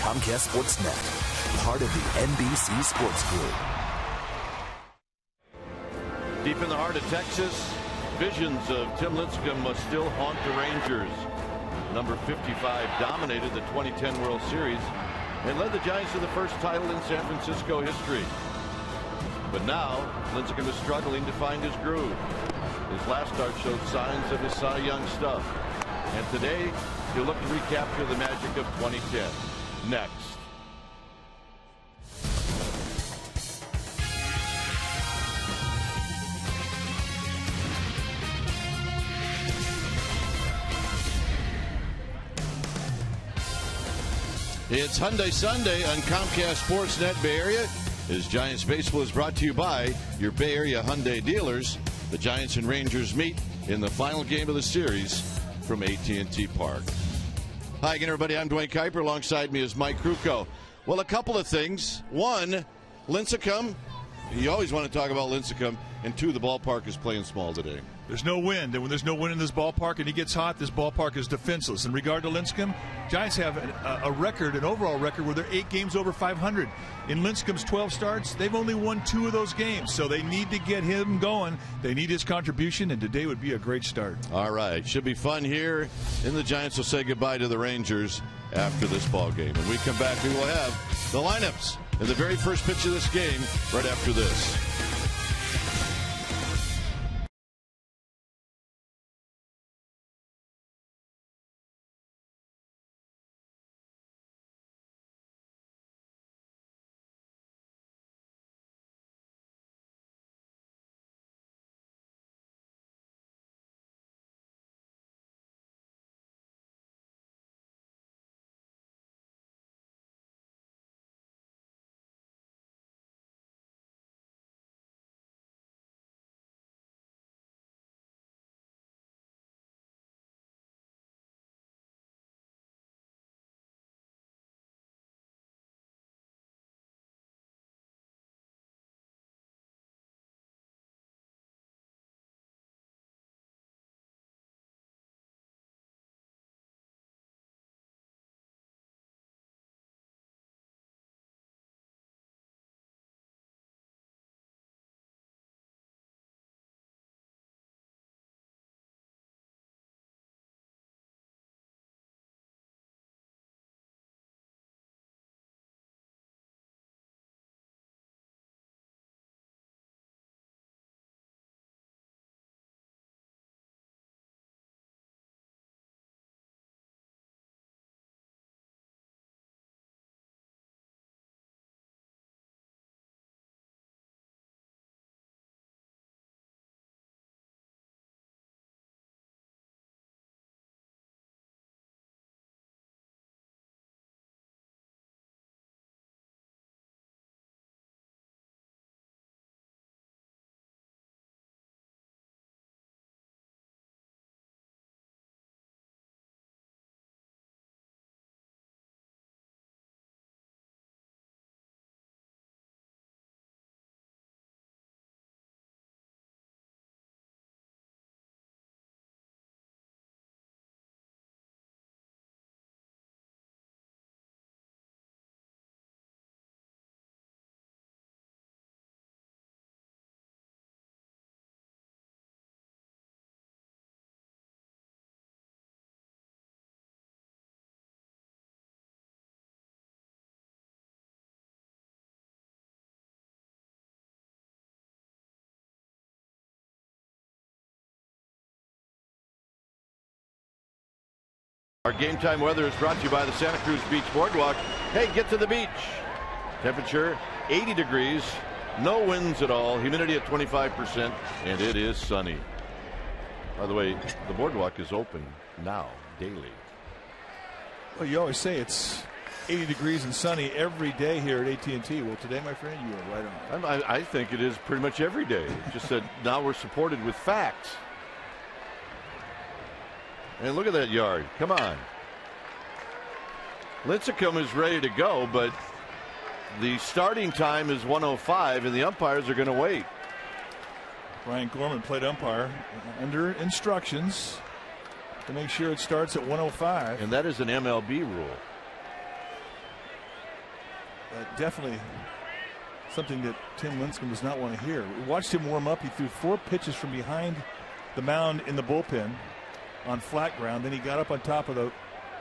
Comcast Sportsnet, part of the NBC Sports Group. Deep in the heart of Texas, visions of Tim Lincecum must still haunt the Rangers. Number 55 dominated the 2010 World Series and led the Giants to the first title in San Francisco history. But now, Lincecum is struggling to find his groove. His last start showed signs of his Cy Young stuff. And today, he'll look to recapture the magic of 2010. Next. It's Hyundai Sunday on Comcast Sportsnet Bay Area. As Giants Baseball is brought to you by your Bay Area Hyundai dealers. The Giants and Rangers meet in the final game of the series from AT&T Park. Hi again, everybody. I'm Dwayne Kuiper. Alongside me is Mike Krukow. Well, a couple of things. One, Lincecum. You always want to talk about Lincecum. And two, the ballpark is playing small today. There's no wind, and when there's no wind in this ballpark and he gets hot, this ballpark is defenseless. In regard to Lincecum, Giants have a record, an overall record, where they're 8 games over 500. In Lincecum's 12 starts, they've only won 2 of those games, so they need to get him going. They need his contribution, and today would be a great start. All right, should be fun here, and the Giants will say goodbye to the Rangers after this ball game. When we come back, we will have the lineups in the very first pitch of this game right after this. Our game time weather is brought to you by the Santa Cruz Beach Boardwalk. Hey, get to the beach. Temperature 80 degrees, no winds at all, humidity at 25%, and it is sunny. By the way, the boardwalk is open now, daily. Well, you always say it's 80 degrees and sunny every day here at AT&T. Well, today, my friend, you are right on. I think it is pretty much every day. It's just that now we're supported with facts. And look at that yard. Come on. Lincecum is ready to go, but the starting time is 1:05, and the umpires are going to wait. Brian Gorman played umpire under instructions to make sure it starts at 1:05. And that is an MLB rule. definitely something that Tim Lincecum does not want to hear. We watched him warm up. He threw 4 pitches from behind the mound in the bullpen on flat ground. Then he got up on top of the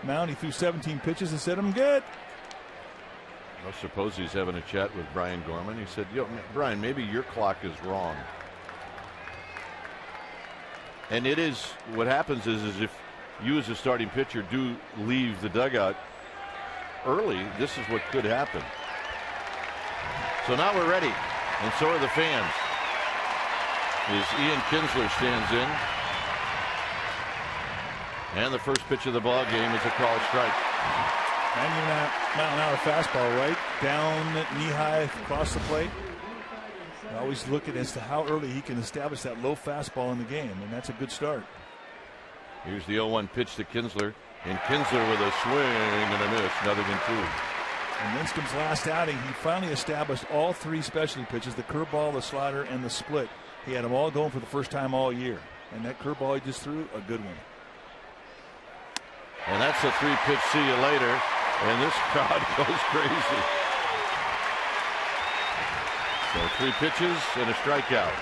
mound. He threw 17 pitches and said, "I'm good." I suppose he's having a chat with Brian Gorman. He said, "Yo, Brian, maybe your clock is wrong." And it is, what happens is if you as a starting pitcher do leave the dugout early, this is what could happen. So now we're ready, and so are the fans. As Ian Kinsler stands in, and the first pitch of the ball game is a called strike. 99-mile-an-hour fastball, right down knee high across the plate. I always look at as to how early he can establish that low fastball in the game, and that's a good start. Here's the 0-1 pitch to Kinsler, and Kinsler with a swing and a miss, nothing in 2. In Lincecum's last outing, he finally established all 3 specialty pitches, the curveball, the slider, and the split. He had them all going for the first time all year. And that curveball he just threw, a good one. And that's a 3-pitch see you later. And this crowd goes crazy. So 3 pitches and a strikeout.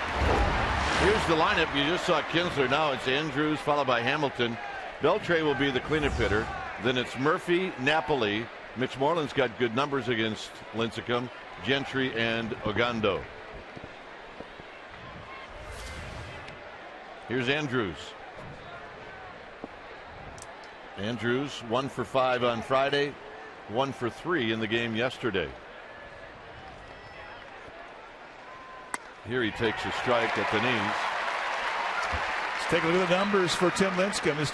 Here's the lineup. You just saw Kinsler. Now it's Andrews followed by Hamilton. Beltre will be the cleanup hitter. Then it's Murphy, Napoli. Mitch Moreland's got good numbers against Lincecum, Gentry, and Ogando. Here's Andrews. Andrews 1 for 5 on Friday, 1 for 3 in the game yesterday. Here he takes a strike at the knees. Let's take a look at the numbers for Tim Lincecum. His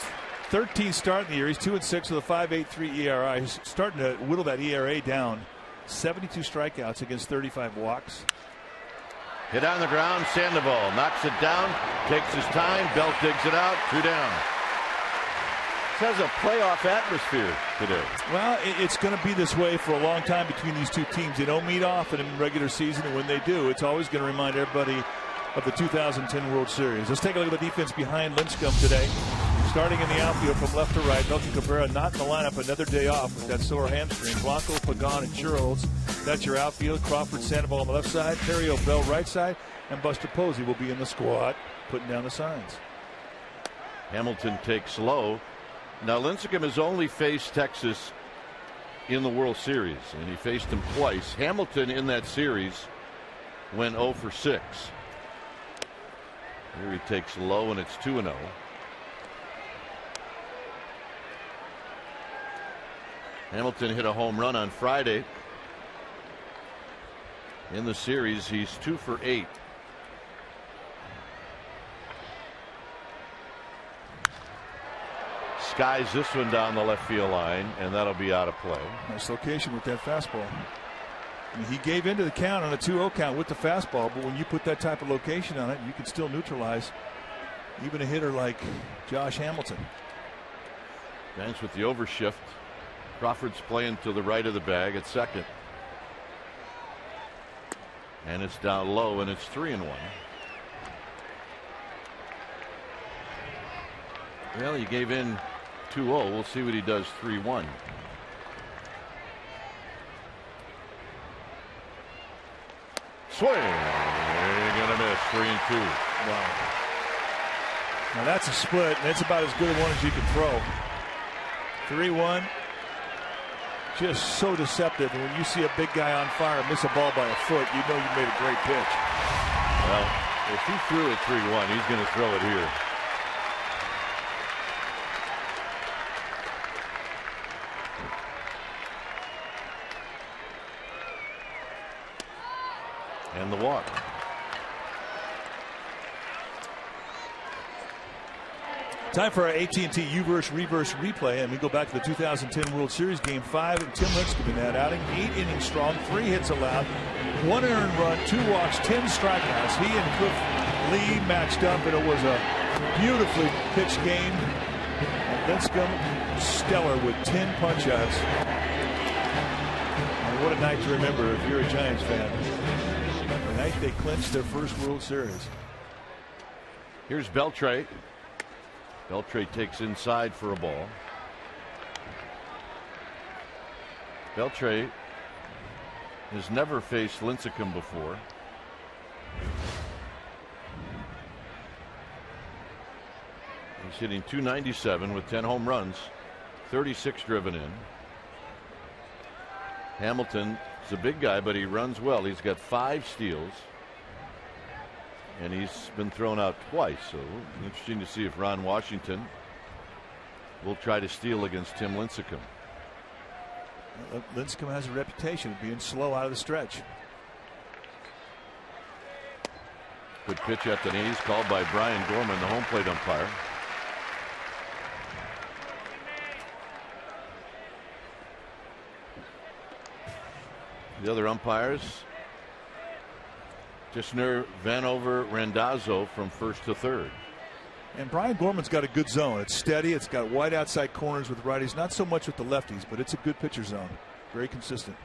13th start in the year. He's 2-6 with a 5.83 ERA. He's starting to whittle that ERA down. 72 strikeouts against 35 walks. Hit on the ground. Sandoval knocks it down. Takes his time. Belt digs it out. 2 down. This has a playoff atmosphere today. Well, it's going to be this way for a long time between these two teams. They don't meet often in regular season, and when they do, it's always going to remind everybody of the 2010 World Series. Let's take a look at the defense behind Lincecum today. Starting in the outfield from left to right, Melky Cabrera not in the lineup, another day off with that sore hamstring. Blanco, Pagan, and Churros. That's your outfield. Crawford, Sandoval on the left side, Terrio, Bell right side, and Buster Posey will be in the squad, putting down the signs. Hamilton takes low. Now Lincecum has only faced Texas in the World Series, and he faced them twice. Hamilton in that series went 0 for 6. Here he takes low, and it's 2-0. Hamilton hit a home run on Friday. In the series, he's 2 for 8. Skies this one down the left field line, and that'll be out of play. Nice location with that fastball. I mean, he gave into the count on a 2-0 count with the fastball, but when you put that type of location on it, you can still neutralize even a hitter like Josh Hamilton. Giants with the overshift. Crawford's playing to the right of the bag at second. And it's down low, and it's 3-1. Well, he gave in 2-0. We'll see what he does 3-1. Swing and a miss. 3-2. Wow. Now that's a split, and that's about as good a one as you can throw. 3-1. Just so deceptive. And when you see a big guy on fire miss a ball by a foot, you know you made a great pitch. Well, if he threw it 3-1, he's going to throw it here. And the walk. Time for our AT&T Uverse reverse replay, and we go back to the 2010 World Series Game 5. And Tim Lincecum in that outing, 8 innings strong, 3 hits allowed, 1 earned run, 2 walks, 10 strikeouts. He and Cliff Lee matched up, and it was a beautifully pitched game. And Lincecum stellar with 10 punch-outs. And what a night to remember if you're a Giants fan. The night they clinched their first World Series. Here's Beltre. Beltre takes inside for a ball. Beltre has never faced Lincecum before. He's hitting .297 with 10 home runs, 36 driven in. Hamilton is a big guy, but he runs well. He's got 5 steals, and he's been thrown out twice. So interesting to see if Ron Washington will try to steal against Tim Lincecum. Lincecum has a reputation of being slow out of the stretch. Good pitch at the knees, called by Brian Gorman, the home plate umpire. The other umpires, Tishner, Vanover, Randazzo from first to third. And Brian Gorman's got a good zone. It's steady. It's got wide outside corners with righties. Not so much with the lefties, but it's a good pitcher zone. Very consistent.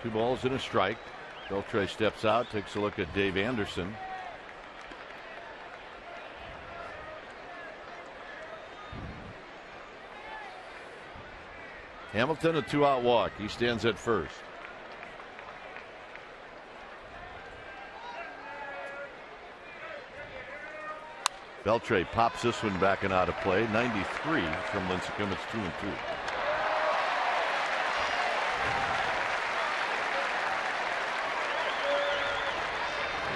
Two balls and a strike. Beltre steps out, takes a look at Dave Anderson. Hamilton, a 2-out walk. He stands at first. Beltre pops this one back and out of play. 93 from Lincecum. It's 2-2.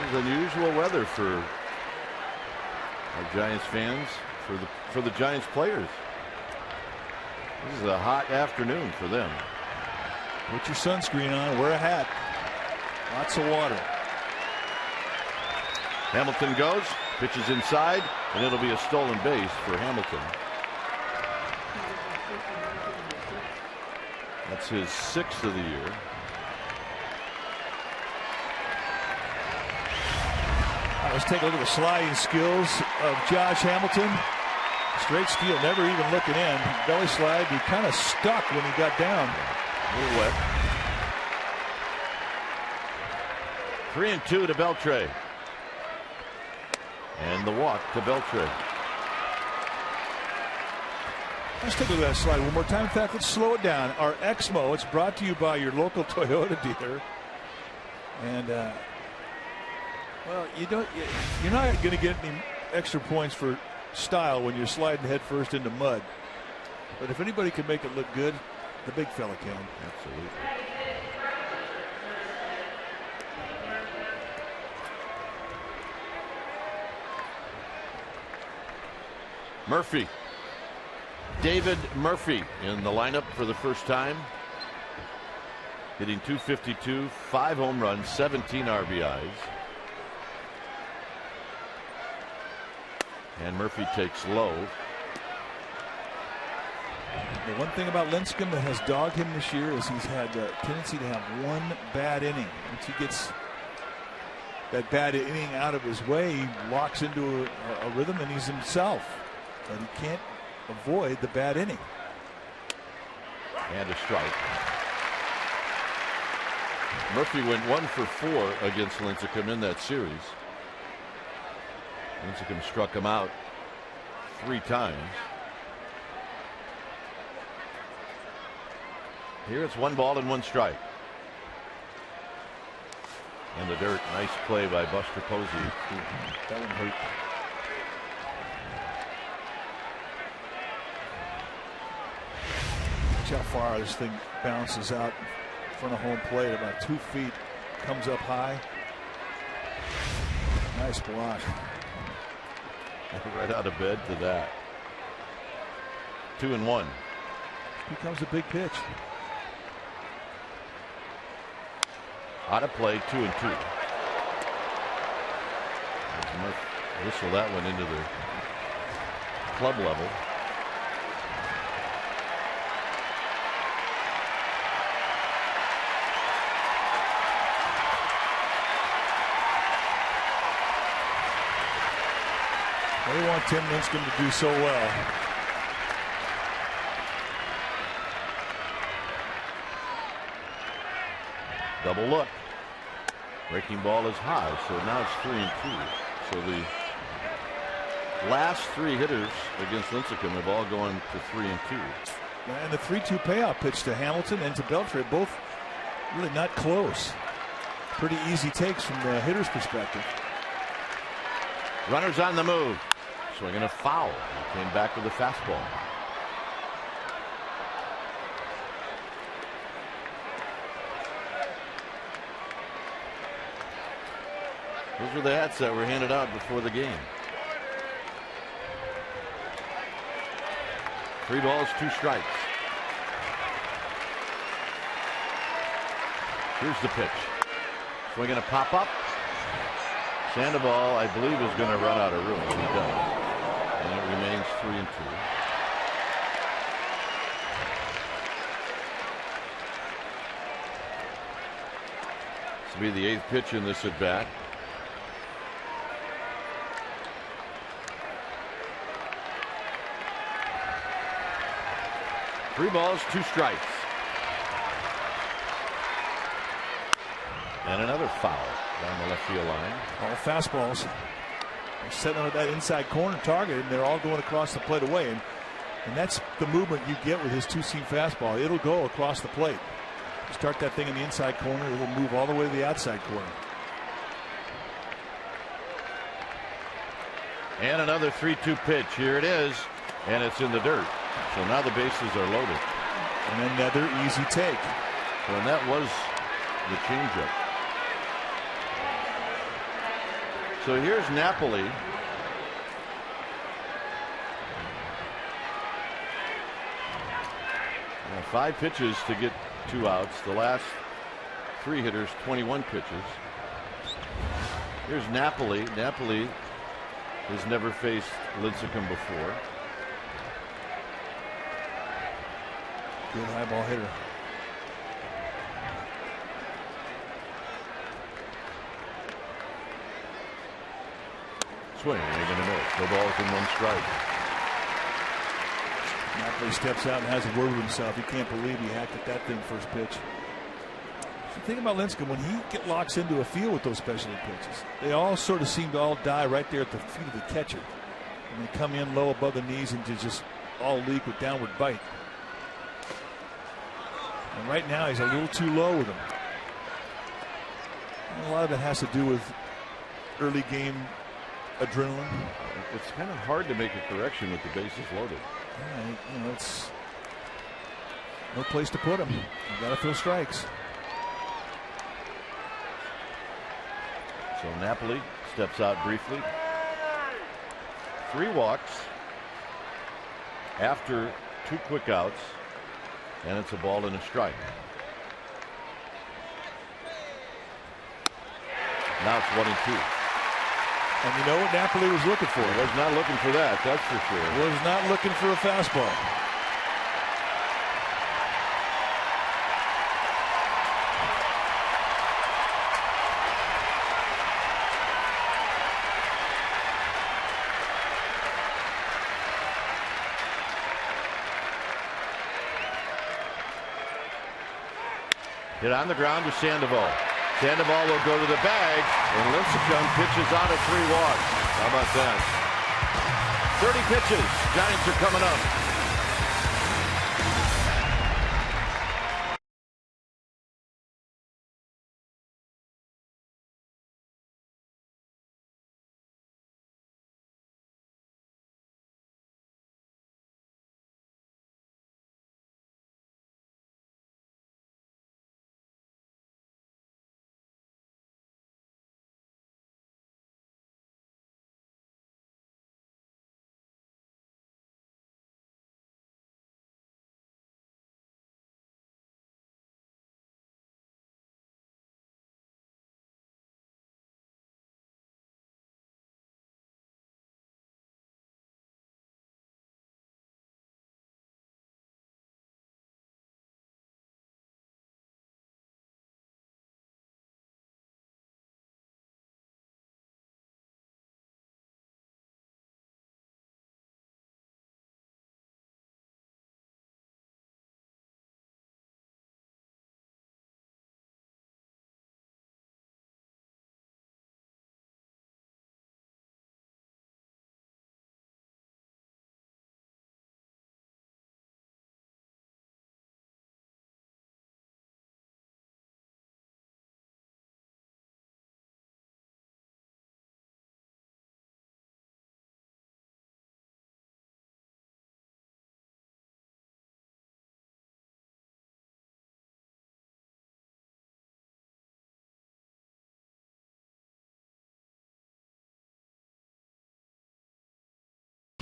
It's unusual weather for our Giants fans, for the Giants players. This is a hot afternoon for them. Put your sunscreen on, wear a hat. Lots of water. Hamilton goes, pitches inside, and it'll be a stolen base for Hamilton. That's his 6th of the year. Let's take a look at the sliding skills of Josh Hamilton. Straight steal, never even looking in. Belly slide, he kind of stuck when he got down. A little wet. 3-2 to Beltre. And the walk to Beltre. Let's take a look at that slide one more time. In fact, let's slow it down. Our Exmo, it's brought to you by your local Toyota dealer. And, well, you're not going to get any extra points for style when you're sliding head first into mud. But if anybody can make it look good, the big fella can. Absolutely. Murphy. David Murphy in the lineup for the first time. Hitting .252, 5 home runs, 17 RBIs. And Murphy takes low. The one thing about Lincecum that has dogged him this year is he's had a tendency to have one bad inning. Once he gets that bad inning out of his way, he locks into a rhythm and he's himself. But he can't avoid the bad inning. And a strike. Murphy went 1 for 4 against Lincecum in that series. Lincecum struck him out 3 times. Here it's 1 ball and 1 strike. In the dirt, nice play by Buster Posey. That one hurt. Watch how far this thing bounces out in front of home plate, about 2 feet, comes up high. Nice block. Right out of bed to that. 2-1. Becomes a big pitch. Out of play, 2-2. Whistle that one into the club level. They want Tim Lincecum to do so well. Double look. Breaking ball is high, so now it's 3-2. So the last 3 hitters against Lincecum have all gone to 3 and 2. And the 3-2 payoff pitch to Hamilton and to Beltre, both really not close. Pretty easy takes from the hitter's perspective. Runners on the move. Swinging a foul. He came back with a fastball. Those were the hats that were handed out before the game. 3 balls, 2 strikes. Here's the pitch. Swinging a pop up. Sandoval, I believe, is going to run out of room. He does. And it remains 3 and 2. This will be the 8th pitch in this at bat. Three balls, 2 strikes. And another foul down the left field line. All fastballs. They're setting on that inside corner target, and they're all going across the plate away. And that's the movement you get with his 2-seam fastball. It'll go across the plate. You start that thing in the inside corner, it'll move all the way to the outside corner. And another 3-2 pitch. Here it is. And it's in the dirt. So now the bases are loaded. And another easy take. So and that was the changeup. So here's Napoli. Now 5 pitches to get 2 outs. The last 3 hitters, 21 pitches. Here's Napoli. Napoli has never faced Lincecum before. Good high ball hitter. Swing, ain't gonna miss. No balls and 1 strike. Napoli steps out and has a word with himself. He can't believe he hacked at that thing first pitch. The thing about Lincecum, when he locks into a field with those specialty pitches, they all sort of seem to all die right there at the feet of the catcher. And they come in low above the knees and just all leak with downward bite. And right now he's a little too low with him. And a lot of it has to do with early game adrenaline. It's kind of hard to make a correction with the bases loaded. Yeah, you know, it's no place to put him. You got to throw strikes. So Napoli steps out briefly. 3 walks after 2 quick outs. And it's a ball and a strike. Now it's 1 and 2. And you know what Napoli was looking for? He was not looking for that, that's for sure. Was not looking for a fastball. Hit on the ground to Sandoval. Sandoval will go to the bag, and Lincecum pitches out of 3 walks. How about that? 30 pitches. Giants are coming up.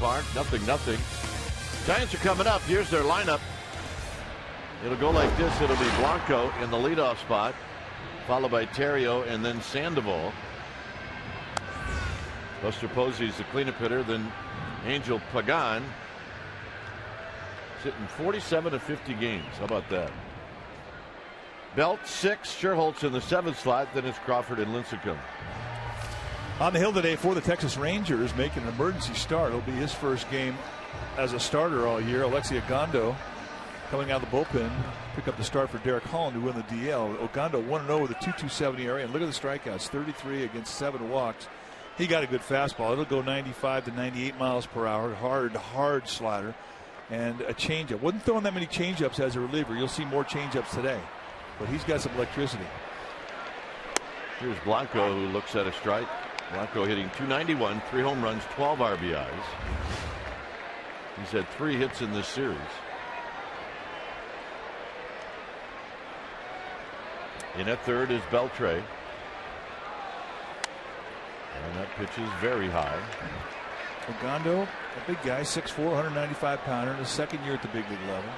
ballpark. 0-0. Giants are coming up. Here's their lineup. It'll go like this. It'll be Blanco in the leadoff spot, followed by Terrio and then Sandoval. Buster Posey's the cleanup hitter. Then Angel Pagan. Sitting 47 of 50 games. How about that? Belt 6. Sherholtz in the 7th slot. Then it's Crawford and Lincecum. On the hill today for the Texas Rangers, making an emergency start. It'll be his first game as a starter all year. Alexi Ogando coming out of the bullpen. Pick up the start for Derek Holland to win the DL. Ogando 1-0 with a 2.27 ERA. And look at the strikeouts. 33 against 7 walks. He got a good fastball. It'll go 95 to 98 miles per hour. Hard slider. And a changeup. Wasn't throwing that many changeups as a reliever. You'll see more changeups today. But he's got some electricity. Here's Blanco, who looks at a strike. Blanco hitting .291, 3 home runs, 12 RBIs. He's had 3 hits in this series. In at third is Beltre. And that pitch is very high. Ogando, a big guy, 6'4", 195 pounder, in his second year at the big league level.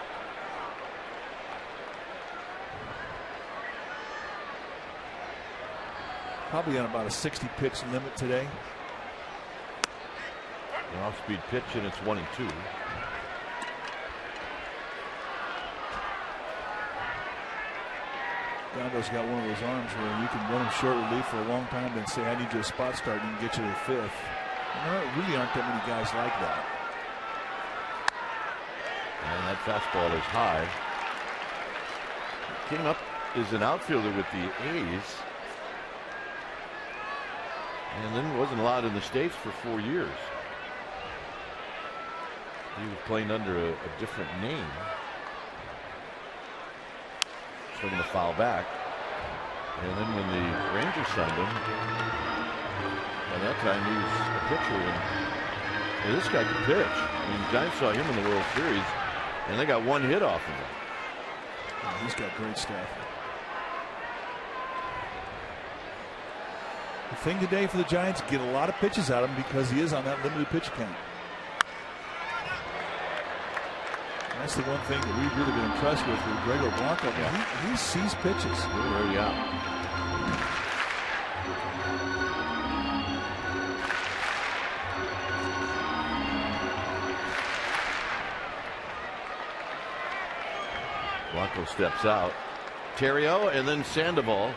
Probably on about a 60 pitch limit today. An off-speed pitch, and it's 1-2. Ogando's got one of those arms where you can run him short relief for a long time, then say, I need you a spot start, and get you to the 5th. There really aren't that many guys like that. And that fastball is high. Came up as an outfielder with the A's. And then wasn't allowed in the States for 4 years. He was playing under a different name. Swinging the foul back. And then when the Rangers signed him, by that time he was a pitcher. And this guy could pitch. I mean, the Giants saw him in the World Series, and they got 1 hit off of him. Oh, he's got great stuff. The thing today for the Giants, get a lot of pitches out of him because he is on that limited pitch count. That's the one thing that we've really been impressed with Gregor Blanco. Yeah. He sees pitches. Yeah. Blanco steps out. Terrio and then Sandoval.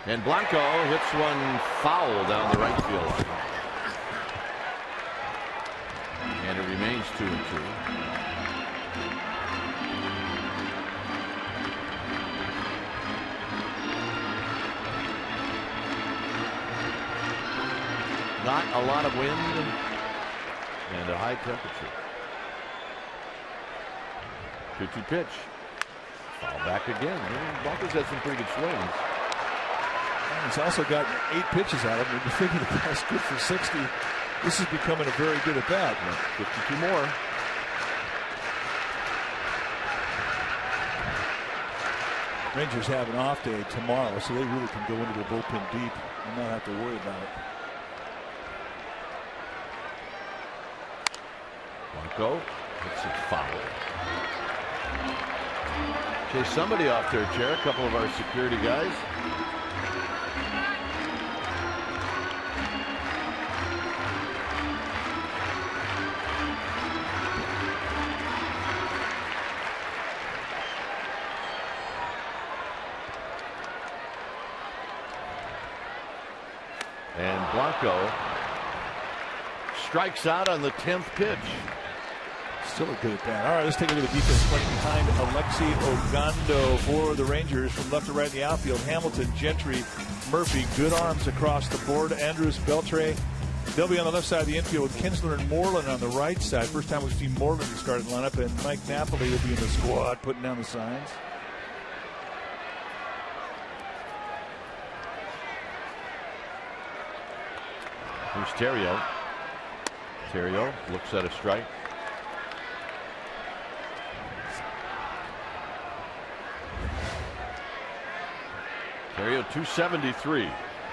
And Blanco hits one foul down the right field line. And it remains 2-2. Not a lot of wind and a high temperature. 2-2 pitch. Foul back again. Blanco's had some pretty good swings. He's also gotten 8 pitches out of him. You figure the guy's good for 60. This is becoming a very good at bat. 52 more. Rangers have an off day tomorrow, so they really can go into the bullpen deep and not have to worry about it. Blanco hits it foul. Chase somebody off their chair. A couple of our security guys. And Blanco strikes out on the 10th pitch. Still a good at bat. All right, let's take a look at the defense playing behind Alexi Ogando for the Rangers. From left to right in the outfield, Hamilton, Gentry, Murphy. Good arms across the board. Andrus, Beltre. They'll be on the left side of the infield with Kinsler and Moreland on the right side. First time we've seen Moreland in the starting lineup, and Mike Napoli will be in the squad putting down the signs. Here's Terrio. Terrio looks at a strike. Terrio 273.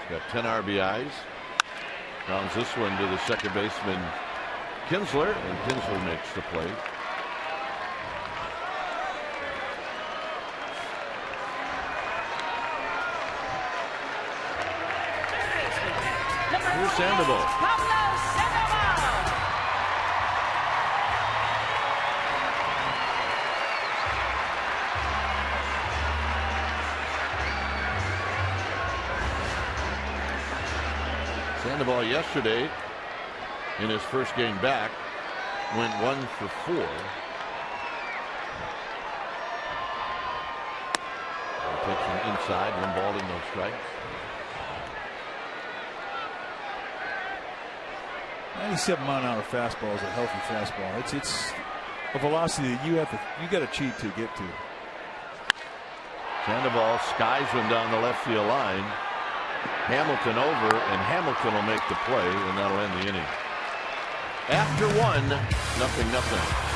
He's got 10 RBIs. Grounds this one to the second baseman Kinsler, and Kinsler makes the play. Here's Sandoval. Sandoval yesterday in his first game back went 1 for 4. He takes him inside, 1 ball and no strikes. 97-mile-an-hour fastball is a healthy fastball. It's a velocity that you got to cheat to get to. Sandoval skies one down the left field line. Hamilton over, and Hamilton will make the play, and that'll end the inning. After 1, 0-0.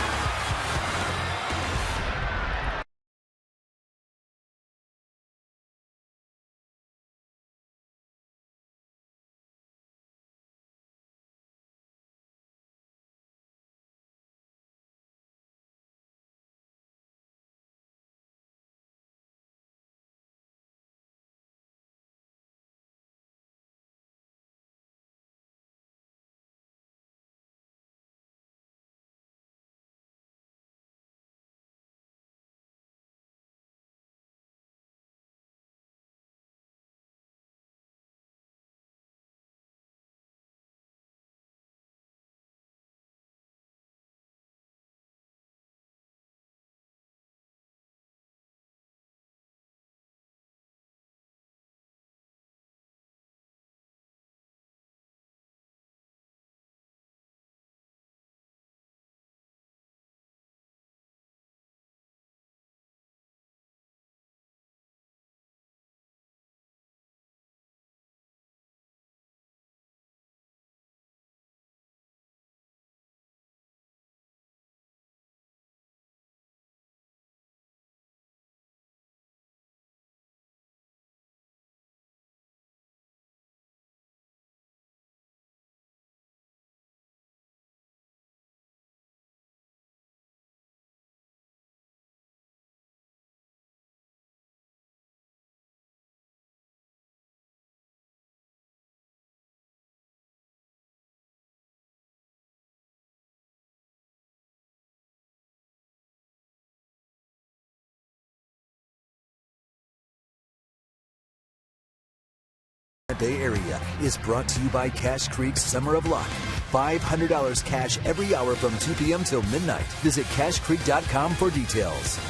Bay Area is brought to you by Cache Creek's Summer of Luck. $500 cash every hour from 2 p.m. till midnight. Visit cachecreek.com for details.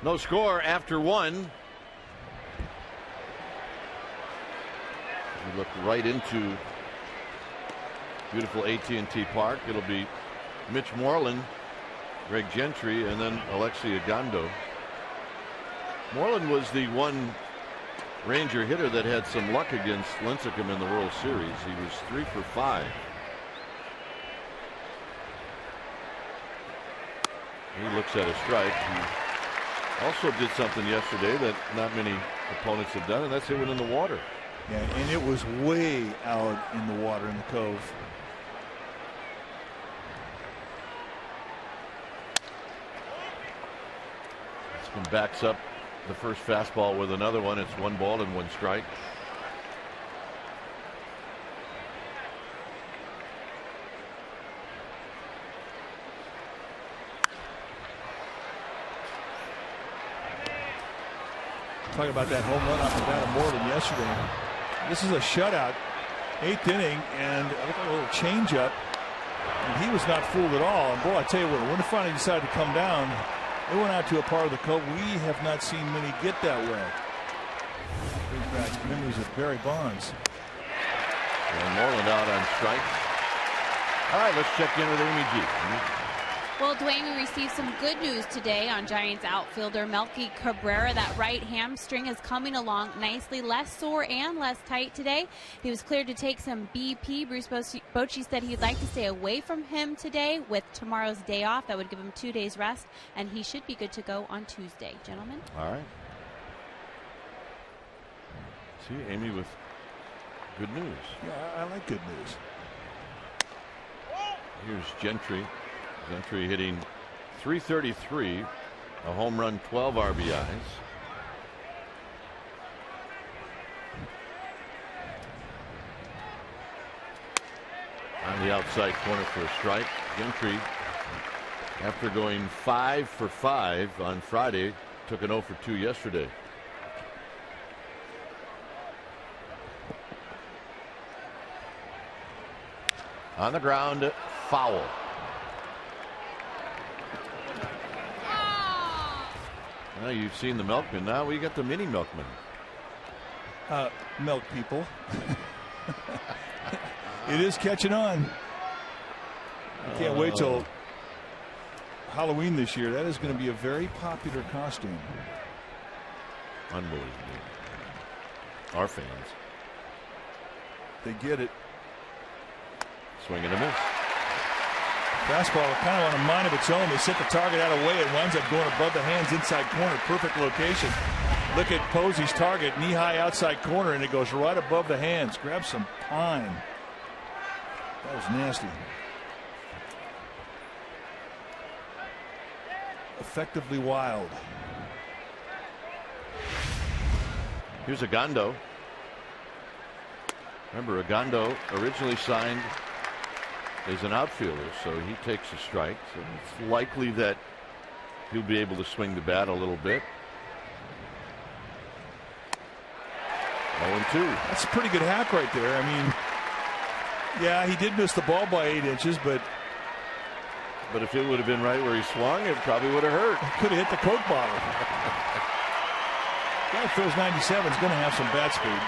No score after 1. We look right into beautiful AT&T Park. It'll be Mitch Moreland, Greg Gentry, and then Alexi Ogando. Moreland was the one Ranger hitter that had some luck against Lincecum in the World Series. He was 3 for 5. He looks at a strike. He also did something yesterday that not many opponents have done, and that's hit one in the water. Yeah, and it was way out in the water in the cove. Lincecum backs up the first fastball with another one. It's 1 ball and 1 strike. Talking about that home run off the bat of Moreland yesterday. This is a shutout, 8th inning, and I look like a little changeup, and he was not fooled at all. And boy, I tell you what, when it finally decided to come down, it went out to a part of the cove we have not seen many get that way. Brings back memories of Barry Bonds. And Moreland out on strikes. All right, let's check in with Amy G. Well, Dwayne, we received some good news today on Giants outfielder Melky Cabrera. That right hamstring is coming along nicely, less sore and less tight today. He was cleared to take some BP. Bruce Bochy said he'd like to stay away from him today with tomorrow's day off. That would give him 2 days rest, and he should be good to go on Tuesday. Gentlemen. All right. See, Amy with good news. Yeah, I like good news. Here's Gentry. Gentry hitting .333, a home run, 12 RBIs. On the outside corner for a strike. Gentry, after going 5 for 5 on Friday, took an 0 for 2 yesterday. On the ground, foul. Well, you've seen the milkman. Now we got the mini milkman. Milk people. It is catching on. I can't wait till Halloween this year. That is going to be a very popular costume. Unbelievable. Our fans. They get it. Swing and a miss. Fastball kind of on a mind of its own. They set the target out of the way. It winds up going above the hands, inside corner. Perfect location. Look at Posey's target, knee-high outside corner, and it goes right above the hands. Grab some pine. That was nasty. Effectively wild. Here's Agondo. Remember, Agondo originally signed as an outfielder, so he takes a strike. So it's likely that he'll be able to swing the bat a little bit. 0-2. That's a pretty good hack right there. I mean, yeah, he did miss the ball by 8 inches, but if it would have been right where he swung, it probably would have hurt. Could have hit the Coke bottle. Guy who throws 97 is going to have some bat speed.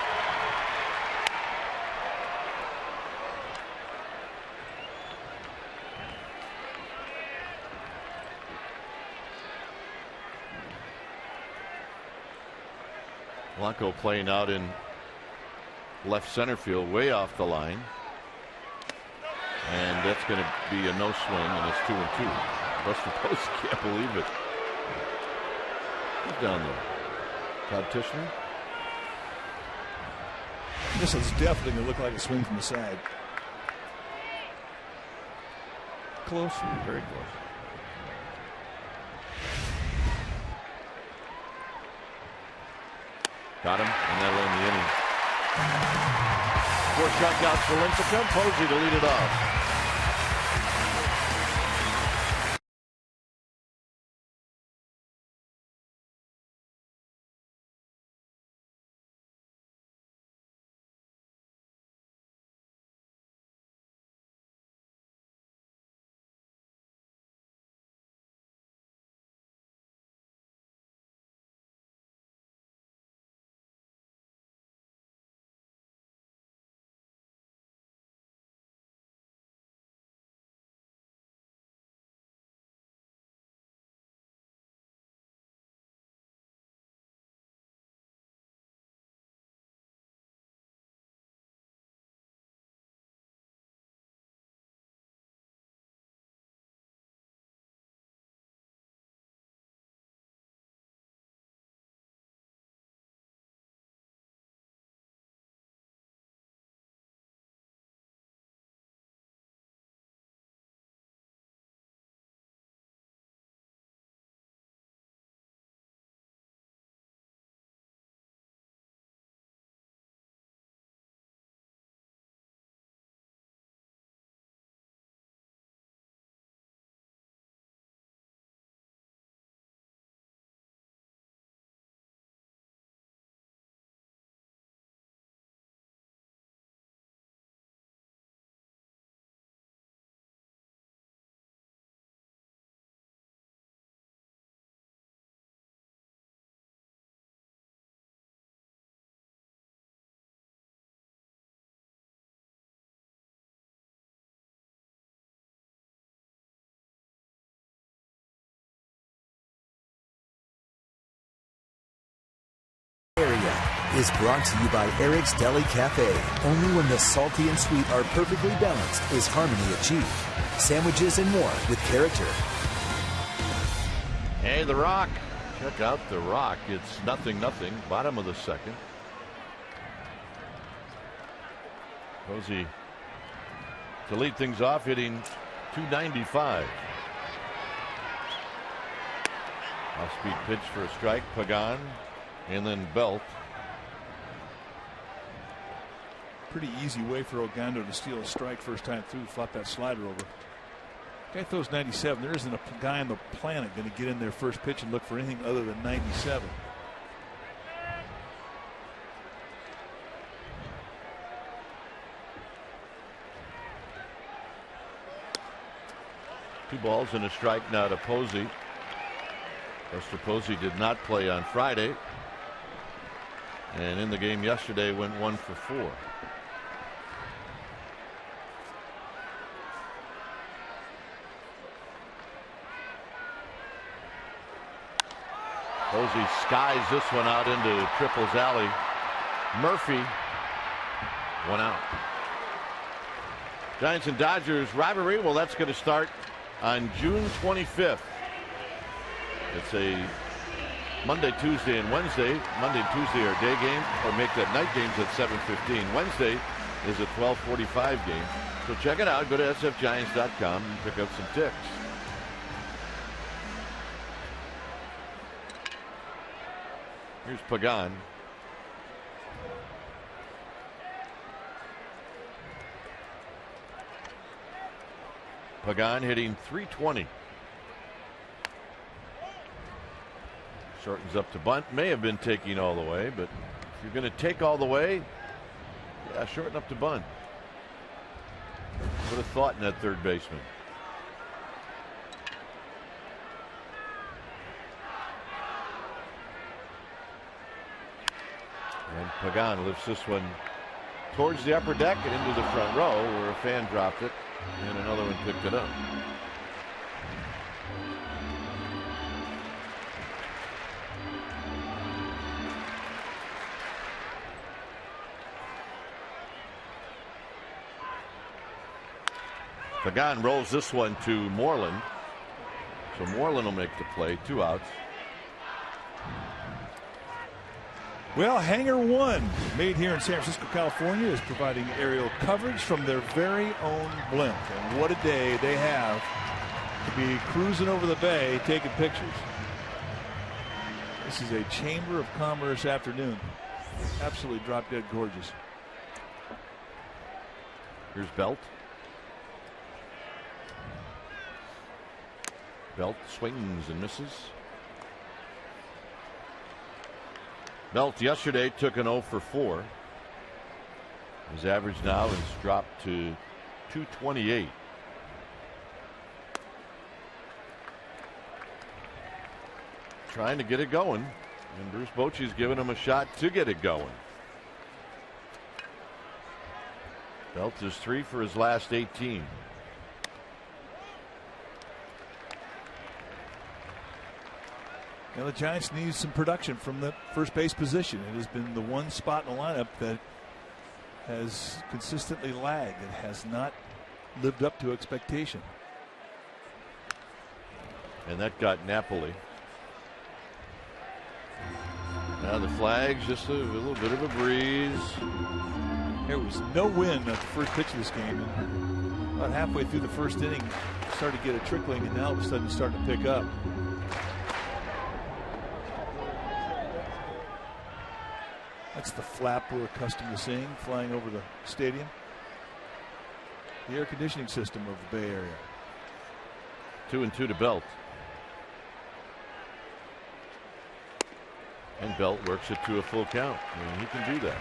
Blanco playing out in left center field, way off the line. And that's going to be a no swing, and it's 2-2. Buster Posey can't believe it. Who's down there? Todd Tishner? This is definitely going to look like a swing from the side. Close. Very close. Got him, and that'll end the inning. 4 strikeouts for Lincecum. Posey to lead it off. Area is brought to you by Eric's Deli Cafe. Only when the salty and sweet are perfectly balanced is harmony achieved. Sandwiches and more with character. Hey, The Rock. Check out The Rock. It's 0-0, bottom of the second. Posey to lead things off, hitting .295. Off-speed pitch for a strike. Pagan and then Belt. Pretty easy way for Ogando to steal a strike first time through. Flop that slider over. Guy throws 97. There isn't a guy on the planet going to get in there first pitch and look for anything other than 97. Two balls and a strike now to Posey. Buster Posey did not play on Friday, and in the game yesterday went 1 for 4. Posey skies this one out into Triples Alley. Murphy, 1 out. Giants and Dodgers rivalry, well, that's going to start on June 25th. It's a Monday, Tuesday, and Wednesday. Monday and Tuesday are day games, or make that night games at 7:15. Wednesday is a 12:45 game. So check it out. Go to sfgiants.com and pick up some ticks. Here's Pagan. Pagan hitting .320. Shortens up to bunt. May have been taking all the way, but if you're going to take all the way, yeah, shorten up to bunt. Put a thought in that third baseman. And Pagan lifts this one towards the upper deck and into the front row, where a fan dropped it and another one picked it up. Pagan rolls this one to Moreland. So Moreland will make the play. 2 outs. Well, Hangar 1, made here in San Francisco, California, is providing aerial coverage from their very own blimp. And what a day they have to be cruising over the bay taking pictures. This is a Chamber of Commerce afternoon. Absolutely drop dead gorgeous. Here's Belt. Belt swings and misses. Belt yesterday took an 0 for 4. His average now has dropped to .228. Trying to get it going, and Bruce Bochy's giving him a shot to get it going. Belt is 3 for his last 18. Now the Giants need some production from the first base position. It has been the one spot in the lineup that has consistently lagged and has not lived up to expectation. And that got Napoli. Now the flags, just a little bit of a breeze. There was no wind at the first pitch of this game. And about halfway through the first inning, started to get a trickling, and now all of a sudden it's starting to pick up. That's the flap we're accustomed to seeing flying over the stadium. The air conditioning system of the Bay Area. 2-2 to Belt. And Belt works it to a full count. I mean, he can do that.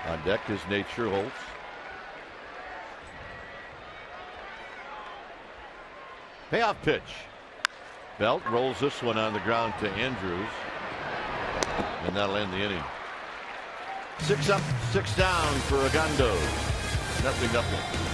On deck is Nate Scherholtz. Payoff pitch. Belt rolls this one on the ground to Andrews, and that'll end the inning. 6 up, 6 down for Ogando. 0-0.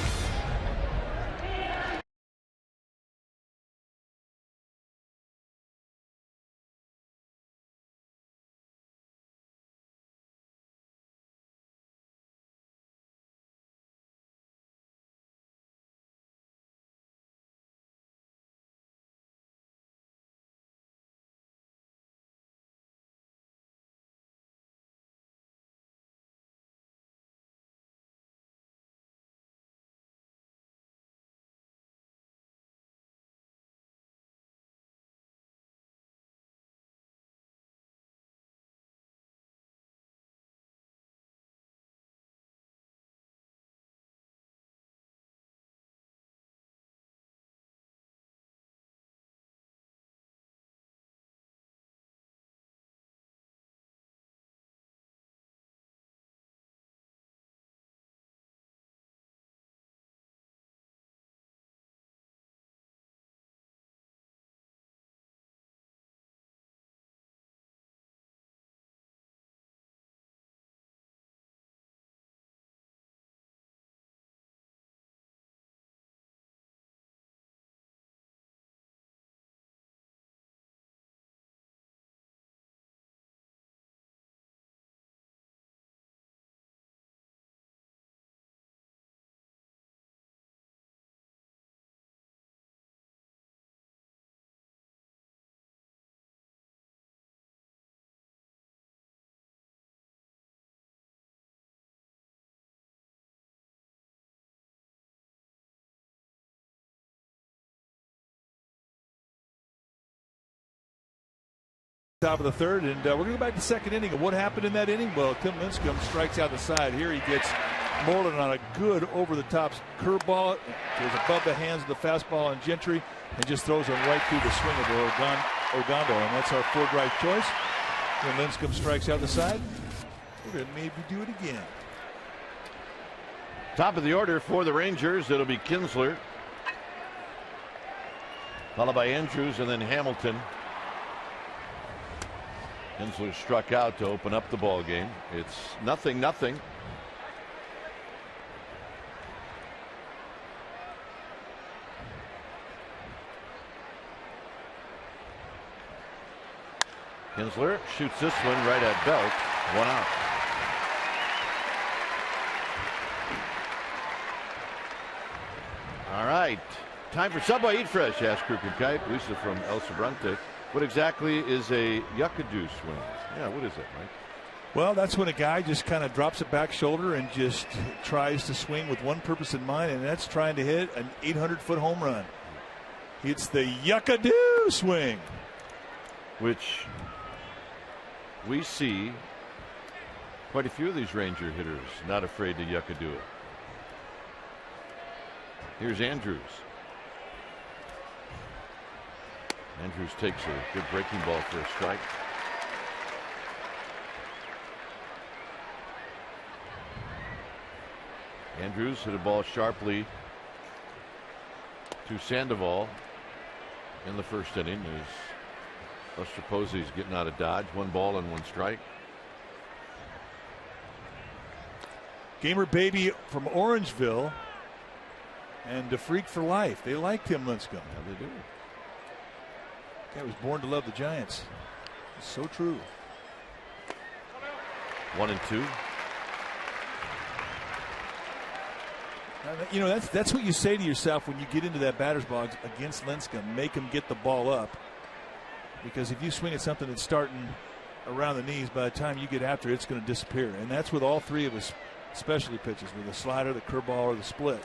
top of the third, and we're going to go back to the second inning. And what happened in that inning? Well, Tim Lincecum strikes out the side. Here he gets Moreland on a good over-the-top curveball. It goes above the hands of the fastball on Gentry and just throws him right through the swing of Ogondo. And that's our fourth right choice. When Lincecum strikes out the side, we're going to maybe do it again. Top of the order for the Rangers, it'll be Kinsler, followed by Andrews and then Hamilton. Kinsler struck out to open up the ball game. It's 0-0. Kinsler shoots this one right at Belt. 1 out. All right. Time for Subway Eat Fresh, asked Crook and Kite. Lisa from El Sobrante. What exactly is a yucca swing? Yeah, what is it, Mike? Well, that's when a guy just kind of drops a back shoulder and just tries to swing with one purpose in mind, and that's trying to hit an 800-foot home run. It's the yucca swing, which we see quite a few of these Ranger hitters not afraid to yucca do it. Here's Andrews. Andrews takes a good breaking ball for a strike. Andrews hit a ball sharply to Sandoval in the first inning as Buster Posey's getting out of Dodge. 1 ball and 1 strike. Gamer Baby from Orangeville and the Freak for Life. They like Tim Lincecum. Yeah, they do. Guy was born to love the Giants. It's so true. 1-2. You know, that's what you say to yourself when you get into that batter's box against Lincecum. Make him get the ball up. Because if you swing at something that's starting around the knees, by the time you get after it, it's going to disappear. And that's with all 3 of his specialty pitches, with the slider, the curveball, or the split.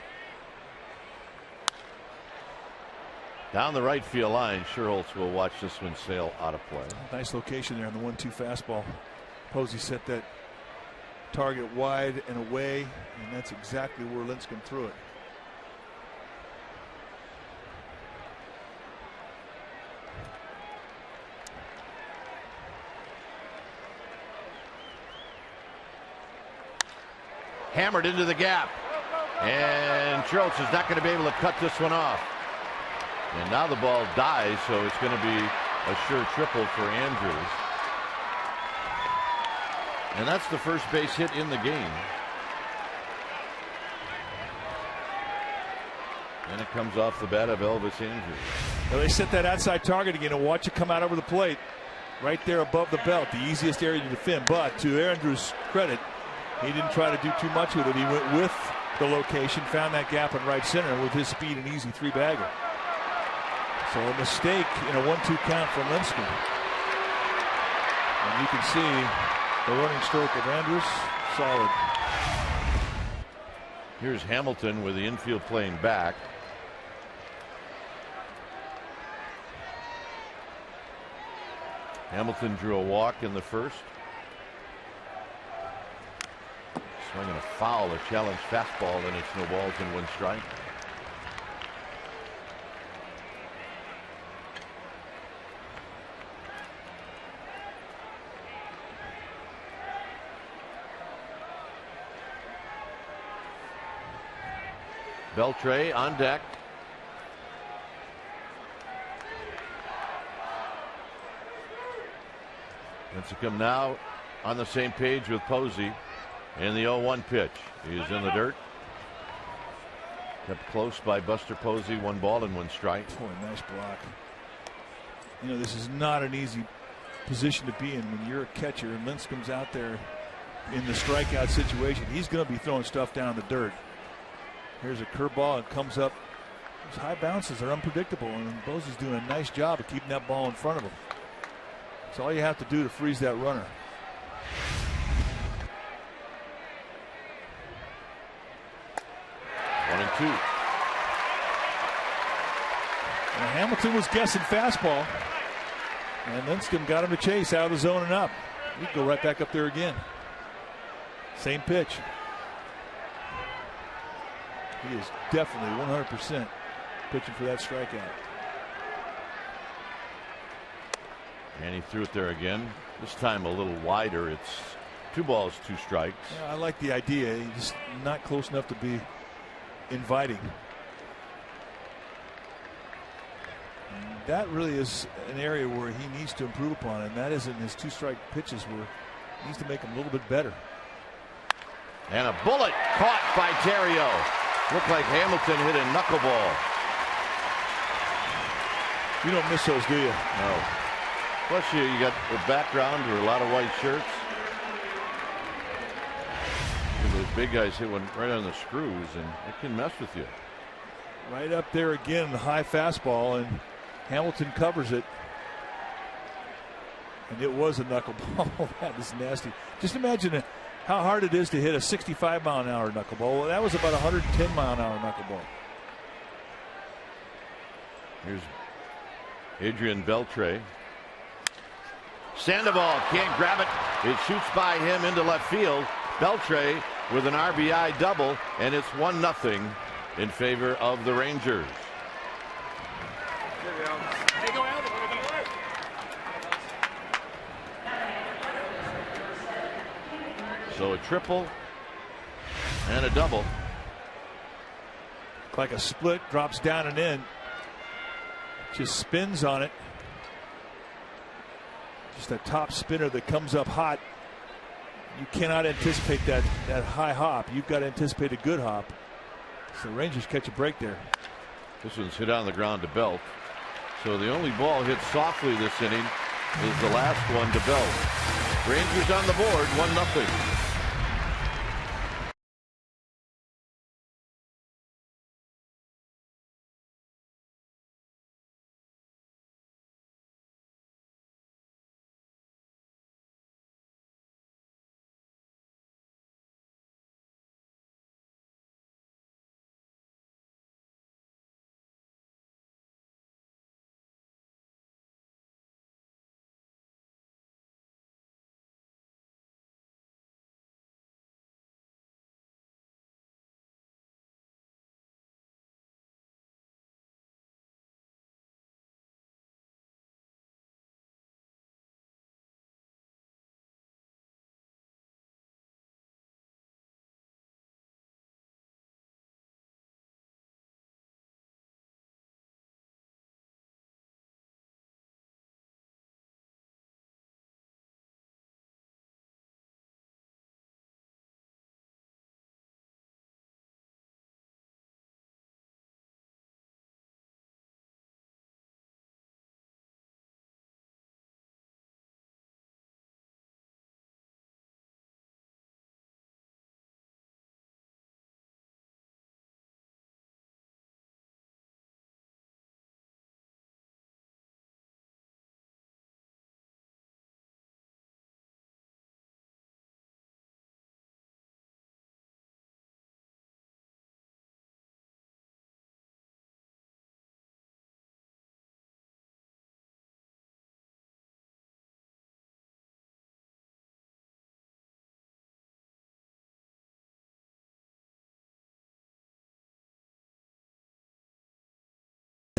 Down the right field line, Sherholtz will watch this one sail out of play. Nice location there on the 1-2 fastball. Posey set that target wide and away, and that's exactly where Lincecum threw it. Hammered into the gap, and Sherholtz is not going to be able to cut this one off. And now the ball dies, so it's going to be a sure triple for Andrews. And that's the first base hit in the game. And it comes off the bat of Elvis Andrews. Now they set that outside target again and watch it come out over the plate. Right there above the belt, the easiest area to defend. But to Andrews' credit, he didn't try to do too much with it. He went with the location, found that gap in right center with his speed, an easy 3-bagger. So a mistake in a 1-2 count from Lincecum. And you can see the running stroke of Andrews, solid. Here's Hamilton with the infield playing back. Hamilton drew a walk in the first. Swinging a foul, a challenge fastball, and it's no balls and 1 strike. Beltre on deck. Lincecum now on the same page with Posey. And the 0-1 pitch. He is in the dirt. Kept close by Buster Posey. 1 ball and 1 strike. Boy, nice block. You know, this is not an easy position to be in when you're a catcher and Lincecum's out there in the strikeout situation. He's going to be throwing stuff down in the dirt. Here's a curveball. It comes up. Those high bounces are unpredictable, and Posey's doing a nice job of keeping that ball in front of him. That's all you have to do to freeze that runner. And 2. And Hamilton was guessing fastball. And Lincecum got him to chase out of the zone and up. He can go right back up there again. Same pitch. He is definitely 100% pitching for that strikeout. And he threw it there again. This time a little wider. It's 2 balls, 2 strikes. Yeah, I like the idea. He's just not close enough to be inviting. And that really is an area where he needs to improve upon, and that is in his 2-strike pitches where he needs to make them a little bit better. And a bullet caught by Terrio. Looked like Hamilton hit a knuckleball. You don't miss those, do you? No. Plus you got the background with a lot of white shirts. And those big guys hit one right on the screws, and it can mess with you. Right up there again, the high fastball, and Hamilton covers it. And it was a knuckleball. That is nasty. Just imagine how hard it is to hit a 65-mile-an-hour knuckleball. Well, that was about a 110-mile-an-hour knuckleball. Here's Adrian Beltre. Sandoval can't grab it. It shoots by him into left field. Beltre with an RBI double, and it's 1-0 in favor of the Rangers. So a triple and a double. Like a split, drops down and in. Just spins on it. Just a top spinner that comes up hot. You cannot anticipate that high hop. You've got to anticipate a good hop. So the Rangers catch a break there. This one's hit on the ground to Belt. So the only ball hit softly this inning is the last one to Belt. Rangers on the board, 1-0.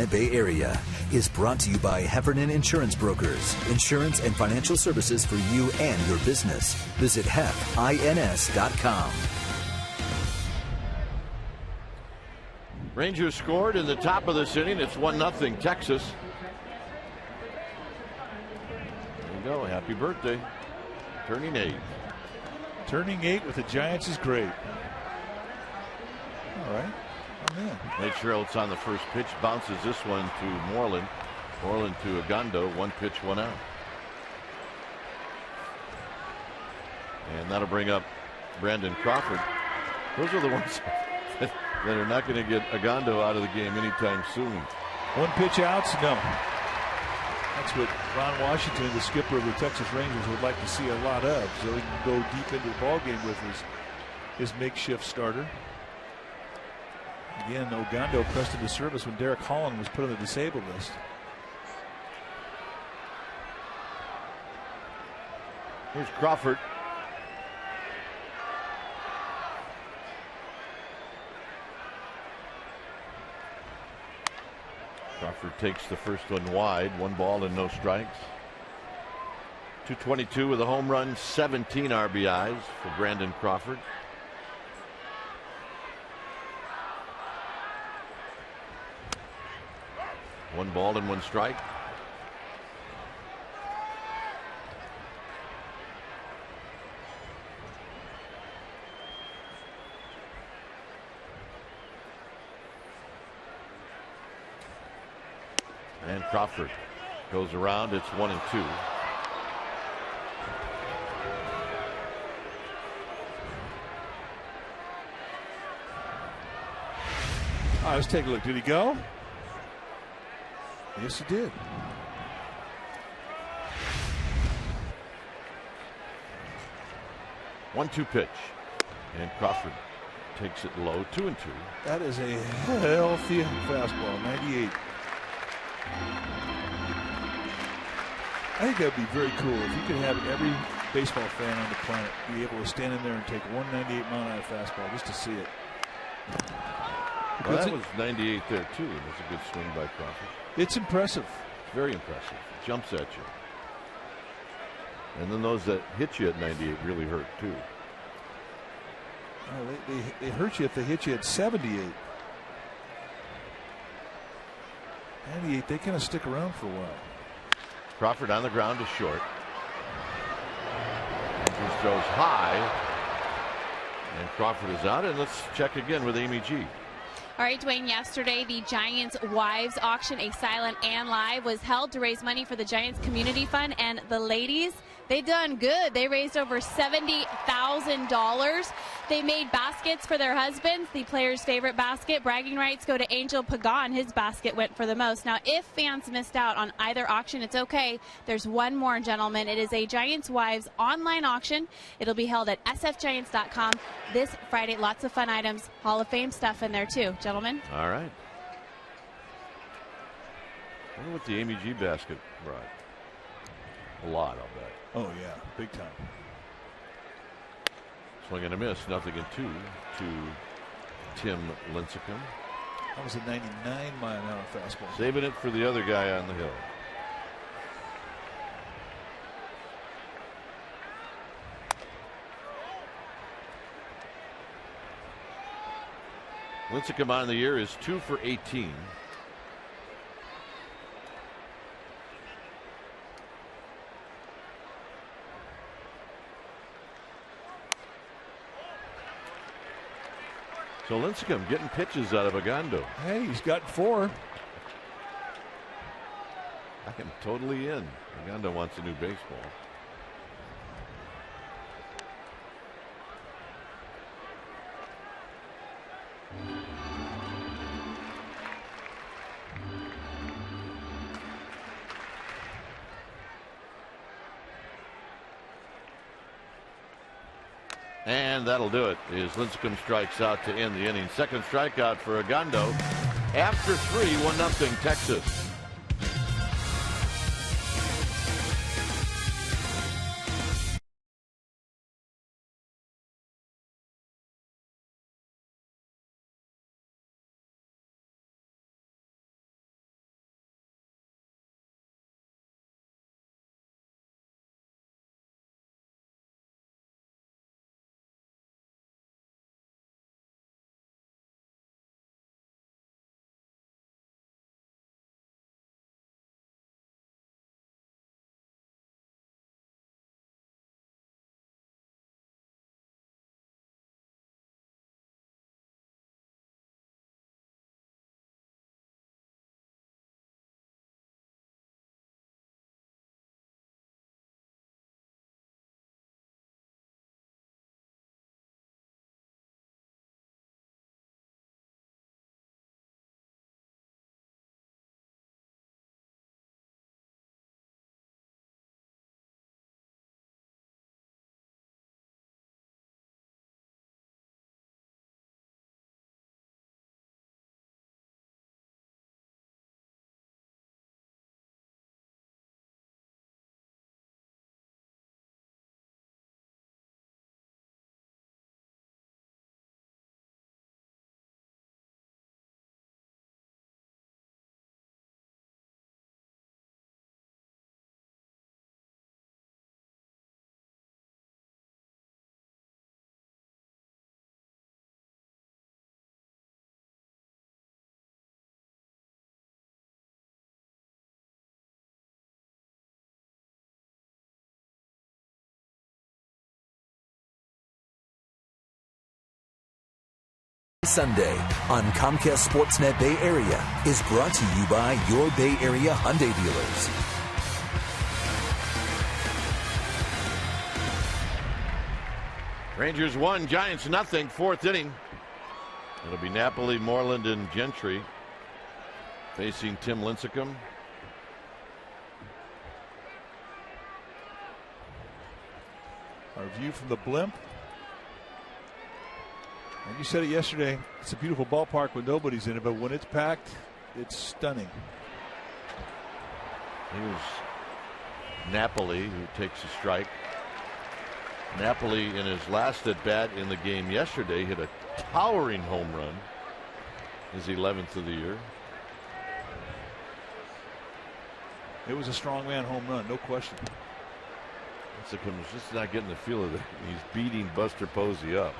Bay Area is brought to you by Heffernan Insurance Brokers. Insurance and financial services for you and your business. Visit hefins.com. Rangers scored in the top of this inning. It's 1-0 Texas. There you go. Happy birthday. Turning 8. Turning 8 with the Giants is great. All right. Nate Sherritt's on the first pitch, bounces this one to Moreland. Moreland to Agondo, 1 pitch, 1 out. And that'll bring up Brandon Crawford. Those are the ones that are not going to get Agondo out of the game anytime soon. 1 pitch outs? No. That's what Ron Washington, the skipper of the Texas Rangers, would like to see a lot of, so he can go deep into the ballgame with his makeshift starter. Again, Ogando pressed into service when Derek Holland was put on the disabled list. Here's Crawford. Crawford takes the first one wide. 1 ball and no strikes. 222 with a home run, 17 RBIs for Brandon Crawford. One ball and 1 strike. And Crawford goes around. It's 1-2. All right, let's take a look. Did he go? Yes, he did. One-two pitch, and Crawford takes it low. 2-2. That is a healthy fastball. 98. I think that would be very cool if you could have every baseball fan on the planet be able to stand in there and take 198 mile an hour fastball just to see it. Well, that was 98 there too. It was a good swing by Crawford. It's impressive. Very impressive. Jumps at you. And then those that hit you at 98 really hurt too. Oh, they hurt you if they hit you at 78. 98, they kind of stick around for a while. Crawford on the ground to short. Andrews throws high. And Crawford is out. And let's check again with Amy G. All right, Dwayne, yesterday the Giants Wives auction, a silent and live, was held to raise money for the Giants Community Fund, and the ladies, they done good. They raised over $70,000. They made baskets for their husbands. The player's favorite basket, bragging rights, go to Angel Pagan. His basket went for the most. Now, if fans missed out on either auction, it's okay. There's one more, gentlemen. It is a Giants Wives online auction. It'll be held at sfgiants.com this Friday. Lots of fun items, Hall of Fame stuff in there too, gentlemen. All right. I wonder what the Amy G basket brought. A lot, I'll bet. Oh, yeah, big time. Swing and a miss, 0-2 to Tim Lincecum. That was a 99 mile an hour fastball. Saving it for the other guy on the hill. Lincecum on the year is 2 for 18. So Lincecum getting pitches out of Agando. Hey, he's got 4. I am totally in. Agando wants a new baseball. And that'll do it. As Lincecum strikes out to end the inning. Second strikeout for Agando. After 3, 1-0 Texas. Sunday on Comcast Sportsnet Bay Area is brought to you by your Bay Area Hyundai dealers. Rangers 1, Giants nothing, fourth inning. It'll be Napoli, Moreland, and Gentry facing Tim Lincecum. Our view from the blimp. And you said it yesterday, it's a beautiful ballpark when nobody's in it, but when it's packed, it's stunning. Here's Napoli, who takes a strike. Napoli, in his last at bat in the game yesterday, hit a towering home run, his 11th of the year. It was a strongman home run, no question. Lincecum's just not getting the feel of it. He's beating Buster Posey up.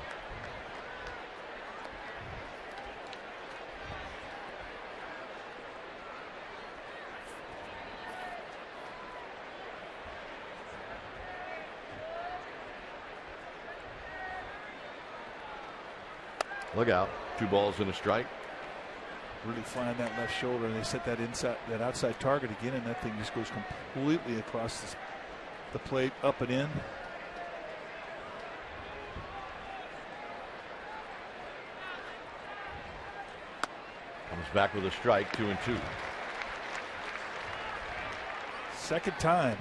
Look out. 2 balls and a strike. Really flying that left shoulder, and they set that outside target again, and that thing just goes completely across the plate, up and in. Comes back with a strike, 2-2. Second time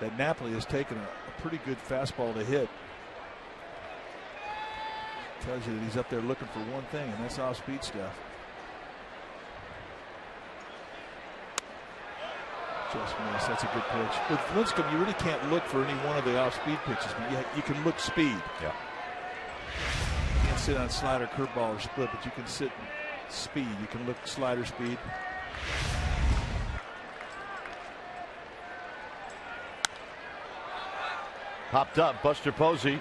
that Napoli has taken a pretty good fastball to hit. Tells you that he's up there looking for one thing, and that's off-speed stuff. Just missed. That's a good pitch. With Lincecum, you really can't look for any one of the off-speed pitches, but you can look speed. Yeah. You can't sit on slider, curveball, or split, but you can sit speed. You can look slider speed. Popped up, Buster Posey.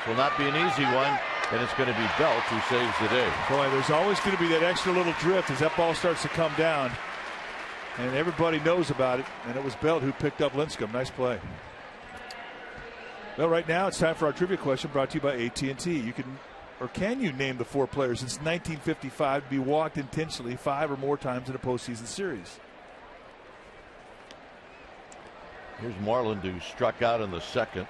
Will not be an easy one, and it's going to be Belt who saves the day. Boy, there's always going to be that extra little drift as that ball starts to come down, and everybody knows about it, and it was Belt who picked up Lincecum. Nice play. Well, right now it's time for our trivia question brought to you by AT&T. You can you name the 4 players since 1955 to be walked intentionally 5 or more times in a postseason series? Here's Moreland, who struck out in the second.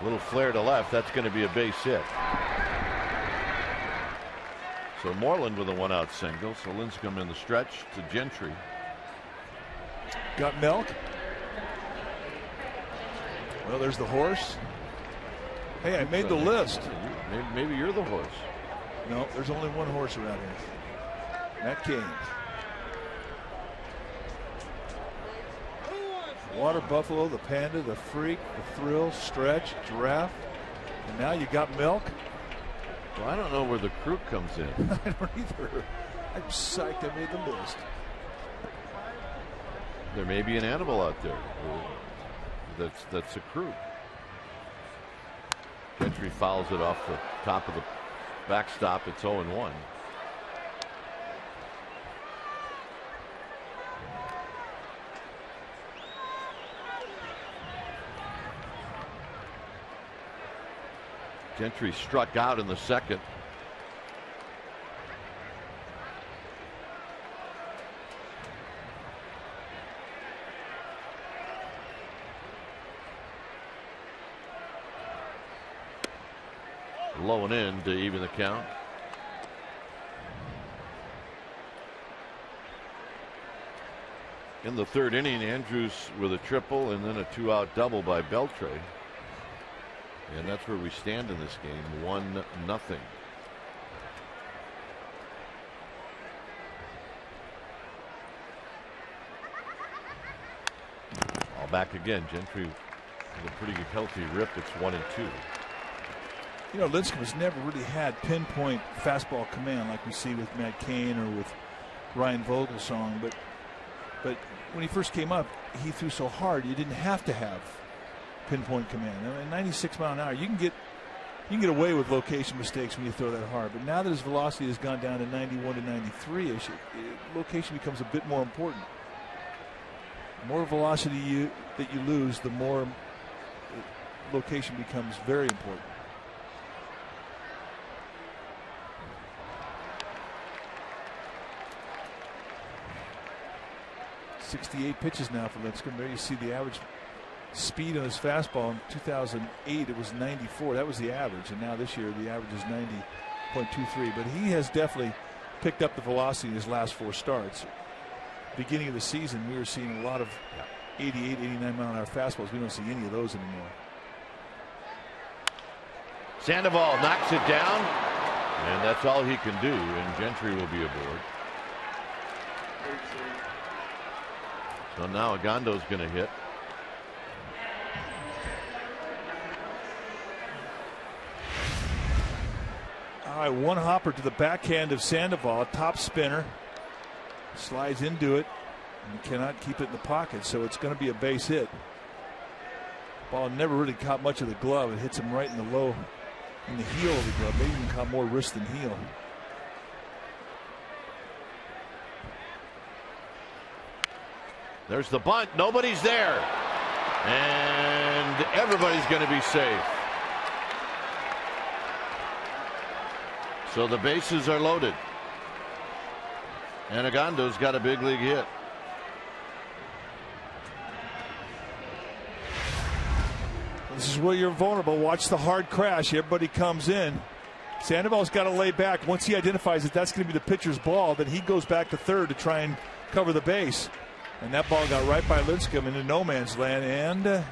Little flare to left. That's going to be a base hit. So Moreland with a 1-out single. So Lincecum in the stretch to Gentry. Got milk. Well, there's the horse. Hey, I made the list. Maybe you're the horse. No, there's only one horse around here. Matt Cain. Water buffalo, the panda, the freak, the thrill, stretch, giraffe, and now you got milk. Well, I don't know where the crew comes in. I don't either. I'm psyched I made the list. There may be an animal out there that's a crew. Gentry fouls it off the top of the backstop. It's 0-1. Gentry struck out in the second. Low and in to even the count. In the third inning, Andrews with a triple and then a 2-out double by Beltre. And that's where we stand in this game, 1-0. All back again. Gentry with a pretty good healthy rip. It's 1-2. You know, Lincecum has never really had pinpoint fastball command like we see with Matt Cain or with Ryan Vogelsong. But when he first came up, he threw so hard you didn't have to have pinpoint command. I mean, 96 mile an hour, you can get You can get away with location mistakes when you throw that hard, but now that his velocity has gone down to 91 to 93-ish, location becomes a bit more important. The more velocity that you lose, the more location becomes very important. .68 pitches now for Lincecum. There you see the average speed on his fastball. In 2008 it was 94. That was the average, and now this year the average is 90.23. But he has definitely picked up the velocity in his last 4 starts. Beginning of the season we were seeing a lot of 88, 89 mile an hour fastballs. We don't see any of those anymore. Sandoval knocks it down, and that's all he can do, and Gentry will be aboard. So now Agondo's going to hit. All right, one hopper to the backhand of Sandoval, top spinner, slides into it, and cannot keep it in the pocket, so it's going to be a base hit. Ball never really caught much of the glove. It hits him right in the heel of the glove. Maybe even caught more wrist than heel. There's the bunt. Nobody's there. And everybody's going to be safe. So the bases are loaded. And Agondo's got a big league hit. This is where you're vulnerable. Watch the hard crash. Everybody comes in. Sandoval's got to lay back. Once he identifies that that's going to be the pitcher's ball, then he goes back to third to try and cover the base. And that ball got right by Lincecum into no man's land, and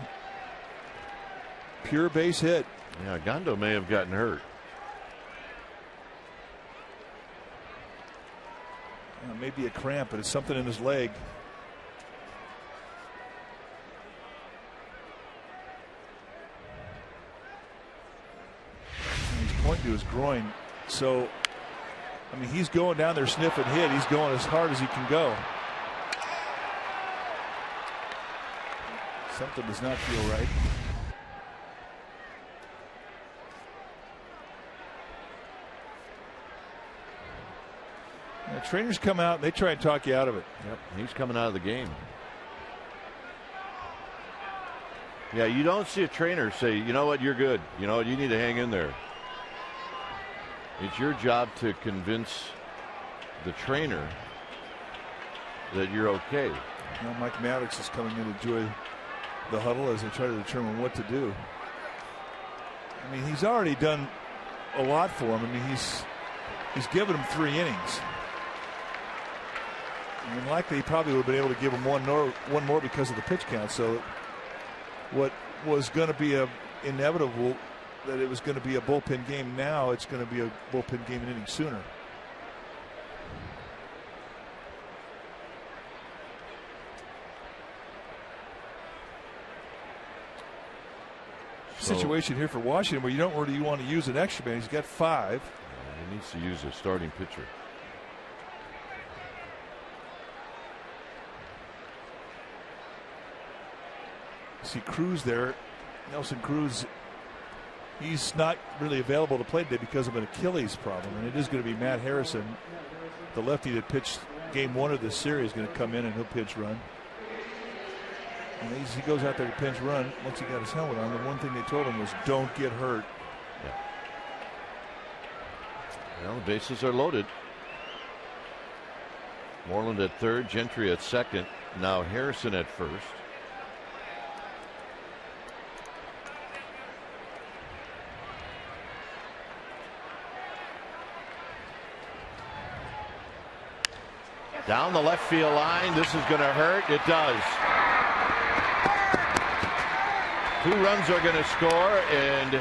pure base hit. Yeah, Agondo may have gotten hurt. Maybe a cramp, but it's something in his leg. And he's pointing to his groin. So, I mean, he's going down there sniffing hit. He's going as hard as he can go. Something does not feel right. Now, trainers come out and they try and talk you out of it. Yep, he's coming out of the game. Yeah, you don't see a trainer say, you know what, you're good. You know what, you need to hang in there. It's your job to convince the trainer that you're okay. Now Mike Maddox is coming in to enjoy the huddle as they try to determine what to do. I mean, he's already done a lot for him. I mean, he's given him 3 innings. I mean, likely he probably would have been able to give him one more because of the pitch count. So what was going to be inevitable that it was going to be a bullpen game, now it's going to be a bullpen game an inning sooner. Situation here for Washington where you don't really want to use an extra man. He's got 5. He needs to use a starting pitcher. See Cruz there. Nelson Cruz, he's not really available to play today because of an Achilles problem, and it is going to be Matt Harrison, the lefty that pitched game 1 of this series, going to come in and he'll pinch run. And as he goes out there to pinch run, once he got his helmet on, the one thing they told him was don't get hurt. Yeah. Well, the bases are loaded. Moreland at third, Gentry at second, now Harrison at first. Down the left field line, this is going to hurt. It does. 2 runs are going to score, and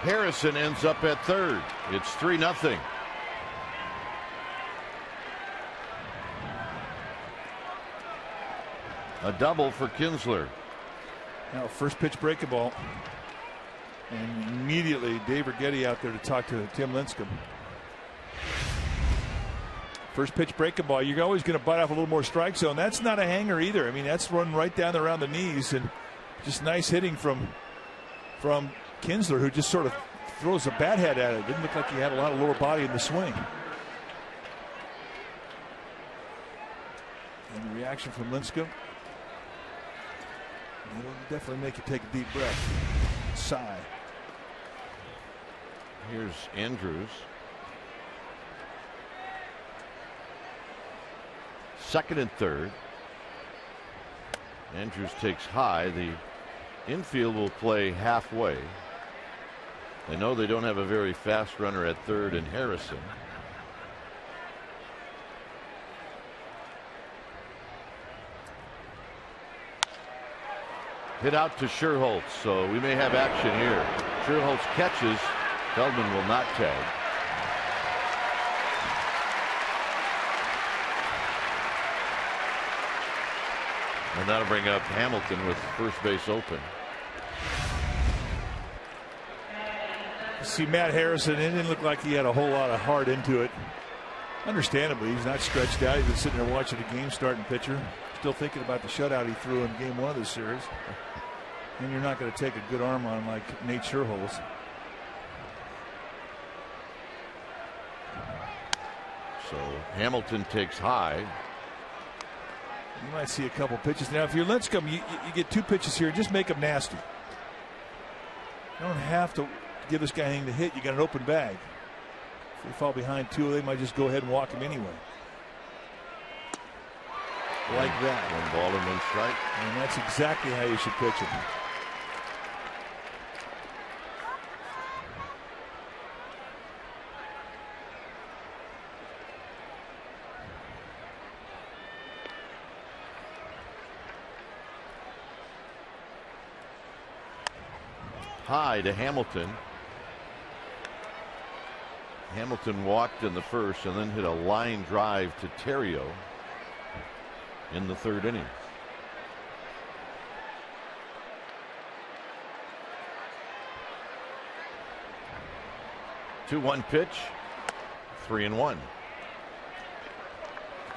Harrison ends up at third. It's 3-0. A double for Kinsler. Now first pitch breaking ball, and immediately Dave Righetti out there to talk to Tim Lincecum. First pitch breaking ball, you're always going to bite off a little more strike zone. That's not a hanger either. I mean, that's run right down around the knees, and just nice hitting from Kinsler, who just sort of throws a bat head at it. Didn't look like he had a lot of lower body in the swing. And the reaction from Lincecum. It'll definitely make you take a deep breath. Sigh. Here's Andrews. Second and third. Andrews takes high. The infield will play halfway. They know they don't have a very fast runner at third in Harrison. Hit out to Sherholtz, so we may have action here. Sherholtz catches. Feldman will not tag. And that'll bring up Hamilton with first base open. See Matt Harrison, it didn't look like he had a whole lot of heart into it. Understandably, he's not stretched out. He's been sitting there watching the game, starting pitcher. Still thinking about the shutout he threw in game 1 of this series. And you're not going to take a good arm on him like Nate Sherholtz. So Hamilton takes high. You might see a couple pitches. Now, if you're Lincecum, you get 2 pitches here. Just make them nasty. You don't have to give this guy anything to hit. You got an open bag. If they fall behind 2, they might just go ahead and walk him anyway. Like that. 1 ball and 1 strike. And that's exactly how you should pitch him. High to Hamilton. Hamilton walked in the first and then hit a line drive to Terrio in the 3rd inning. Two-one pitch. 3-1.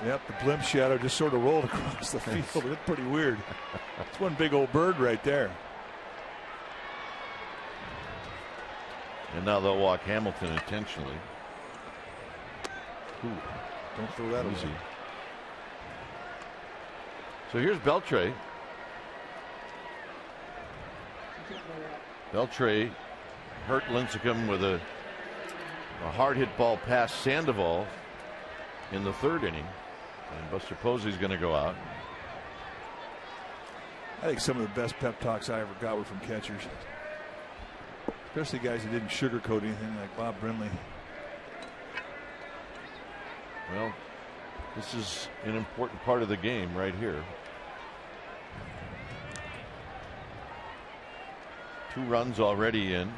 Yep, the blimp shadow just sort of rolled across the field. It's pretty weird. It's one big old bird right there. And now they'll walk Hamilton intentionally. Ooh, don't throw that easy. away. So here's Beltre. Beltre hurt Lincecum with a hard hit ball past Sandoval in the 3rd inning. And Buster Posey's going to go out. I think some of the best pep talks I ever got were from catchers. Especially guys who didn't sugarcoat anything, like Bob Brinley. Well, this is an important part of the game right here. 2 runs already in.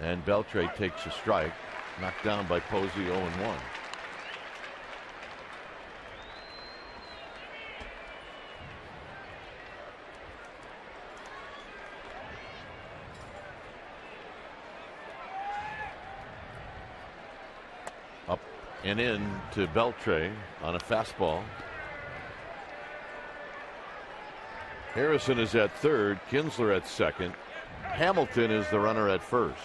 And Beltre takes a strike, knocked down by Posey, 0-1. Up and in to Beltre on a fastball. Harrison is at third, Kinsler at second. Hamilton is the runner at first.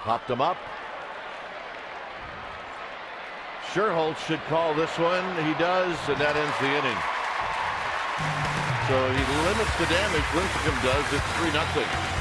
Popped him up. Sherholtz should call this one. He does, and that ends the inning. So he limits the damage. Lincecum does. It's 3-0.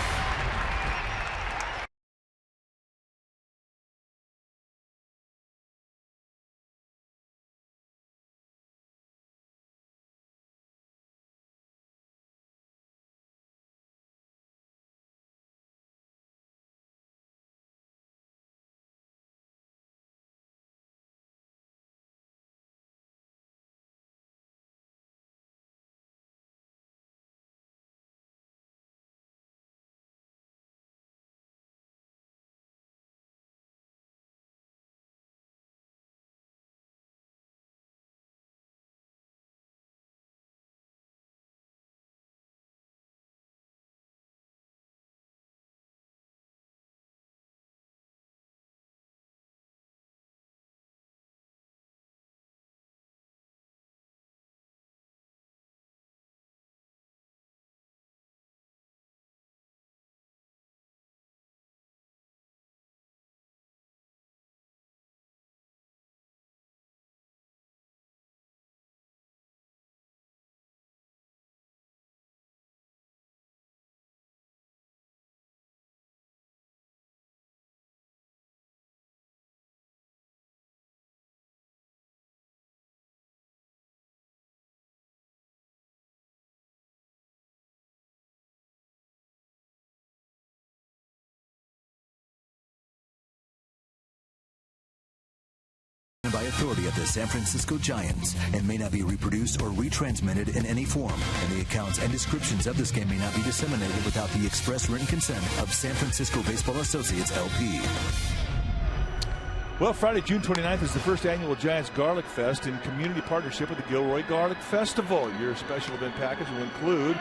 authority of the San Francisco Giants and may not be reproduced or retransmitted in any form. And the accounts and descriptions of this game may not be disseminated without the express written consent of San Francisco Baseball Associates, LP. Well, Friday, June 29th is the first annual Giants Garlic Fest in community partnership with the Gilroy Garlic Festival. Your special event package will include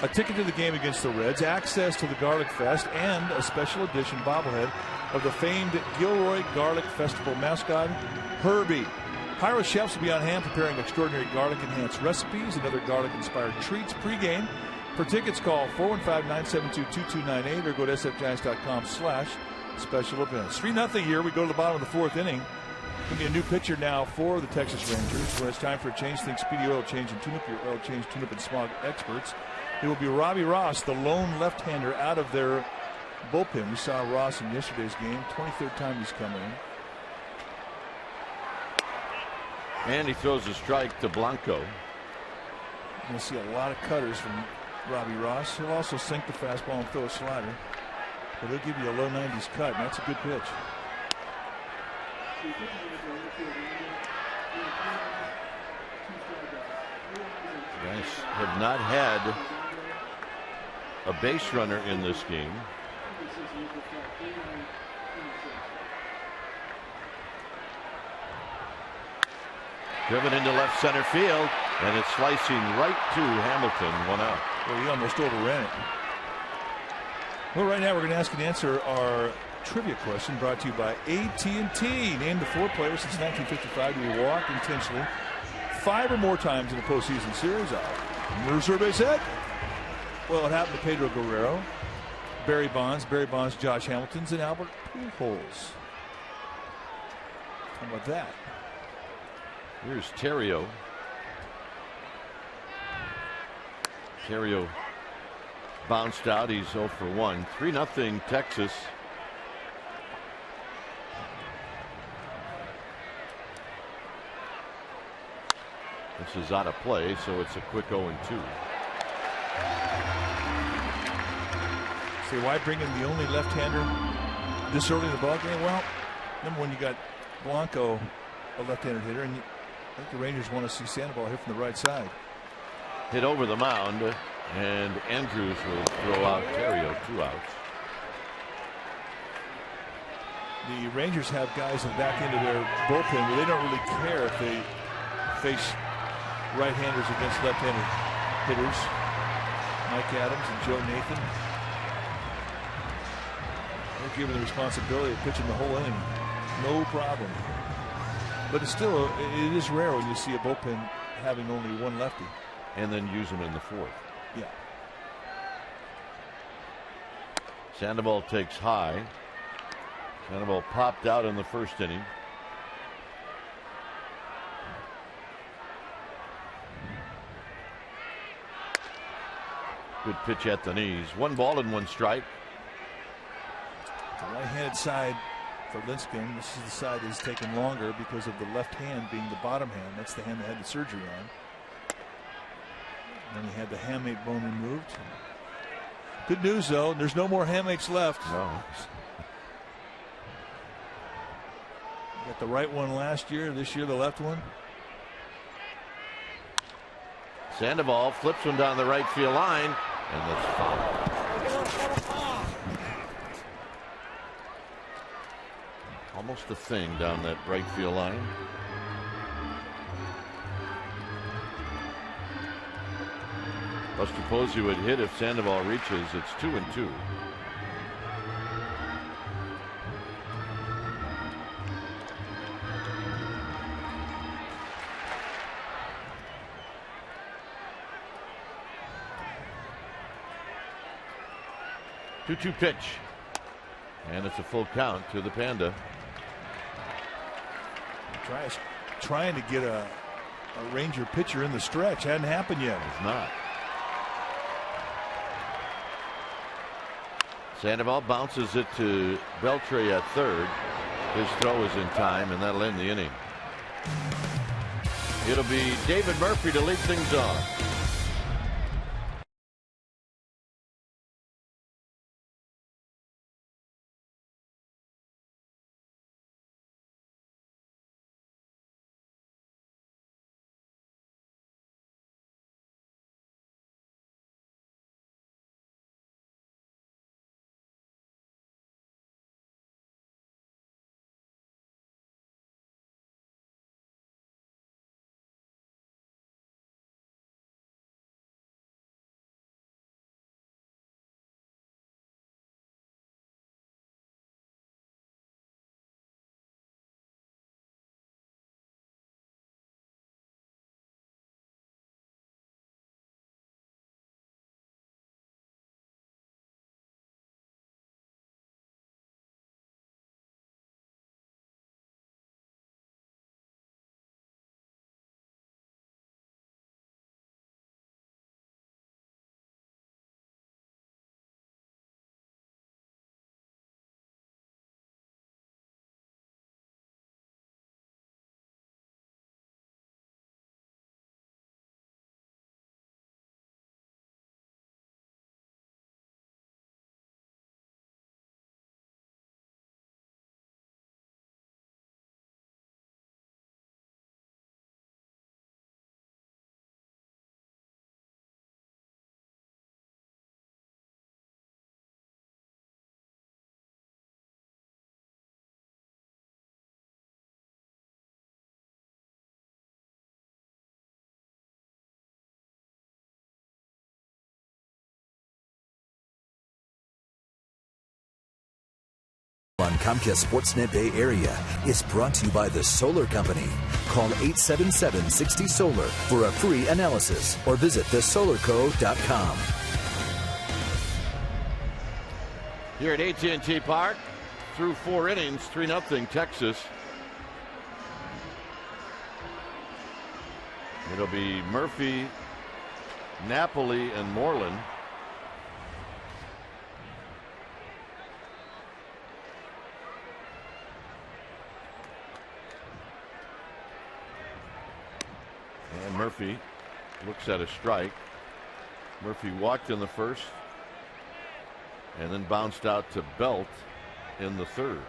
a ticket to the game against the Reds, access to the Garlic Fest, and a special edition bobblehead of the famed Gilroy Garlic Festival mascot, Herbie. Pyro chefs will be on hand preparing extraordinary garlic-enhanced recipes and other garlic-inspired treats pregame. For tickets, call 415-972-2298 or go to sfgiants.com/special events. 3-0 here. We go to the bottom of the fourth inning. Going to be a new pitcher now for the Texas Rangers. When it's time for a change, think Speedy Oil Change and Tune-Up, your oil change, tune-up, and smog experts. It will be Robbie Ross, the lone left-hander out of their bullpen. We saw Ross in yesterday's game. 23rd time he's come in. And he throws a strike to Blanco. You're going to see a lot of cutters from Robbie Ross. He'll also sink the fastball and throw a slider. But he'll give you a low 90s cut, and that's a good pitch. Guys have not had a base runner in this game. Driven into left center field, and it's slicing right to Hamilton. 1 out. Well, he almost overran it. Well, right now we're going to ask and answer our trivia question brought to you by AT&T. Named the 4 players since 1955 who walked intentionally 5 or more times in a postseason series. Mercer base hit. Well, it happened to Pedro Guerrero, Barry Bonds, Josh Hamilton's, and Albert Pujols. How about that? Here's Terrio. Terrio bounced out. He's 0 for 1. 3-0 Texas. This is out of play, so it's a quick 0-2. See, why bring in the only left-hander this early in the ballgame? Well, number one, you got Blanco, a left-handed hitter, and I think the Rangers want to see Sandoval hit from the right side. Hit over the mound, and Andrews will throw out Terrio. 2 outs. The Rangers have guys in the back end of their bullpen where they don't really care if they face right-handers against left-handed hitters. Mike Adams and Joe Nathan. They're given the responsibility of pitching the whole inning. No problem. But it's still, it is rare when you see a bullpen having only one lefty. And then use him in the 4th. Yeah. Sandoval takes high. Sandoval popped out in the 1st inning. Good pitch at the knees. 1 ball and 1 strike. The right-handed side for Lincecum. This is the side that's taken longer because of the left hand being the bottom hand. That's the hand that had the surgery on. And then he had the hamate bone removed. Good news, though. There's no more hamates left. No. Got the right one last year. This year, the left one. Sandoval flips one down the right field line, and that's foul. Almost a thing down that right field line. Buster Posey would hit if Sandoval reaches. It's 2-2. Two-two pitch, and it's a full count to the Panda. Trying to get a Ranger pitcher in the stretch. Hadn't happened yet. It's not. Sandoval bounces it to Beltre at 3rd. His throw is in time, and that'll end the inning. It'll be David Murphy to lead things off. on Comcast Sportsnet Bay Area is brought to you by the Solar Company. Call 877-60-SOLAR for a free analysis or visit thesolarco.com. Here at AT&T Park, through 4 innings, 3-0 Texas. It'll be Murphy, Napoli, and Moreland. And Murphy looks at a strike. Murphy walked in the first and then bounced out to Belt in the third.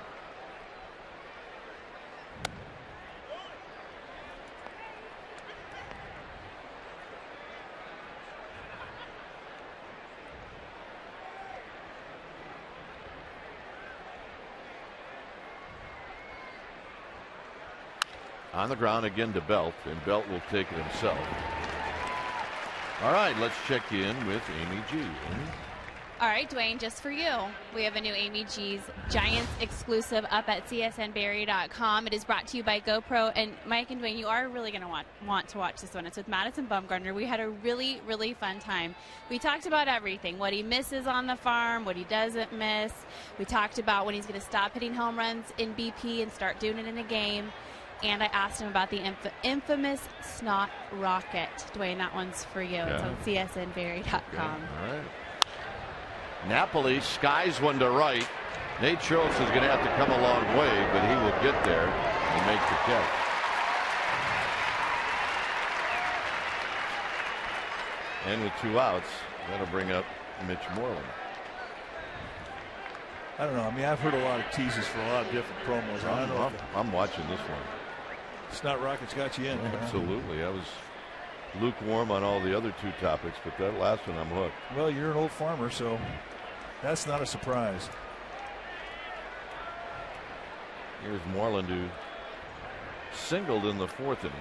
On the ground again to Belt, and Belt will take it himself. All right, let's check in with Amy G. Amy? All right, Dwayne, just for you, we have a new Amy G's Giants exclusive up at csnbarry.com. It is brought to you by GoPro. And Mike and Dwayne, you are really going to want to watch this one. It's with Madison Bumgarner. We had a really, really fun time. We talked about everything, what he misses on the farm, what he doesn't miss. We talked about when he's going to stop hitting home runs in BP and start doing it in a game. And I asked him about the infamous snot rocket. Dwayne, that one's for you. Yeah. It's on csnbarry.com. Okay. All right. Napoli skies one to right. Nate Schultz is going to have to come a long way, but he will get there and make the catch. And with 2 outs, that'll bring up Mitch Moreland. I don't know. I mean, I've heard a lot of teases for a lot of different promos. I'm watching this one. Snot rockets got you in. Absolutely. I was lukewarm on all the other 2 topics, but that last one I'm hooked. Well, you're an old farmer, so that's not a surprise. Here's Moreland, who singled in the 4th inning.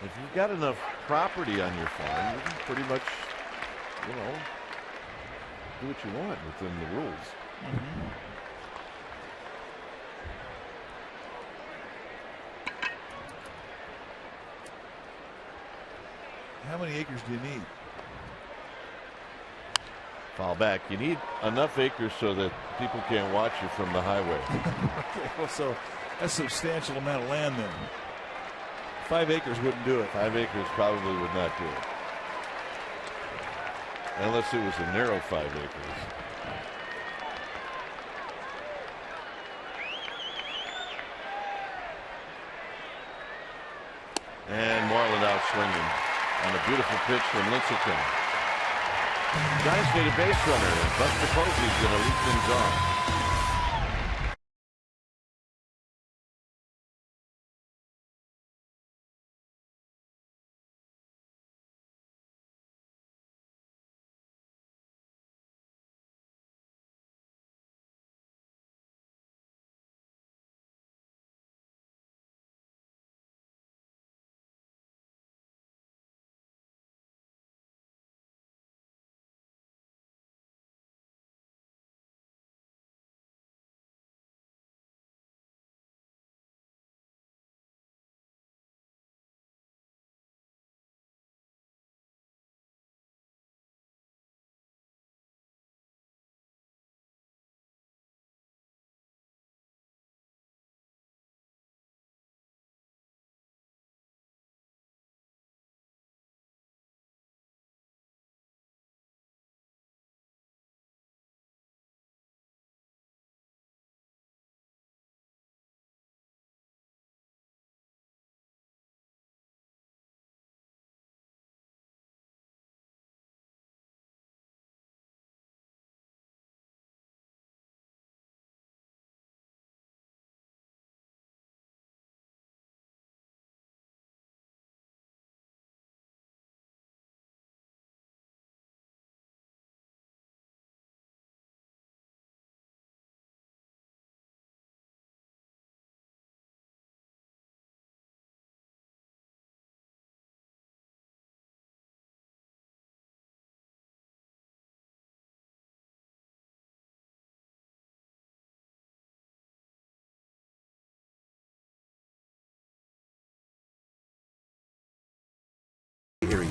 If you've got enough property on your farm, you can pretty much, do what you want within the rules. Mm-hmm. How many acres do you need? Foul back. You need enough acres so that people can't watch you from the highway. Okay, well, so that's a substantial amount of land then. 5 acres wouldn't do it. 5 acres probably would not do it. Unless it was a narrow 5 acres. And Moreland out swinging on a beautiful pitch from Lincecum. Giants need a base runner, and Buster Posey's going to lead things off.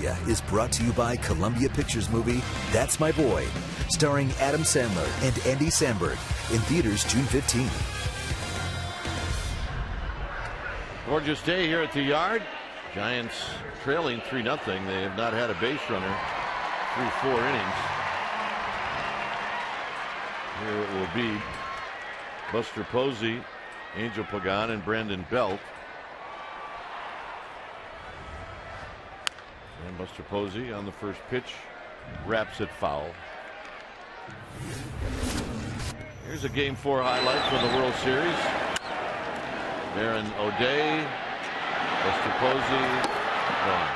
Trivia is brought to you by Columbia Pictures movie That's My Boy, starring Adam Sandler and Andy Samberg, in theaters June 15th. Gorgeous day here at the Yard. Giants trailing 3-0. They have not had a base runner through 4 innings. Here it will be Buster Posey, Angel Pagan, and Brandon Belt. And Buster Posey on the first pitch wraps it foul. Here's a Game 4 highlight from the World Series. Baron O'Day, Buster Posey, gone.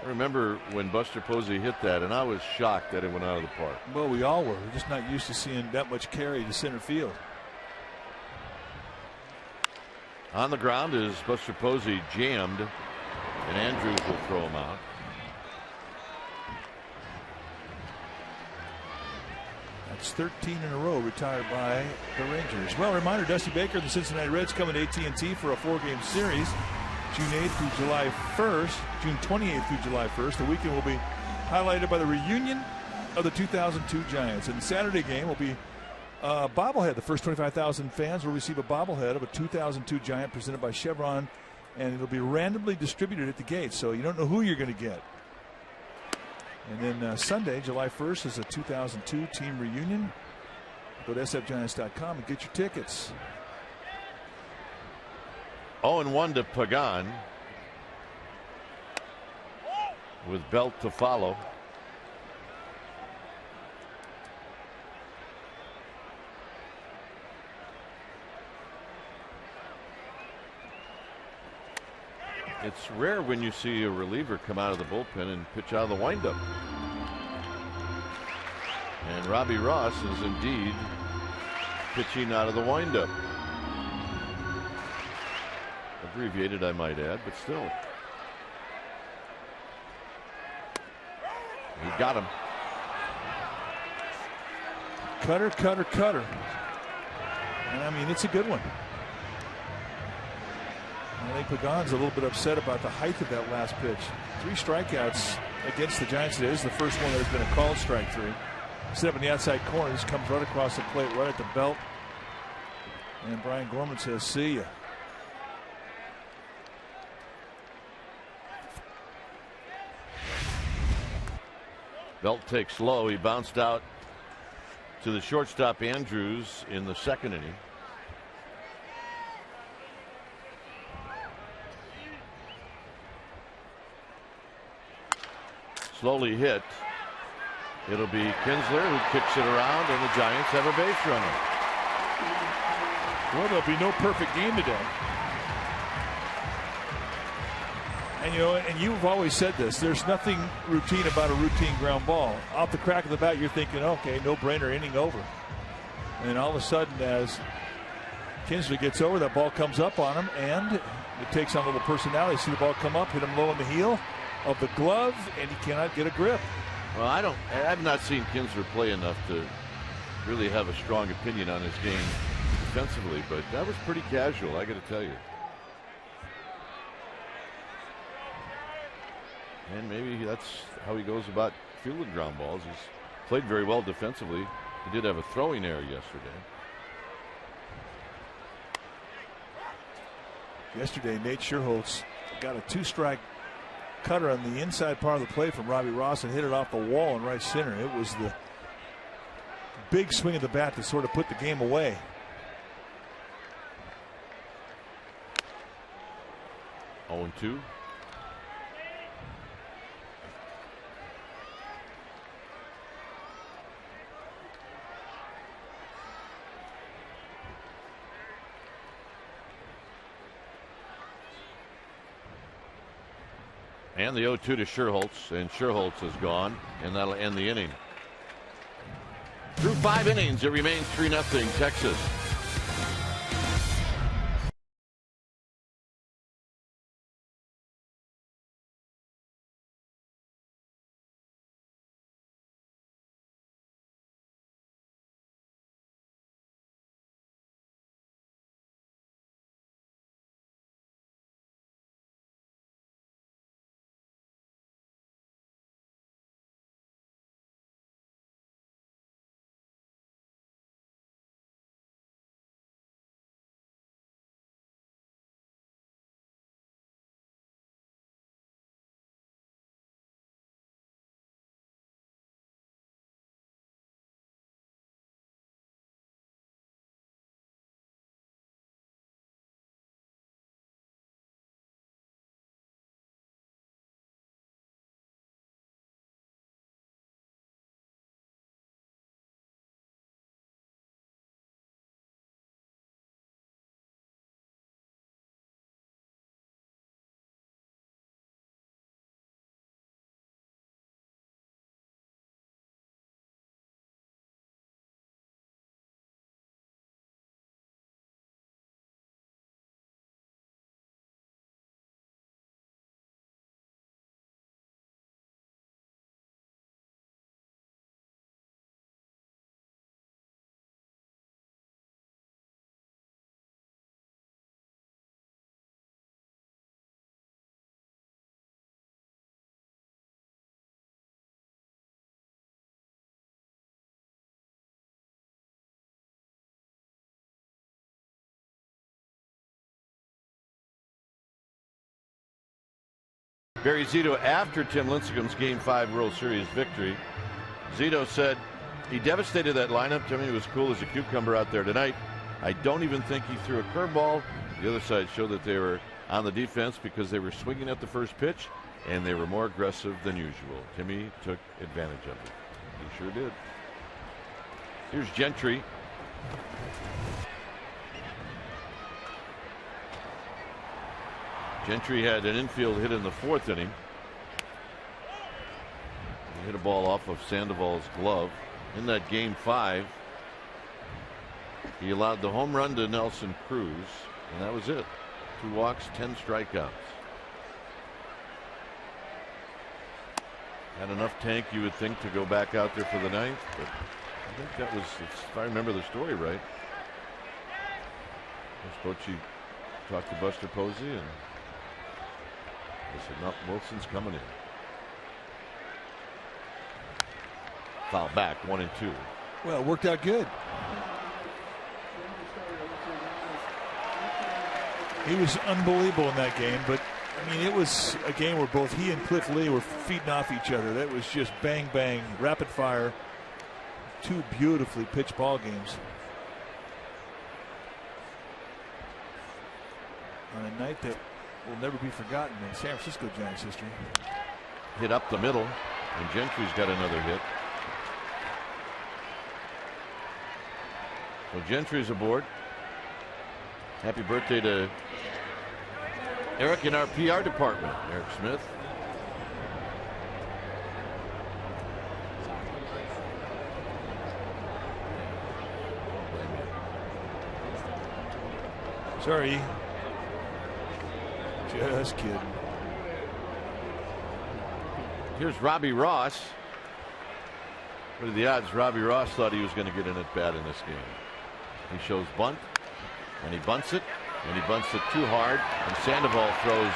I remember when Buster Posey hit that, and I was shocked that it went out of the park. Well, we all were. We're just not used to seeing that much carry to center field. On the ground is Buster Posey jammed, and Andrews will throw him out. That's 13 in a row retired by the Rangers. Well, reminder, Dusty Baker and the Cincinnati Reds coming to AT&T for a 4-game series. June 8th through July 1st, June 28th through July 1st. The weekend will be highlighted by the reunion of the 2002 Giants. And the Saturday game will be a bobblehead. The first 25,000 fans will receive a bobblehead of a 2002 Giant presented by Chevron, and it'll be randomly distributed at the gate, so you don't know who you're going to get. And then Sunday, July 1st, is a 2002 team reunion. Go to sfgiants.com and get your tickets. 0-1 to Pagan, with Belt to follow. It's rare when you see a reliever come out of the bullpen and pitch out of the windup. And Robbie Ross is indeed pitching out of the windup. Abbreviated, I might add, but still. He got him. Cutter, cutter, cutter. And I mean, it's a good one. I think Pagan's a little bit upset about the height of that last pitch. 3 strikeouts against the Giants today. This is the first one that has been a called strike 3. Set up in the outside corner. This comes right across the plate, right at the belt. And Brian Gorman says, see ya. Belt takes low. He bounced out to the shortstop Andrews in the 2nd inning. Slowly hit. It'll be Kinsler who kicks it around, and the Giants have a base runner. Well, there'll be no perfect game today. And you know, and you've always said this, there's nothing routine about a routine ground ball. Off the crack of the bat, you're thinking, okay, no brainer, inning over. And then all of a sudden, as Kinsler gets over, that ball comes up on him, and it takes on a little personality. See the ball come up, hit him low in the heel of the glove, and he cannot get a grip. Well, I've not seen Kinsler play enough to really have a strong opinion on his game defensively, but that was pretty casual, I got to tell you. And maybe that's how he goes about fielding ground balls. He's played very well defensively. He did have a throwing error yesterday. Yesterday, Nate Scherholtz got a 2-strike cutter on the inside part of the plate from Robbie Ross and hit it off the wall in right center. It was the big swing of the bat that sort of put the game away. 0-2. And the 0-2 to Scherholtz, and Scherholtz is gone, and that'll end the inning. Through 5 innings, it remains 3-0 Texas. Barry Zito after Tim Lincecum's Game 5 World Series victory. Zito said he devastated that lineup. Timmy was cool as a cucumber out there tonight. I don't even think he threw a curveball. The other side showed that they were on the defense because they were swinging at the first pitch and they were more aggressive than usual. Timmy took advantage of it. He sure did. Here's Gentry. Gentry had an infield hit in the 4th inning. He hit a ball off of Sandoval's glove. In that Game 5, he allowed the home run to Nelson Cruz, and that was it. 2 walks, 10 strikeouts. Had enough tank, you would think, to go back out there for the 9th, but I think that was, if I remember the story right. Bochy talked to Buster Posey, and they said, no, Wilson's coming in. Foul back, 1-2. Well, it worked out good. He was unbelievable in that game, but I mean, it was a game where both he and Cliff Lee were feeding off each other. That was just bang, bang, rapid fire. 2 beautifully pitched ball games. On a night that will never be forgotten in San Francisco Giants history. Hit up the middle, and Gentry's got another hit. So Gentry's aboard. Happy birthday to Eric in our PR department, Eric Smith. Sorry. Just kidding. Here's Robbie Ross. What are the odds Robbie Ross thought he was going to get an at-bat in this game? He shows bunt, and he bunts it, and he bunts it too hard, and Sandoval throws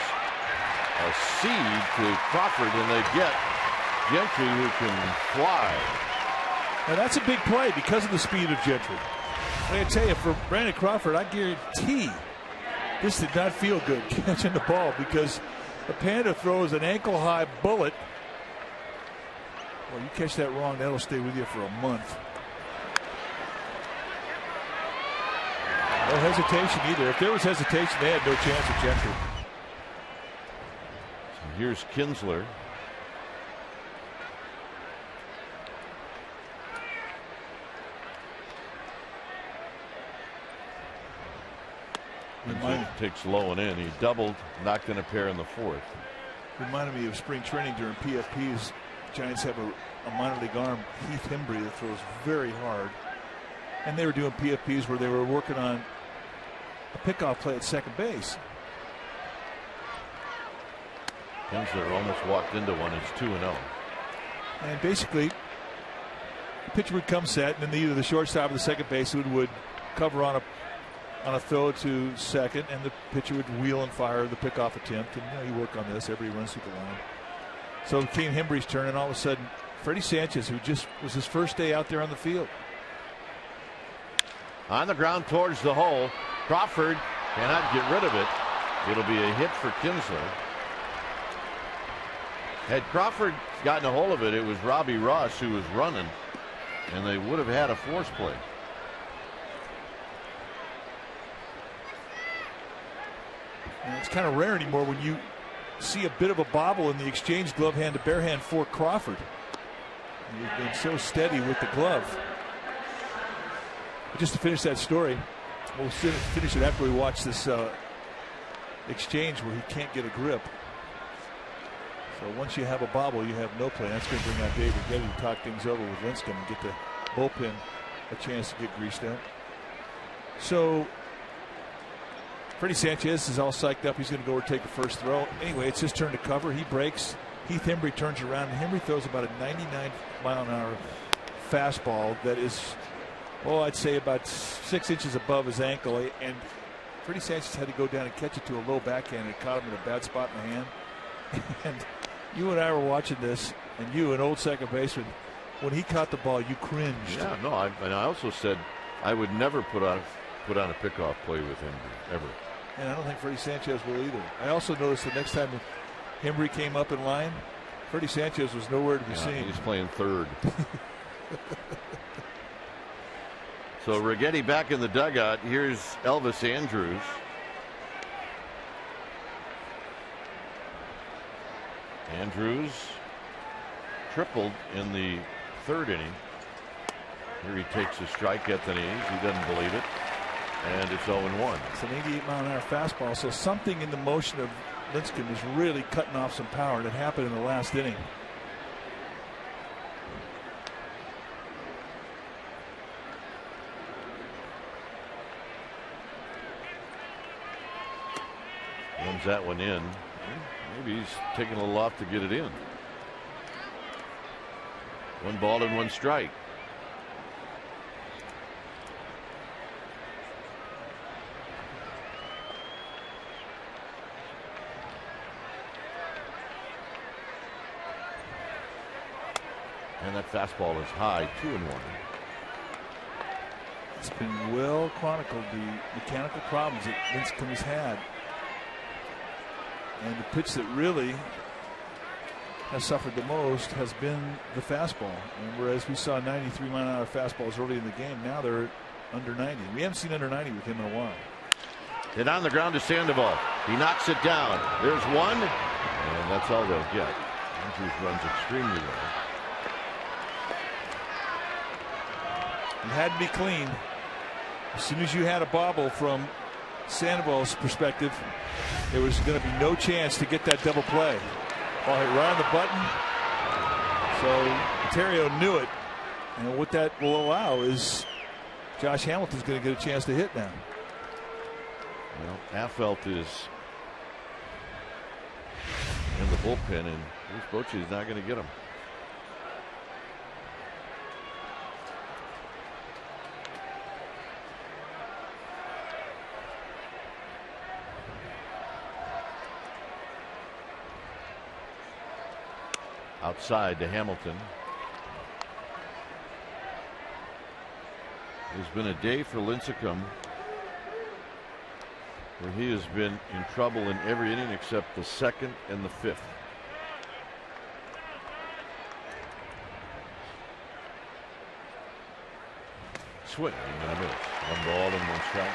a seed to Crawford, and they get Gentry, who can fly. Now that's a big play because of the speed of Gentry. I tell you, for Brandon Crawford, I guarantee this did not feel good catching the ball, because the Panda throws an ankle-high bullet. Well, you catch that wrong, that'll stay with you for a month. No hesitation either. If there was hesitation, they had no chance of Gentry. So here's Kinsler. Takes low and in. He doubled, knocked in a pair in the 4th. Reminded me of spring training during PFPs. Giants have a minor league arm, Heath Hembry, that throws very hard. And they were doing PFPs where they were working on a pickoff play at second base. Kinsler almost walked into one. It's 2-0. And basically, the pitcher would come set, and then either the shortstop or the second baseman would cover on a throw to second, and the pitcher would wheel and fire the pickoff attempt. And you work on this. Everybody runs through the line. So it came Hembry's turn, and all of a sudden, Freddie Sanchez, who just was his first day out there on the field. On the ground towards the hole. Crawford cannot get rid of it. It'll be a hit for Kinsler. Had Crawford gotten a hold of it, it was Robbie Ross who was running, and they would have had a force play. And it's kind of rare anymore when you see a bit of a bobble in the exchange glove hand to bare hand for Crawford. He's been so steady with the glove. But just to finish that story, we'll finish it after we watch this exchange where he can't get a grip. So once you have a bobble, you have no play. That's going to bring out David Getty to talk things over with Lincecum and get the bullpen a chance to get greased up. So Freddie Sanchez is all psyched up. He's going to go over and take the first throw. Anyway, it's his turn to cover. He breaks. Heath Hembry turns around, and Hembry throws about a 99-mile-an-hour fastball that is, I'd say about 6 inches above his ankle. And Freddie Sanchez had to go down and catch it to a low backhand. It caught him in a bad spot in the hand. And you and I were watching this, and you, an old second baseman, when he caught the ball, you cringed. Yeah, no, and I also said I would never put on a pickoff play with him ever. And I don't think Freddie Sanchez will either. I also noticed the next time Hembry came up in line. Freddie Sanchez was nowhere to be seen. He's playing third. So Righetti back in the dugout. Here's Elvis Andrus. Andrus tripled in the third inning. Here he takes a strike at the knees. He doesn't believe it. And it's 0-1. It's an 88-mile-an-hour fastball. So something in the motion of Lincecum is really cutting off some power. And it happened in the last inning. Runs that one in. Maybe he's taking a little off to get it in. 1 ball and 1 strike. And that fastball is high, 2-1. It's been well chronicled, the mechanical problems that Lincecum has had. And the pitch that really has suffered the most has been the fastball. And whereas we saw 93-mile-an-hour fastballs early in the game, now they're under 90. We haven't seen under 90 with him in a while. Hit on the ground to Sandoval. He knocks it down. There's one, and that's all they'll get. Andrus runs extremely well. It had to be clean. As soon as you had a bobble from Sandoval's perspective, there was going to be no chance to get that double play. Ball hit right on the button. So Ontario knew it. And what that will allow is Josh Hamilton's going to get a chance to hit now. Well, Affeldt is in the bullpen, and Bruce Bochy is not going to get him. Outside to Hamilton. It's been a day for Lincecum where he has been in trouble in every inning except the second and the fifth. Swing and a miss. 1 ball and 1 strike.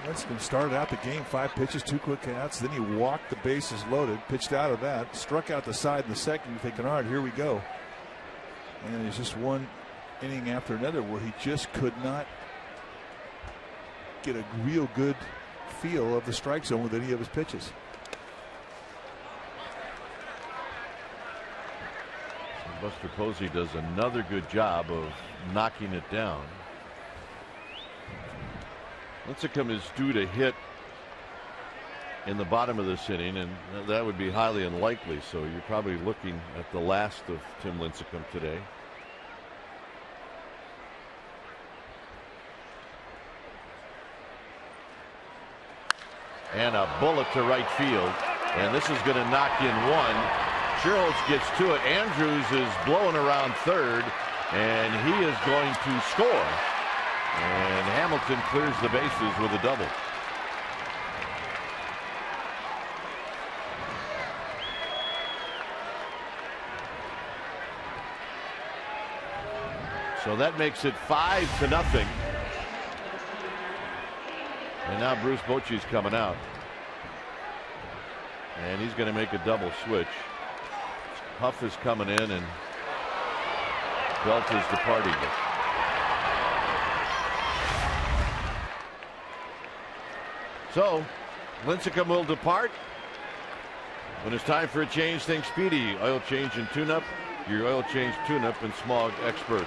Lincecum started out the game 5 pitches, 2 quick outs. Then he walked the bases loaded, pitched out of that, struck out the side in the second. You're thinking, all right, here we go. And it's just one inning after another where he just could not get a real good feel of the strike zone with any of his pitches. So Buster Posey does another good job of knocking it down. Lincecum is due to hit in the bottom of this inning, and that would be highly unlikely. So you're probably looking at the last of Tim Lincecum today. And a bullet to right field, and this is going to knock in one. Sherholtz gets to it. Andrus is blowing around third, and he is going to score. And Hamilton clears the bases with a double. So that makes it 5-0. And now Bruce Bochy's coming out. And he's going to make a double switch. Huff is coming in and Belt is departing. So Lincecum will depart. When it's time for a change, think Speedy. Oil change and tune-up. Your oil change tune-up and smog experts.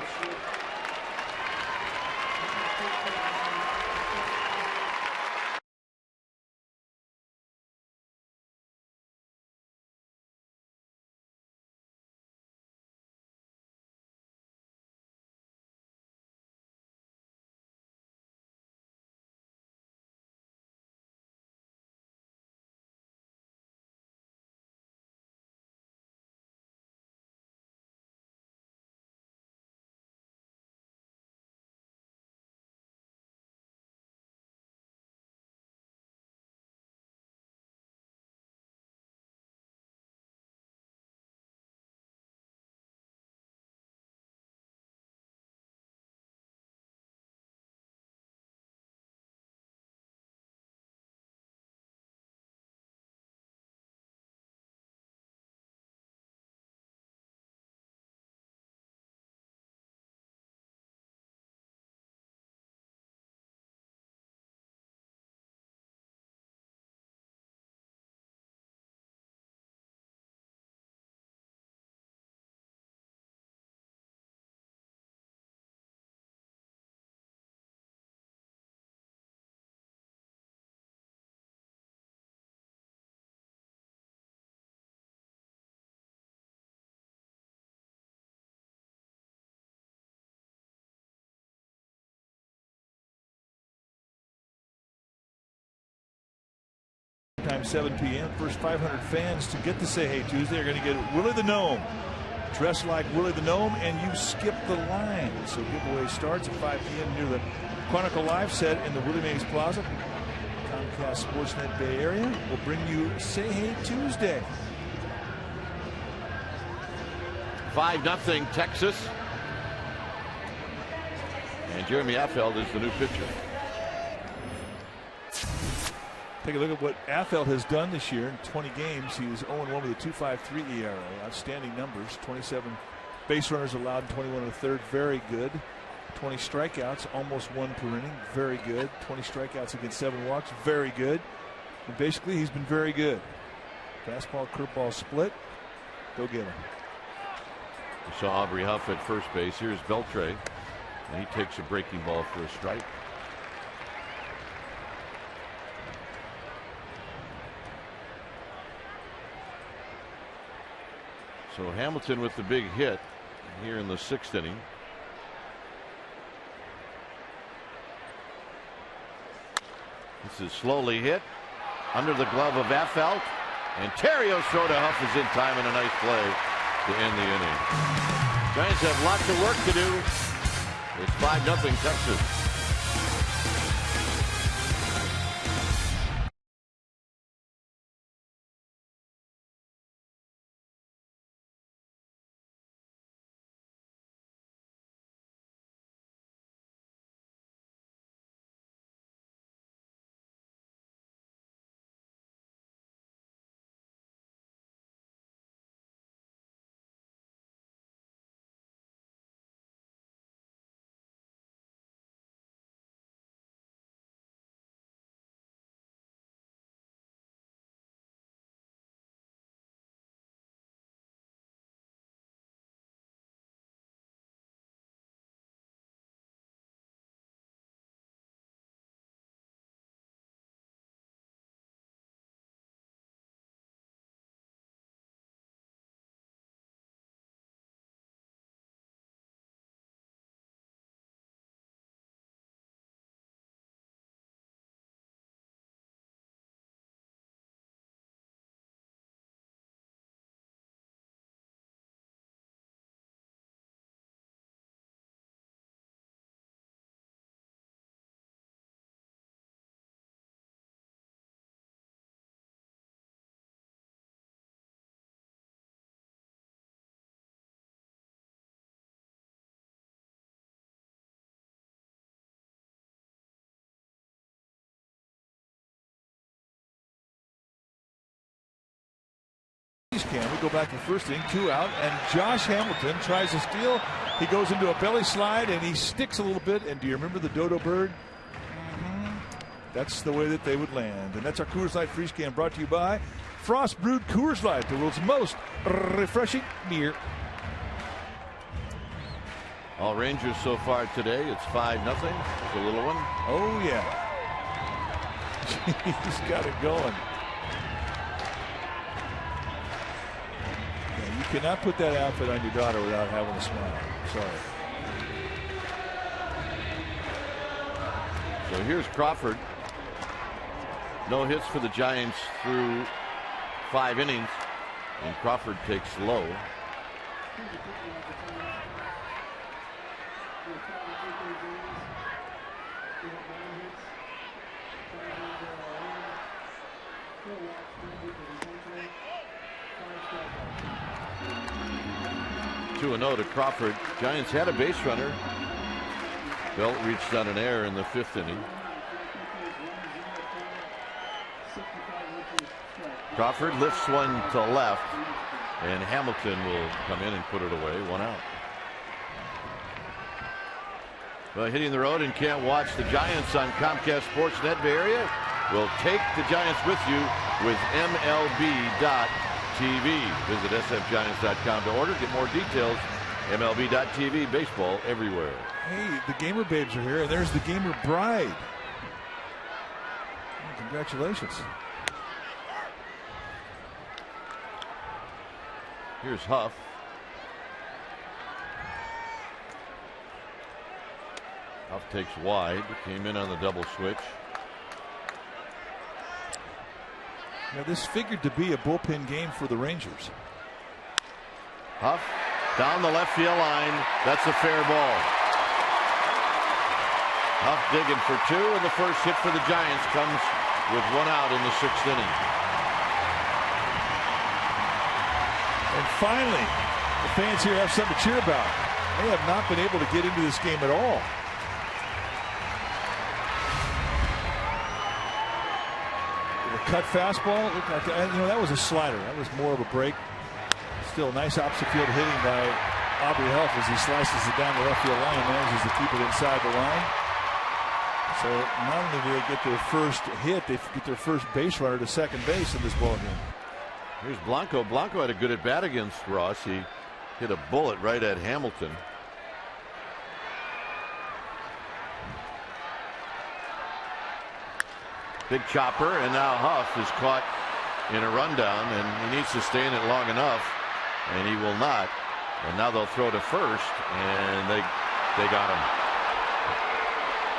time, 7 p.m. First 500 fans to get to Say Hey Tuesday are going to get Willie the Gnome. Dress like Willie the Gnome, and you skip the line. So giveaway starts at 5 p.m. near the Chronicle Live set in the Willie Mays Plaza. Comcast Sportsnet Bay Area will bring you Say Hey Tuesday. 5-0 Texas. And Jeremy Affeldt is the new pitcher. Take a look at what Affeldt has done this year. In 20 games, he is 0-1 with a 2.53 ERA. Outstanding numbers. 27 base runners allowed, 21 1/3. Very good. 20 strikeouts, almost 1 per inning. Very good. 20 strikeouts against 7 walks. Very good. And basically, he's been very good. Fastball, curveball split. Go get him. We saw Aubrey Huff at first base. Here's Beltre. And he takes a breaking ball for a strike. So Hamilton with the big hit here in the 6th inning. This is slowly hit under the glove of Affeldt, and Terrio's throw to Huff is in time, and a nice play to end the inning. Giants have lots of work to do. It's 5-0 Texas. Can we go back to the first inning, 2 out, and Josh Hamilton tries to steal. He goes into a belly slide and he sticks a little bit. And do you remember the dodo bird? That's the way that they would land. And that's our Coors Light Freeze Can, brought to you by Frost Brewed Coors Light, the world's most refreshing beer. All Rangers so far today. It's 5-0. It's a little one. Oh yeah, he's got it going. You cannot put that outfit on your daughter without having a smile. Sorry. So here's Crawford. No hits for the Giants through 5 innings, and Crawford takes low. Two and 0 to Crawford. Giants had a base runner. Belt reached on an error in the 5th inning. Crawford lifts one to left, and Hamilton will come in and put it away. 1 out. Well, hitting the road and can't watch the Giants on Comcast Sportsnet Bay Area? We'll take the Giants with you with MLB.TV. Visit sfgiants.com to order. Get more details. MLB.TV. Baseball everywhere. Hey, the Gamer Babes are here, and there's the Gamer Bride. Congratulations. Here's Huff. Huff takes wide. Came in on the double switch. Now, this figured to be a bullpen game for the Rangers. Huff down the left field line. That's a fair ball. Huff digging for 2, and the first hit for the Giants comes with 1 out in the 6th inning. And finally, the fans here have something to cheer about. They have not been able to get into this game at all. The cut fastball, looked like, that was a slider. That was more of a break. Still nice opposite field hitting by Aubrey Huff as he slices it down the left field line and manages to keep it inside the line. So not only do they get their first hit, they get their first base runner to second base in this ball game. Here's Blanco. Blanco had a good at bat against Ross. He hit a bullet right at Hamilton. Big chopper, and now Huff is caught in a rundown, and he needs to stay in it long enough, and he will not. And now they'll throw to first, and they got him.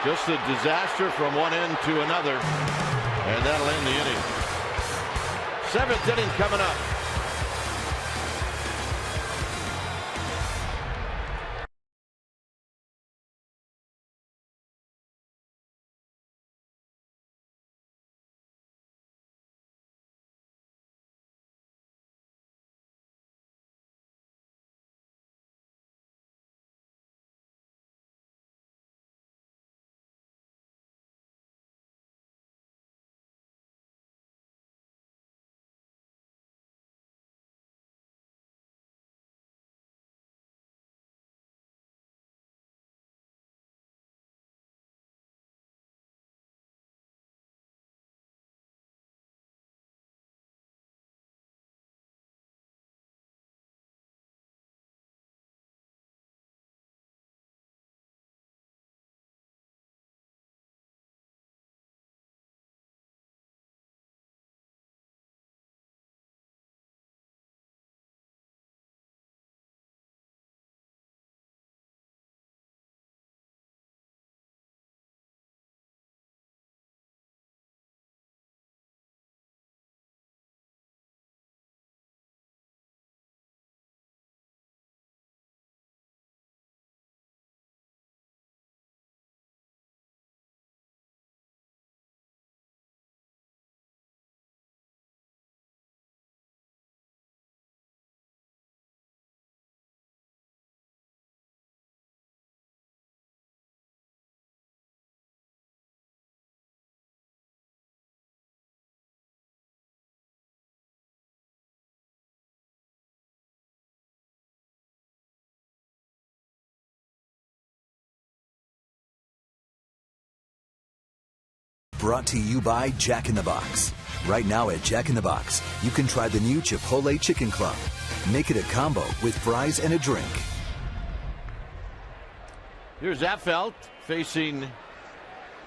Just a disaster from one end to another, and that'll end the inning. 7th inning coming up. Brought to you by Jack in the Box. Right now at Jack in the Box, you can try the new Chipotle Chicken Club. Make it a combo with fries and a drink. Here's Affelt facing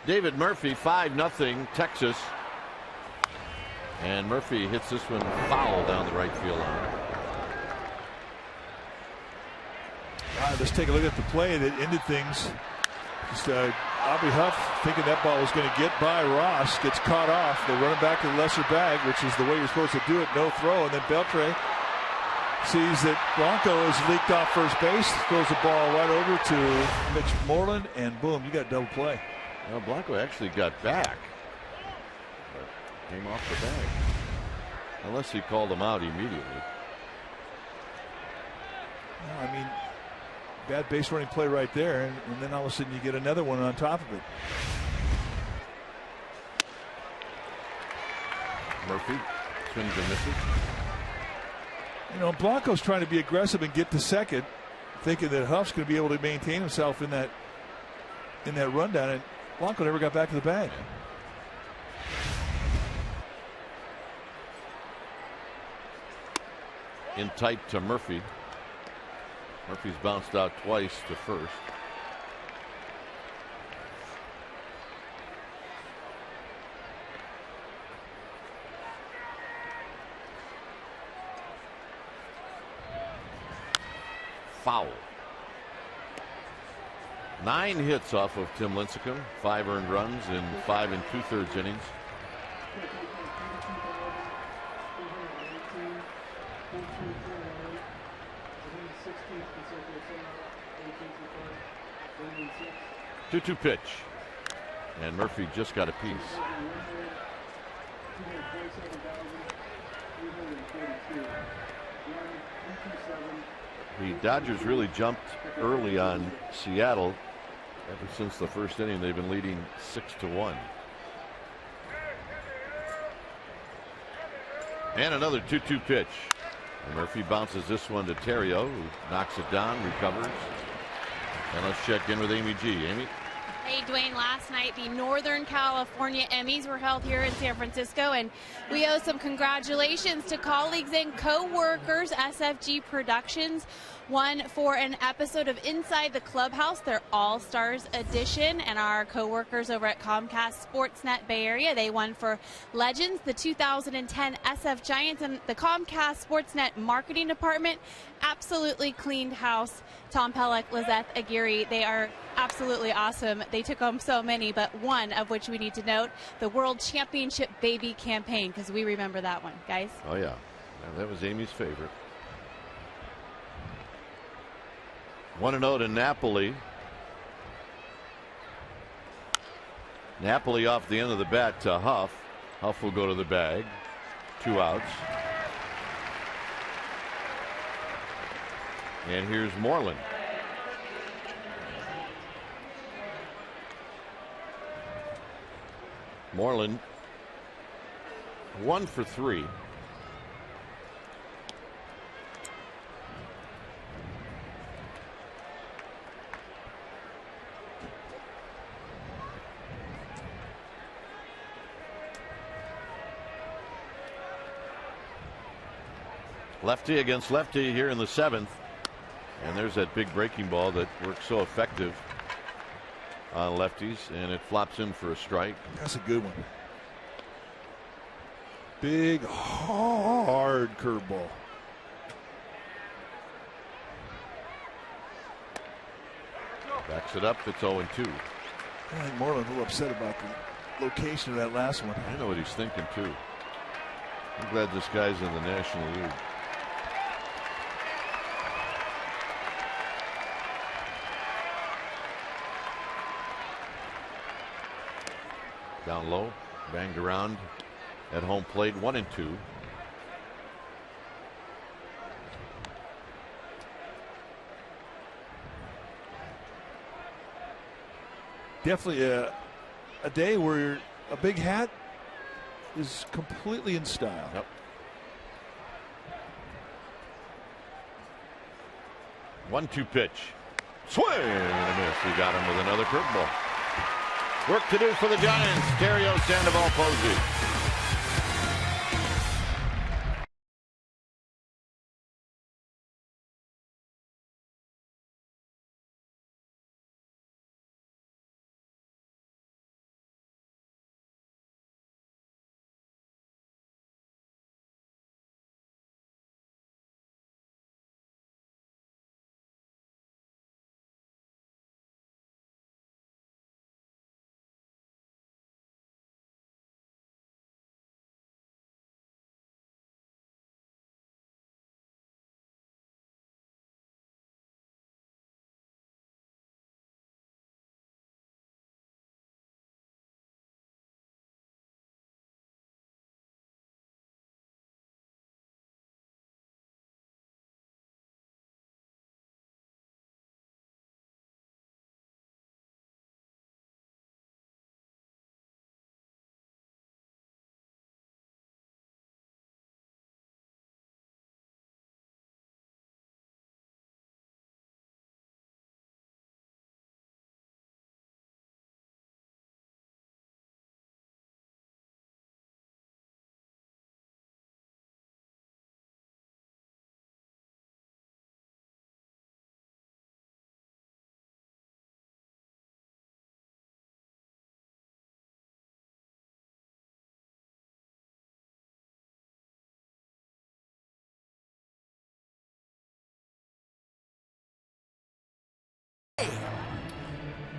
David Murphy, 5-0 Texas. And Murphy hits this one foul down the right field line. Let's take a look at the play that ended things. Just Aubrey Huff thinking that ball was going to get by Ross, gets caught off. They run it back to the lesser bag, which is the way you're supposed to do it. No throw, and then Beltre sees that Blanco has leaked off first base, throws the ball right over to Mitch Moreland, and boom, you got double play. Well, Blanco actually got back, but came off the bag, unless he called him out immediately. No, I mean, bad base running play right there, and then all of a sudden you get another one on top of it. Murphy swings and misses. You know, Blanco's trying to be aggressive and get to second, thinking that Huff's going to be able to maintain himself in that rundown, and Blanco never got back to the bag. In tight to Murphy. Murphy's bounced out twice to first. Foul. 9 hits off of Tim Lincecum, 5 earned runs in 5 2/3 innings. 2-2 pitch. And Murphy just got a piece. The Dodgers really jumped early on Seattle. Ever since the first inning, they've been leading 6-1. And another 2-2 pitch. And Murphy bounces this one to Terrio, who knocks it down, recovers. And let's check in with Amy G. Amy? Hey, Dwayne, last night the Northern California Emmys were held here in San Francisco, and we owe some congratulations to colleagues and co-workers. SFG Productions won for an episode of Inside the Clubhouse, their All-Stars edition, and our co-workers over at Comcast Sportsnet Bay Area, they won for Legends, the 2010 SF Giants, and the Comcast Sportsnet Marketing Department absolutely cleaned house. Tom Pelech, Lizeth Aguirre, they are absolutely awesome. They took home so many, but one of which we need to note, the World Championship Baby campaign, because we remember that one, guys. Oh, yeah. That was Amy's favorite. 1-0 to Napoli. Napoli off the end of the bat to Huff. Huff will go to the bag. 2 outs. And here's Moreland. Moreland 1 for 3. Lefty against lefty here in the 7th. And there's that big breaking ball that works so effective on lefties, and it flops in for a strike. That's a good one. Big, hard curveball. Backs it up. It's 0-2. I think Moreland's a little upset about the location of that last one. I know what he's thinking, too. I'm glad this guy's in the National League. Down low, banged around at home plate, 1-2. Definitely a day where a big hat is completely in style. Yep. 1-2 pitch. Swing and a miss. He got him with another curveball. Work to do for the Giants. Terrio, Sandoval, Posey.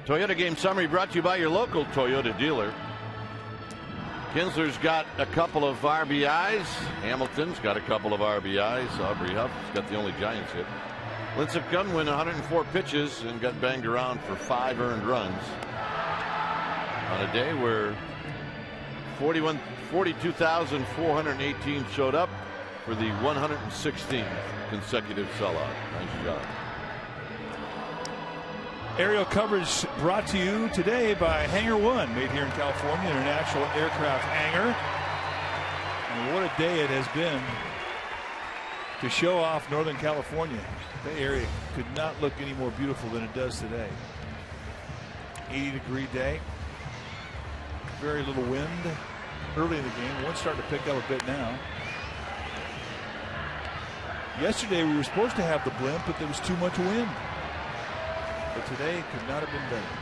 Toyota game summary brought to you by your local Toyota dealer. Kinsler's got a couple of RBIs. Hamilton's got a couple of RBIs. Aubrey Huff's got the only Giants hit. Lincecum went 104 pitches and got banged around for 5 earned runs on a day where 42,418 showed up for the 116th consecutive sellout. Nice job. Aerial coverage brought to you today by Hangar One, made here in California, International Aircraft Hangar. And what a day it has been to show off Northern California. The area could not look any more beautiful than it does today. 80-degree day. Very little wind early in the game. One's starting to pick up a bit now. Yesterday we were supposed to have the blimp, but there was too much wind. But today could not have been better.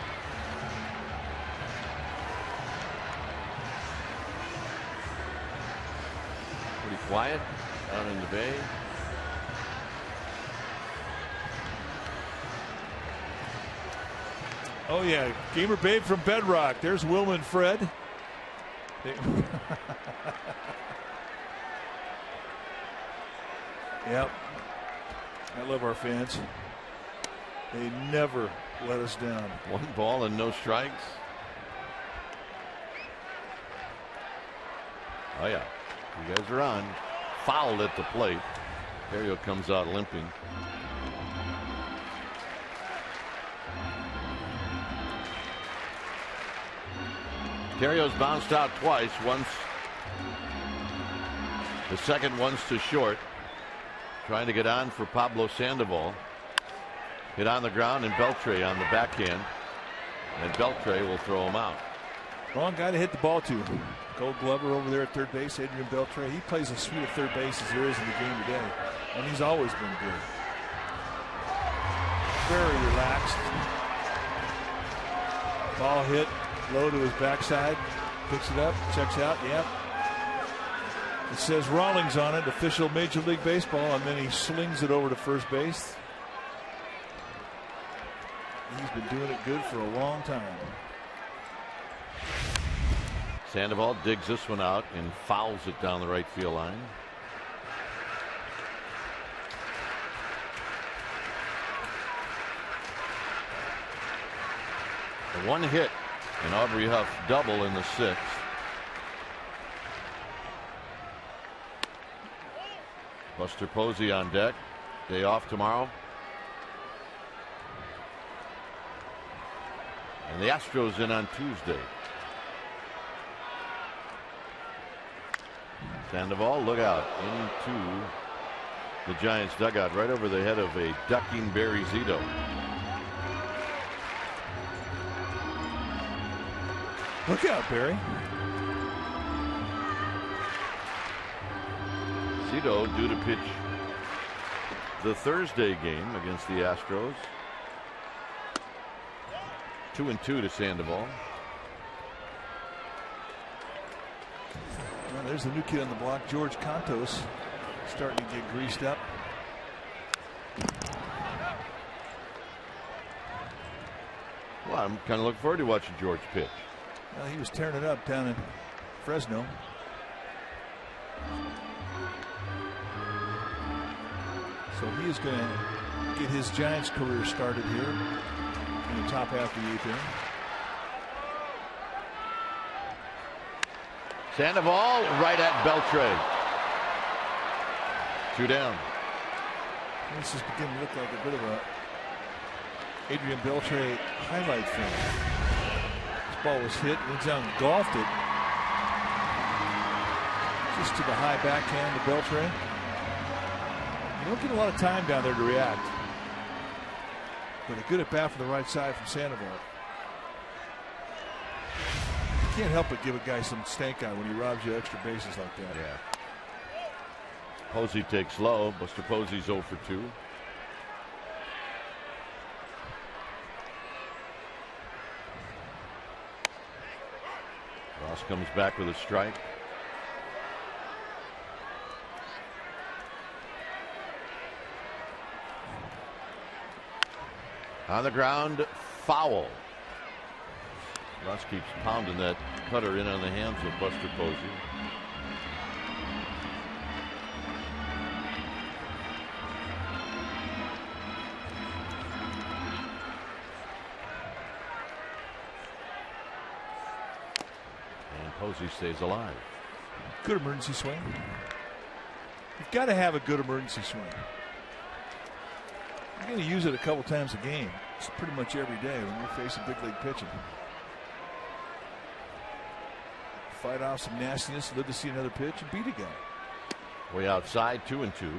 Pretty quiet out in the bay. Oh yeah, Gamer Babe from Bedrock. There's Wilman Fred. Yep. I love our fans. They never let us down. 1 ball and no strikes. Oh yeah, you guys are on. Fouled at the plate. Terrio comes out limping. Terrio's bounced out twice. Once, the second one's to short. Trying to get on for Pablo Sandoval. Hit on the ground, and Beltre on the backhand. And Beltre will throw him out. Wrong guy to hit the ball to. Gold Glover over there at third base, Adrian Beltre. He plays as sweet a third base as there is in the game today. And he's always been good. Very relaxed. Ball hit low to his backside. Picks it up, checks out. Yep. It says Rawlings on it, official Major League Baseball, and then he slings it over to first base. He's been doing it good for a long time. Sandoval digs this one out and fouls it down the right field line. A 1 hit, and Aubrey Huff double in the 6th. Buster Posey on deck. Day off tomorrow. And the Astros in on Tuesday. Sandoval, look out into the Giants dugout right over the head of a ducking Barry Zito. Look out, Barry. Zito due to pitch the Thursday game against the Astros. 2-2 to Sandoval. Well, there's the new kid on the block, George Cantos, starting to get greased up. Well, I'm kind of looking forward to watching George pitch. Well, he was tearing it up down in Fresno. So he is going to get his Giants career started here in the top half of the 8th inning. Sandoval right at Beltre. 2 down. This is beginning to look like a bit of a Adrian Beltre highlight film. This ball was hit. Lindsay golfed it just to the high backhand of Beltre. You don't get a lot of time down there to react. But a good at bat from the right side from Sandoval. You can't help but give a guy some stank eye when he robs you extra bases like that. Yeah. Posey takes low. Buster Posey's 0 for 2. Ross comes back with a strike. On the ground, foul. Russ keeps pounding that cutter in on the hands of Buster Posey. And Posey stays alive. Good emergency swing. You've got to have a good emergency swing. You're going to use it a couple times a game. It's pretty much every day when you're facing big league pitching. Fight off some nastiness, live to see another pitch, and beat a guy. Way outside, 2-2.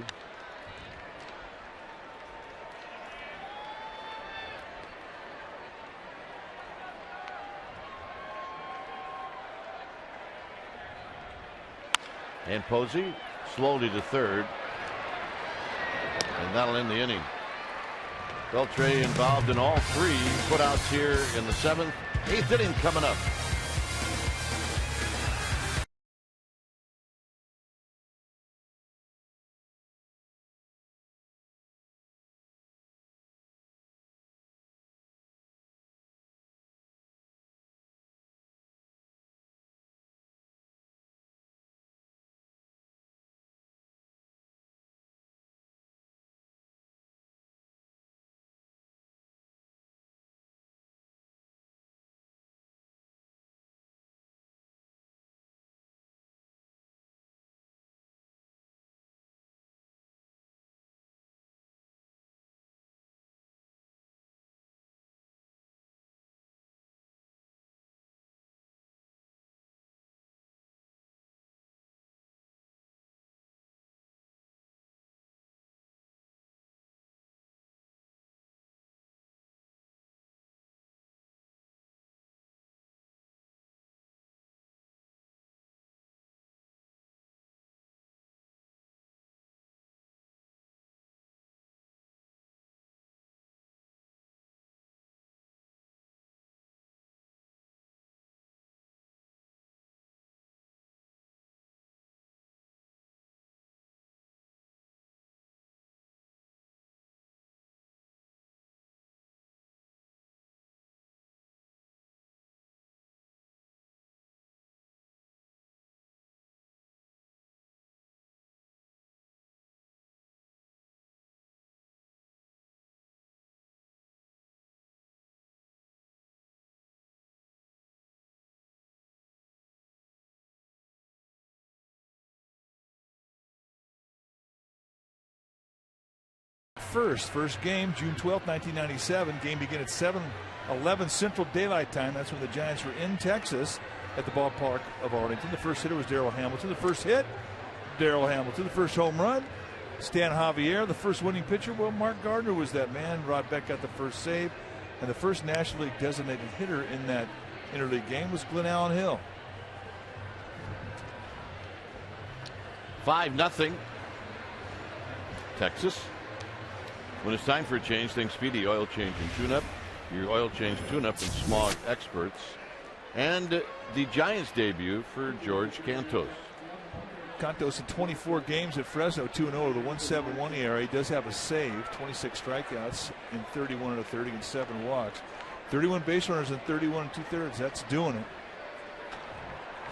And Posey slowly to third. And that'll end the inning. Beltre involved in all 3 putouts here in the 7th. 8th inning coming up. First game, June 12th, 1997. Game began at 7:11 Central Daylight Time. That's when the Giants were in Texas at the ballpark of Arlington. The first hitter was Darrell Hamilton. The first hit, Darrell Hamilton. The first home run, Stan Javier. The first winning pitcher, well, Mark Gardner was that man. Rod Beck got the first save. And the first National League designated hitter in that interleague game was Glenn Allen Hill. 5-0 Texas. When it's time for a change, think Speedy Oil Change and Tune-Up. Your oil change tune-up and smog experts. And the Giants debut for George Cantos. Cantos in 24 games at Fresno, 2-0 with a 1.71 ERA. He does have a save, 26 strikeouts in 31 1/3 and 7 walks. 31 base runners in 31 2/3. That's doing it.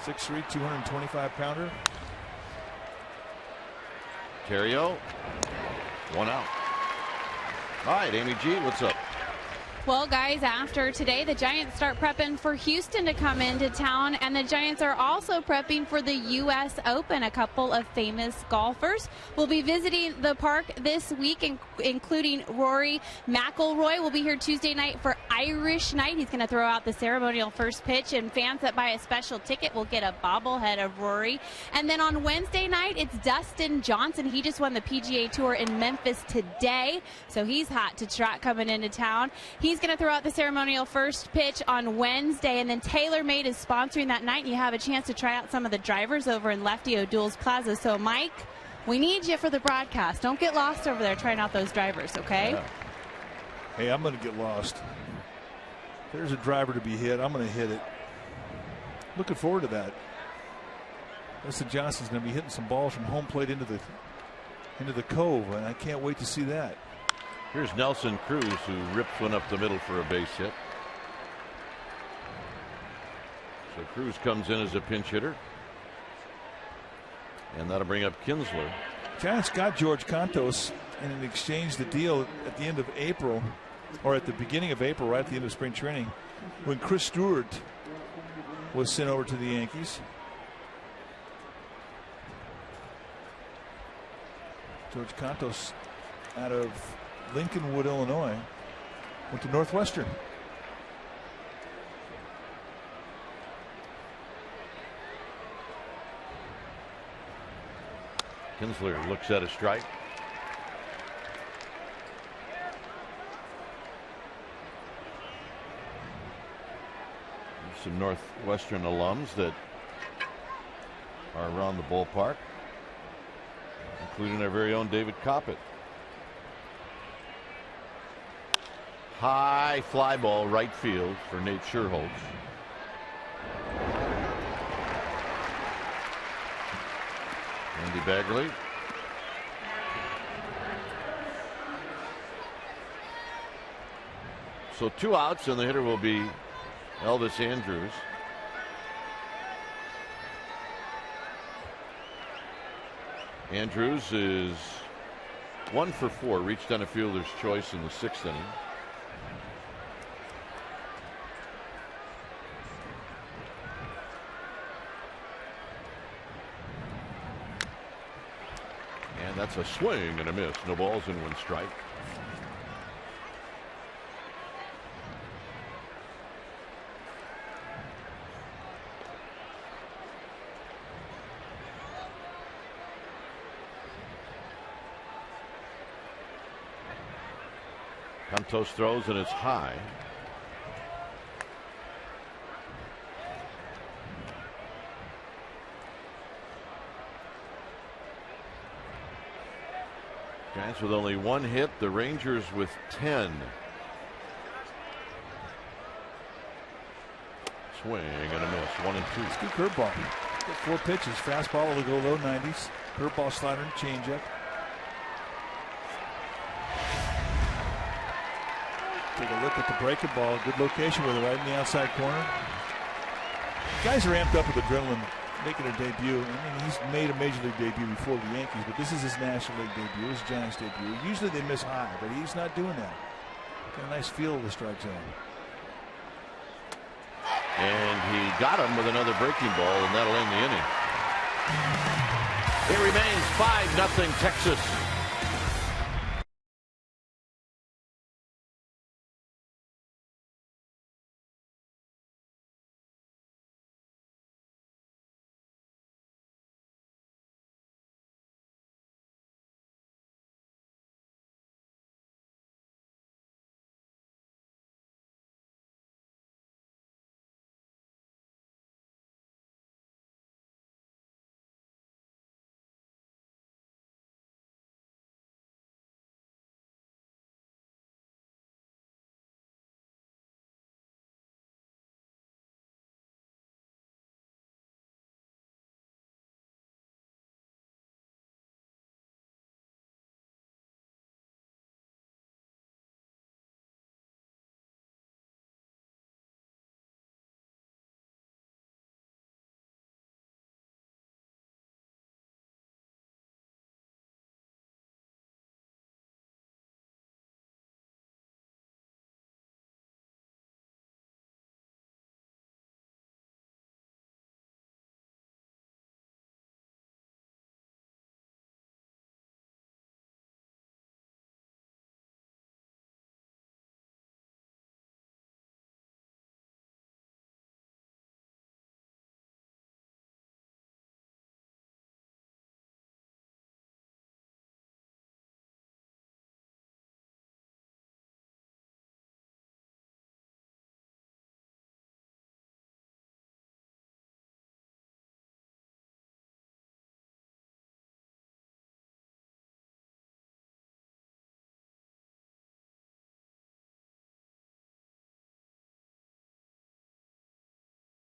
6'3", 225-pounder. Terrio, 1 out. All right, Amy G, what's up? Well, guys, after today, the Giants start prepping for Houston to come into town, and the Giants are also prepping for the U.S. Open. A couple of famous golfers will be visiting the park this week, including Rory McIlroy. Will be here Tuesday night for Irish Night. He's going to throw out the ceremonial first pitch, and fans that buy a special ticket will get a bobblehead of Rory. And then on Wednesday night, it's Dustin Johnson. He just won the PGA Tour in Memphis today, so he's hot to trot coming into town. He's going to throw out the ceremonial first pitch on Wednesday, and then TaylorMade is sponsoring that night. You have a chance to try out some of the drivers over in Lefty O'Doul's Plaza. So, Mike, we need you for the broadcast. Don't get lost over there trying out those drivers, okay? Yeah. Hey, I'm going to get lost. There's a driver to be hit. I'm going to hit it. Looking forward to that. Dustin Johnson's going to be hitting some balls from home plate into the cove, and I can't wait to see that. Here's Nelson Cruz, who rips one up the middle for a base hit. So Cruz comes in as a pinch hitter. And that'll bring up Kinsler. Giants got George Contos and in exchange the deal at the end of April, or at the beginning of April, right at the end of spring training, when Chris Stewart was sent over to the Yankees. George Contos out of Lincolnwood, Illinois, went to Northwestern. Kinsler looks at a strike. Some Northwestern alums that are around the ballpark, including our very own David Coppett. High fly ball right field for Nate Scherholz. Andy Baggerly. So 2 outs, and the hitter will be Elvis Andrus. Andrus is 1 for 4, reached on a fielder's choice in the 6th inning. And that's a swing and a miss. No balls and 1 strike. Contos throws and it's high. Giants with only 1 hit, the Rangers with 10. Swing and a miss, 1 and 2. It's good curveball. 4 pitches, fastball will go low 90s, curveball, slider, and changeup. Take a look at the breaking ball. Good location with it right in the outside corner. Guys are amped up with adrenaline, making their debut. I mean, he's made a major league debut before the Yankees, but this is his National League debut, his Giants debut. Usually they miss high, but he's not doing that. Got a nice feel of the strike zone. And he got him with another breaking ball, and that'll end the inning. It remains 5-0 Texas.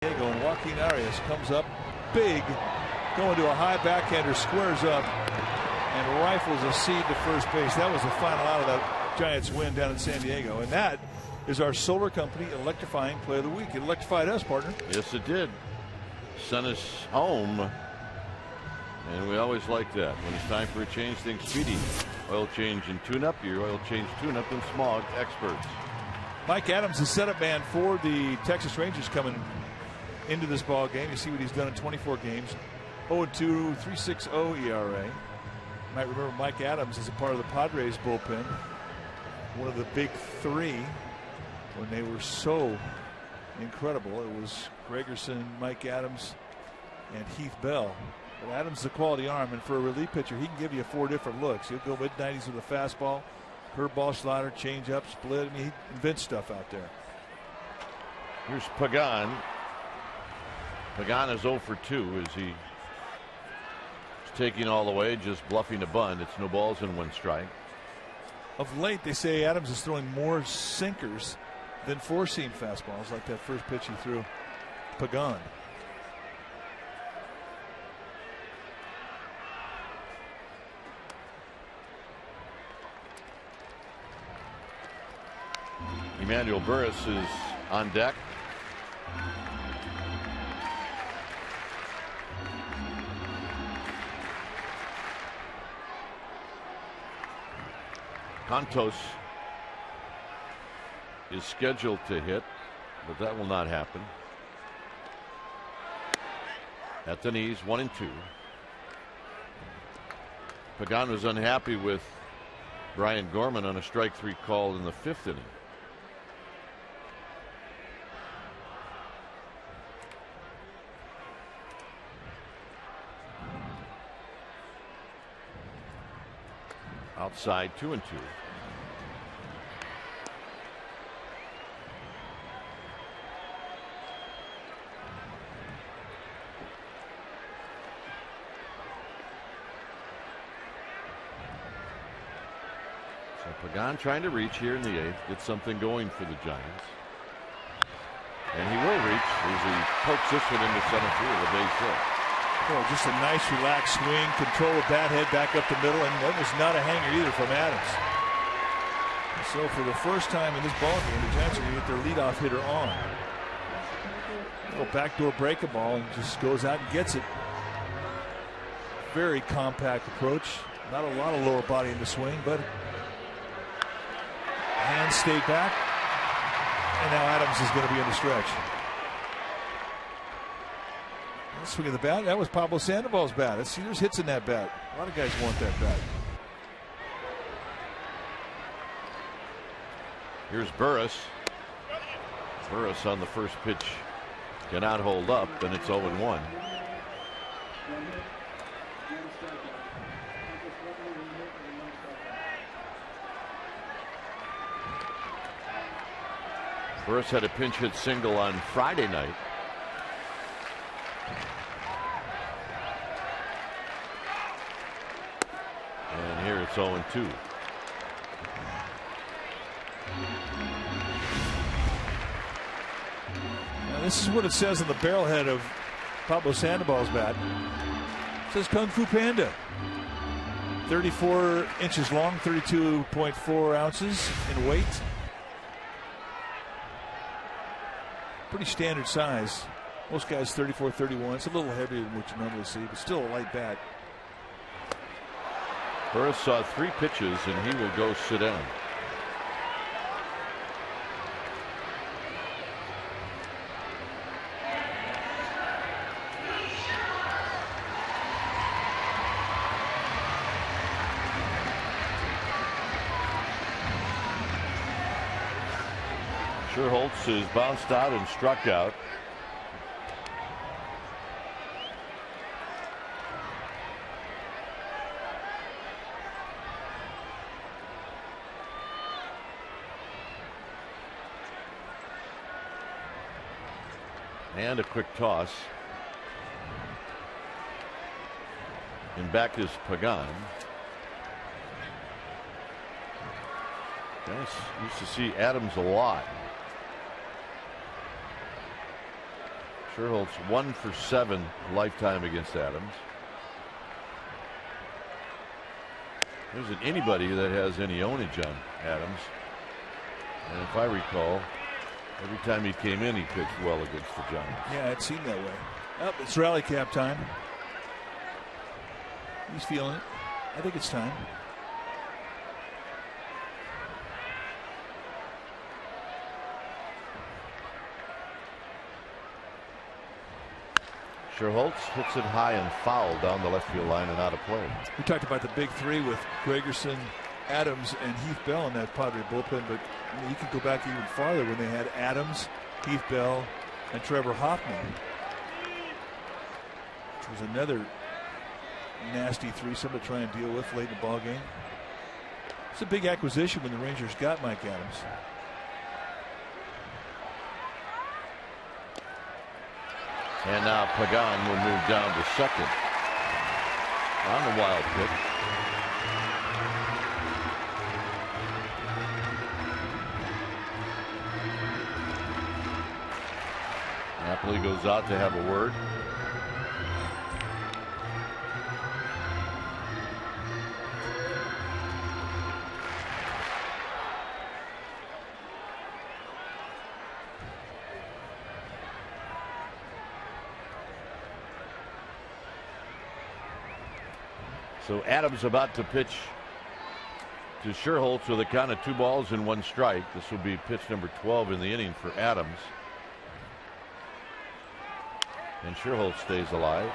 And Joaquin Arias comes up big, going to a high backhander, squares up, and rifles a seed to first base. That was the final out of that Giants win down in San Diego. And that is our solar company electrifying play of the week. It electrified us, partner. Yes, it did. Sent us home. And we always like that. When it's time for a change, think Speedy. Oil change and tune-up. Your oil change tune-up and smog experts. Mike Adams, the setup man for the Texas Rangers coming into this ball game. You see what he's done in 24 games. 0-2, 3.60 ERA. You might remember Mike Adams as a part of the Padres bullpen. One of the big three when they were so incredible. It was Gregerson, Mike Adams, and Heath Bell. But Adams is a quality arm, and for a relief pitcher, he can give you 4 different looks. He'll go mid-90s with a fastball, curveball, slider, changeup, split. I mean, he invents stuff out there. Here's Pagan. Pagan is 0 for 2 as he is taking all the way, just bluffing a bunt. It's no balls and 1 strike. Of late, they say Adams is throwing more sinkers than four-seam fastballs, like that first pitch he threw Pagan. Emmanuel Burris is on deck. Contos is scheduled to hit, but that will not happen. At the knees, 1-2. Pagan was unhappy with Brian Gorman on a strike 3 call in the 5th inning. Outside 2-2. So Pagan trying to reach here in the 8th, get something going for the Giants. And he will reach as he pokes this one into center field, a base hit. Oh, just a nice relaxed swing, control of bat head back up the middle, and that was not a hanger either from Adams. So for the first time in this ballgame, the Giants are going to get their leadoff hitter on. A little backdoor break a ball and just goes out and gets it. Very compact approach. Not a lot of lower body in the swing, but hands stayed back. And now Adams is going to be in the stretch. Swing of the bat. That was Pablo Sandoval's bat. Let's see, there's hits in that bat. A lot of guys want that bat. Here's Burris. Burris on the first pitch cannot hold up, and it's 0-1. Burris had a pinch hit single on Friday night. And here it's 0-2. Now this is what it says on the barrelhead of Pablo Sandoval's bat. It says Kung Fu Panda. 34 inches long, 32.4 ounces in weight. Pretty standard size. Most guys 34, 31. It's a little heavier than what you normally see, but still a light bat. Burris saw 3 pitches, and he will go sit down. Scherholtz is bounced out and struck out. And a quick toss. And back is Pagan. Guys used to see Adams a lot. Scherholtz 1 for 7 lifetime against Adams. There isn't anybody that has any ownage on Adams. And if I recall, every time he came in, he pitched well against the Giants. Yeah, it seemed that way. Oh, it's rally cap time. He's feeling it. I think it's time. Sherholtz hits it high and foul down the left field line and out of play. We talked about the big three with Gregerson, Adams, and Heath Bell in that Padre bullpen, but I mean, you could go back even farther when they had Adams, Heath Bell, and Trevor Hoffman, which was another nasty threesome to try and deal with late in the ball game. It's a big acquisition when the Rangers got Mike Adams. And now Pagan will move down to second on the wild pitch. Napoli goes out to have a word. So Adams about to pitch to Sherholtz with a count of 2 balls and 1 strike. This will be pitch number 12 in the inning for Adams. And Sherholtz stays alive.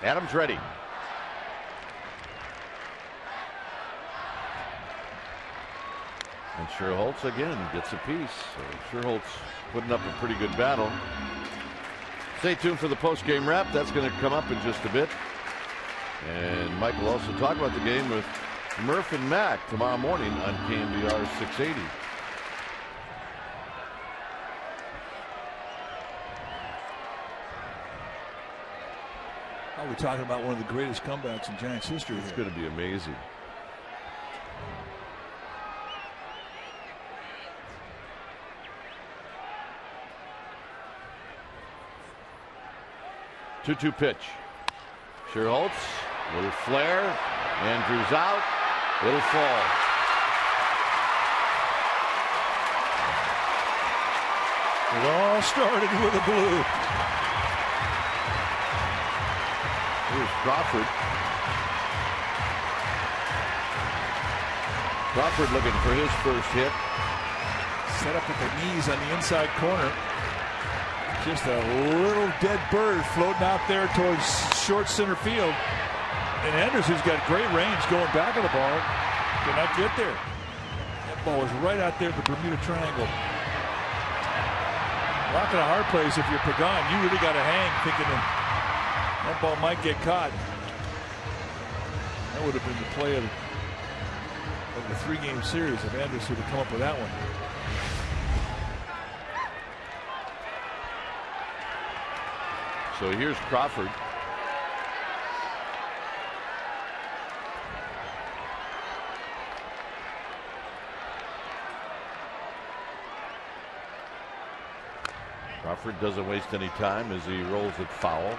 Adams ready. And Sherholtz again gets a piece. So Sherholtz putting up a pretty good battle. Stay tuned for the post-game wrap. That's going to come up in just a bit. And Mike will also talk about the game with Murph and Mac tomorrow morning on KMBR 680. We're talking about one of the greatest comebacks in Giants history. It's going to be amazing. Two-two pitch. Sherholtz, little flare. Andrews out. Little fall. It all started with a blue. Here's Crawford. Crawford looking for his first hit. Set up at the knees on the inside corner. Just a little dead bird floating out there towards short center field. And Anderson's got great range going back of the ball. Cannot get there. That ball was right out there in the Bermuda Triangle. Rocking a hard place if you're Pagan. You really got to hang thinking that ball might get caught. That would have been the play of the 3-game series if Anderson would come up with that one. So here's Crawford. Crawford doesn't waste any time as he rolls it foul.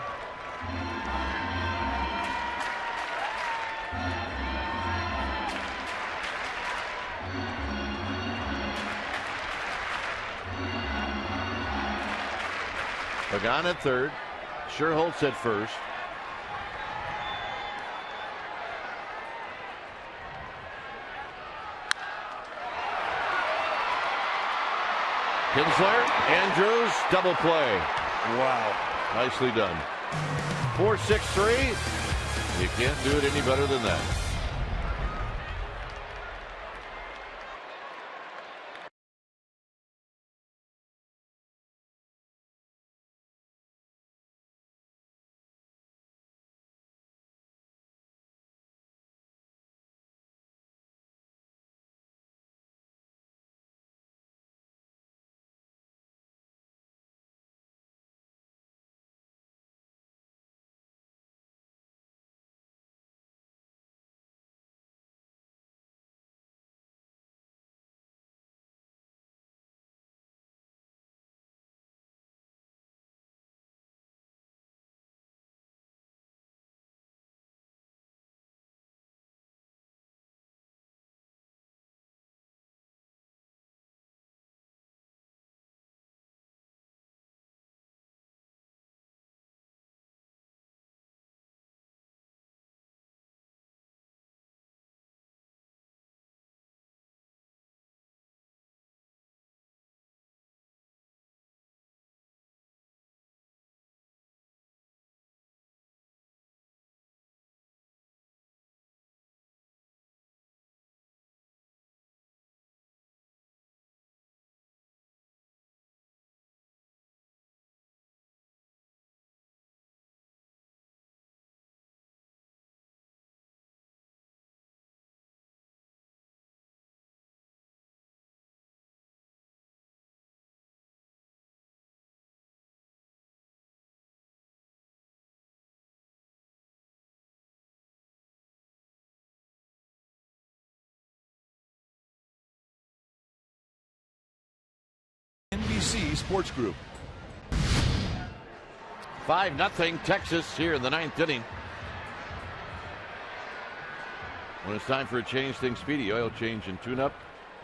Pagan at third. Sherholtz at first. Kinsler, Andrews, double play. Wow, nicely done. 4-6-3. You can't do it any better than that. Sports Group. 5-0 Texas here in the 9th inning. When it's time for a change, think Speedy. Oil change and tune-up.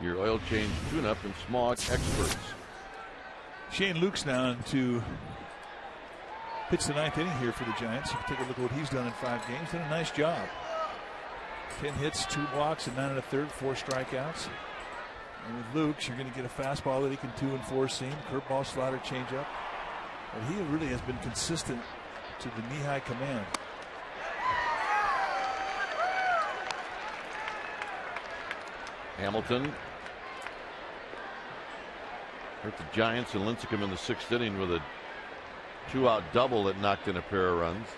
Your oil change, tune-up, and smog experts. Shane Luke's now to pitch the 9th inning here for the Giants. You can take a look at what he's done in 5 games. Done a nice job. 10 hits, 2 walks, and 9 1/3, 4 strikeouts. And with Luke's, you're going to get a fastball that he can 2 and 4 seam, curveball, slider, changeup. But he really has been consistent to the knee-high command. Hamilton hurt the Giants and Lincecum in the 6th inning with a 2-out double that knocked in a pair of runs.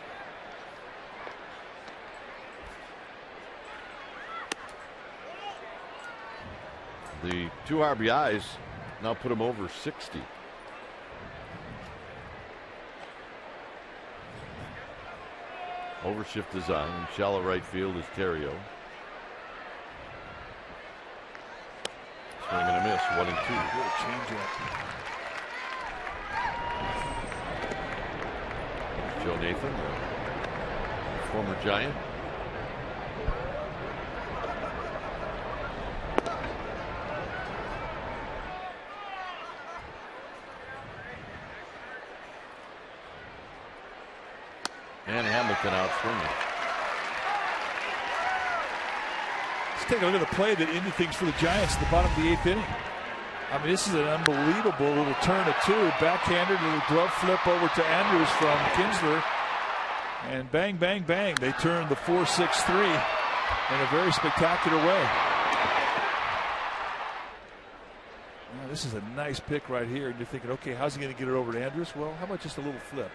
The 2 RBIs now put him over 60. Overshift design. Shallow right field is Terrio. Swing and a miss. 1 and 2. Good changeup. Joe Nathan, former Giant. And Hamilton out swinging. Let's take a look at the play that ended things for the Giants at the bottom of the 8th inning. I mean, this is an unbelievable little turn of 2. Backhanded little glove flip over to Andrews from Kinsler. And bang, bang, bang. They turn the 4-6-3 in a very spectacular way. Now, this is a nice pick right here. And you're thinking, okay, how's he going to get it over to Andrews? Well, how about just a little flip?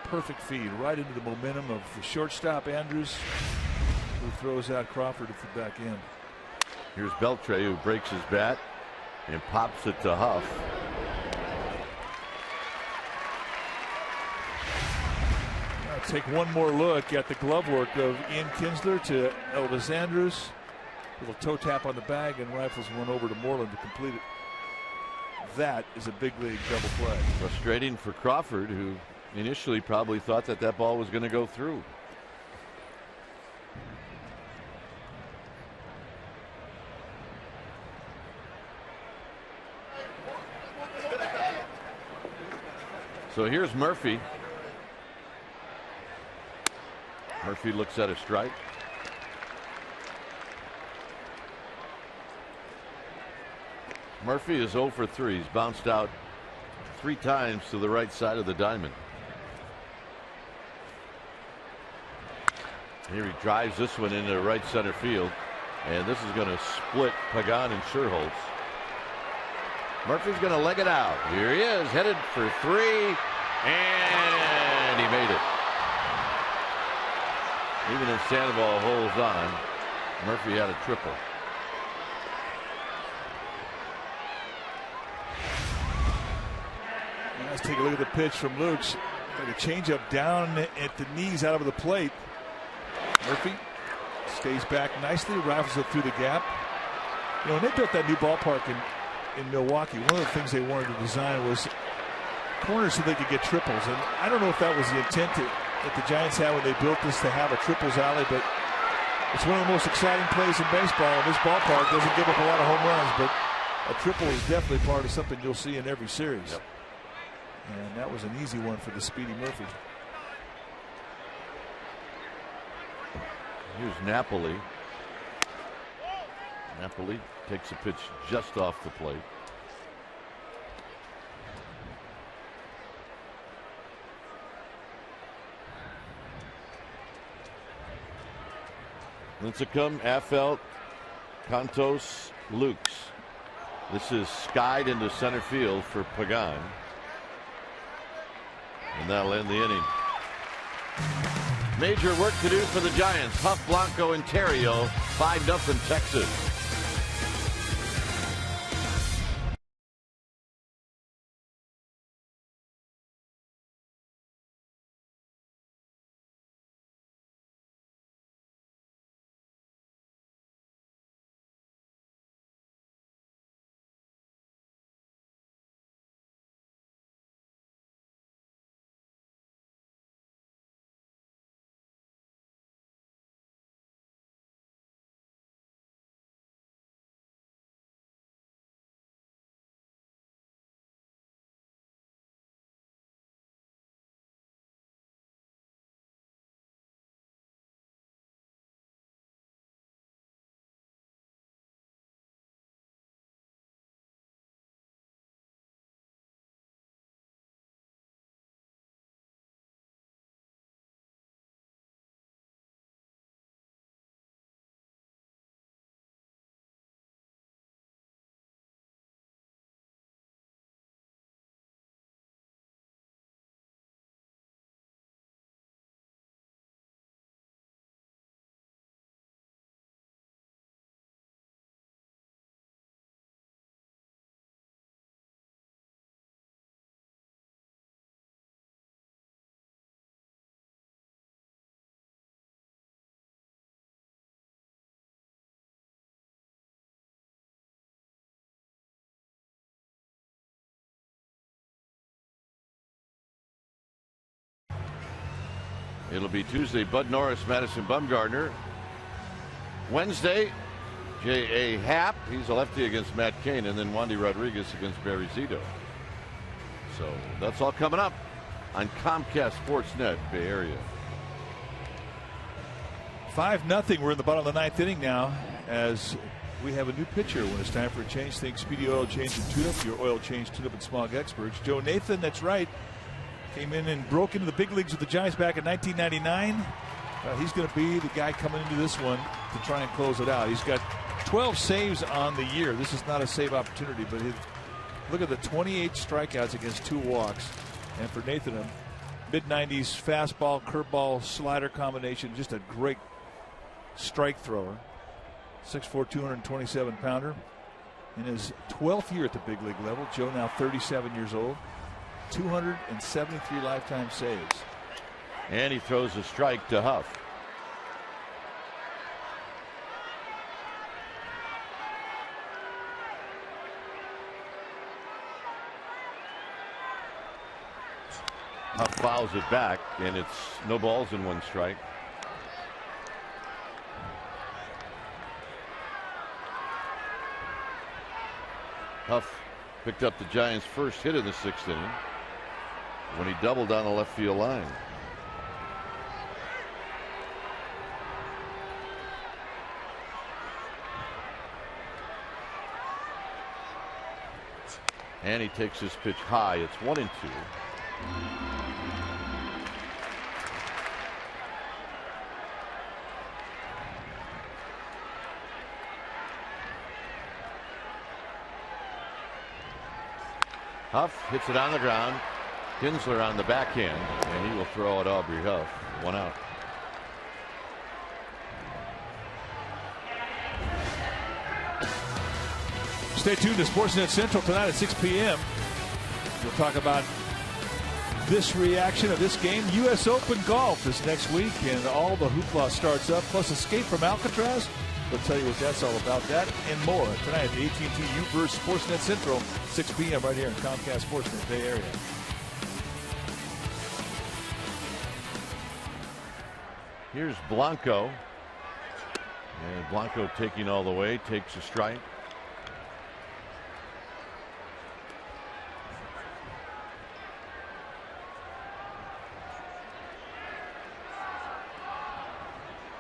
Perfect feed right into the momentum of the shortstop, Andrews, who throws out Crawford at the back end. Here's Beltre, who breaks his bat and pops it to Huff. Now take one more look at the glove work of Ian Kinsler to Elvis Andrews. Little toe tap on the bag and rifles one over to Moreland to complete it. That is a big league double play. Frustrating for Crawford, who initially probably thought that that ball was going to go through. So here's Murphy. Murphy looks at a strike. Murphy is 0 for 3. He's bounced out 3 times to the right side of the diamond. Here he drives this one into right center field, and this is going to split Pagan and Sherholtz. Murphy's going to leg it out. Here he is, headed for 3, and he made it. Even if Sandoval holds on, Murphy had a triple. Let's take a look at the pitch from Luke's. Like a changeup down at the knees out of the plate. Murphy stays back nicely, rifles it through the gap. You know, when they built that new ballpark in Milwaukee, one of the things they wanted to design was corners so they could get triples. And I don't know if that was the intent that the Giants had when they built this, to have a triples alley, but it's one of the most exciting plays in baseball. And this ballpark doesn't give up a lot of home runs, but a triple is definitely part of something you'll see in every series. Yep. And that was an easy one for the speedy Murphy. Here's Napoli. Napoli takes a pitch just off the plate. Lincecum, Affelt, Contos, Lukes. This is skied into center field for Pagan. And that'll end the inning. Major work to do for the Giants. Huff, Blanco, and Terrio. 5-0 Texas. It'll be Tuesday, Bud Norris, Madison Bumgarner. Wednesday, J.A. Happ, he's a lefty against Matt Cain, and then Wandy Rodriguez against Barry Zito. So that's all coming up on Comcast Sportsnet Bay Area. 5-0. We're in the bottom of the 9th inning now as we have a new pitcher when it's time for a change. Think Speedy Oil Change and Tune-Up, your oil change, tune-up, and smog experts. Joe Nathan, that's right, came in and broke into the big leagues with the Giants back in 1999. He's going to be the guy coming into this one to try and close it out. He's got 12 saves on the year. This is not a save opportunity, but look at the 28 strikeouts against 2 walks. And for Nathan, a mid-90s fastball, curveball, slider combination, just a great strike thrower. 6'4", 227-pounder. In his 12th year at the big league level, Joe now 37 years old. 273 lifetime saves. And he throws a strike to Huff. Huff fouls it back, and it's no balls in 1 strike. Huff picked up the Giants' first hit in the 6th inning when he doubled down the left field line. And he takes his pitch high. It's 1-2. Huff hits it on the ground. Kinsler on the backhand, and he will throw at Aubrey Huff. 1 out. Stay tuned to Sportsnet Central tonight at 6 p.m. We'll talk about this reaction of this game. U.S. Open golf is next week, and all the hoopla starts up, plus Escape from Alcatraz. We'll tell you what that's all about, that and more tonight at the AT&T U-verse Sportsnet Central, 6 p.m. right here in Comcast Sportsnet Bay Area. Here's Blanco. And Blanco taking all the way, takes a strike.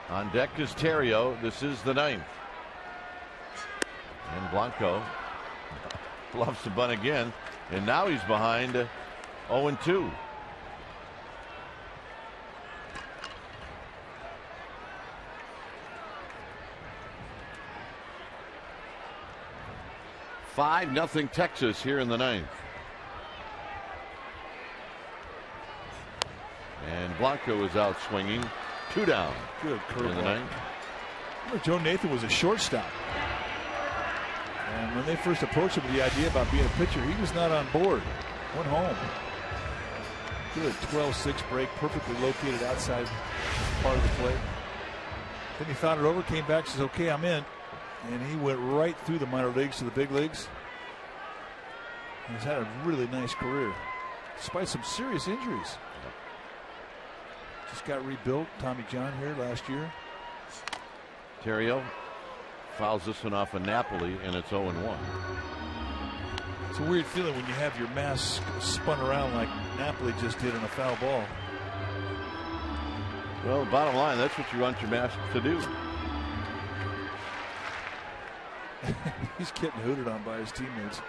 On deck is Terrio. This is the 9th. And Blanco bluffs the bunt again. And now he's behind 0-2. Nothing Texas here in the 9th. And Blanco is out swinging. 2 down. Good curve in the 9th. Joe Nathan was a shortstop. And when they first approached him with the idea about being a pitcher, he was not on board. Went home. Good 12-6 break, perfectly located outside part of the plate. Then he thought it over, came back, says, okay, I'm in. And he went right through the minor leagues to the big leagues. And he's had a really nice career, despite some serious injuries. Just got rebuilt. Tommy John here last year. Terrio fouls this one off of Napoli, and it's 0-1. It's a weird feeling when you have your mask spun around like Napoli just did in a foul ball. Well, bottom line, that's what you want your mask to do. He's getting hooted on by his teammates.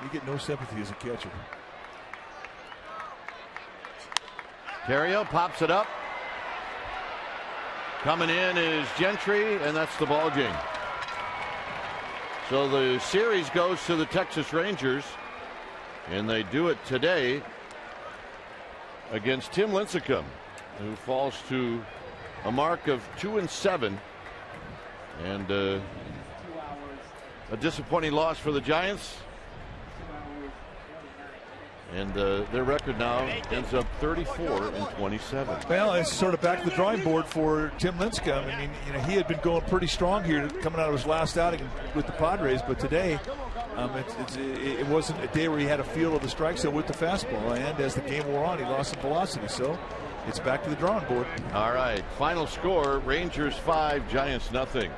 You get no sympathy as a catcher. Terrio pops it up. Coming in is Gentry, and that's the ball game. So the series goes to the Texas Rangers, and they do it today against Tim Lincecum, who falls to a mark of 2-7, and a disappointing loss for the Giants. And their record now ends up 34-27. Well, it's sort of back to the drawing board for Tim Lincecum. I mean, he had been going pretty strong here coming out of his last outing with the Padres, but today It wasn't a day where he had a feel of the strike zone with the fastball, and as the game wore on, he lost some velocity. So it's back to the drawing board. All right, final score: Rangers 5, Giants nothing.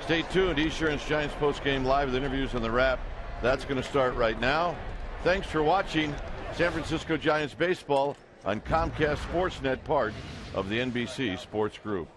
Stay tuned. Esurance Giants postgame live with interviews on the wrap. That's going to start right now. Thanks for watching San Francisco Giants baseball on Comcast Sportsnet, part of the NBC Sports Group.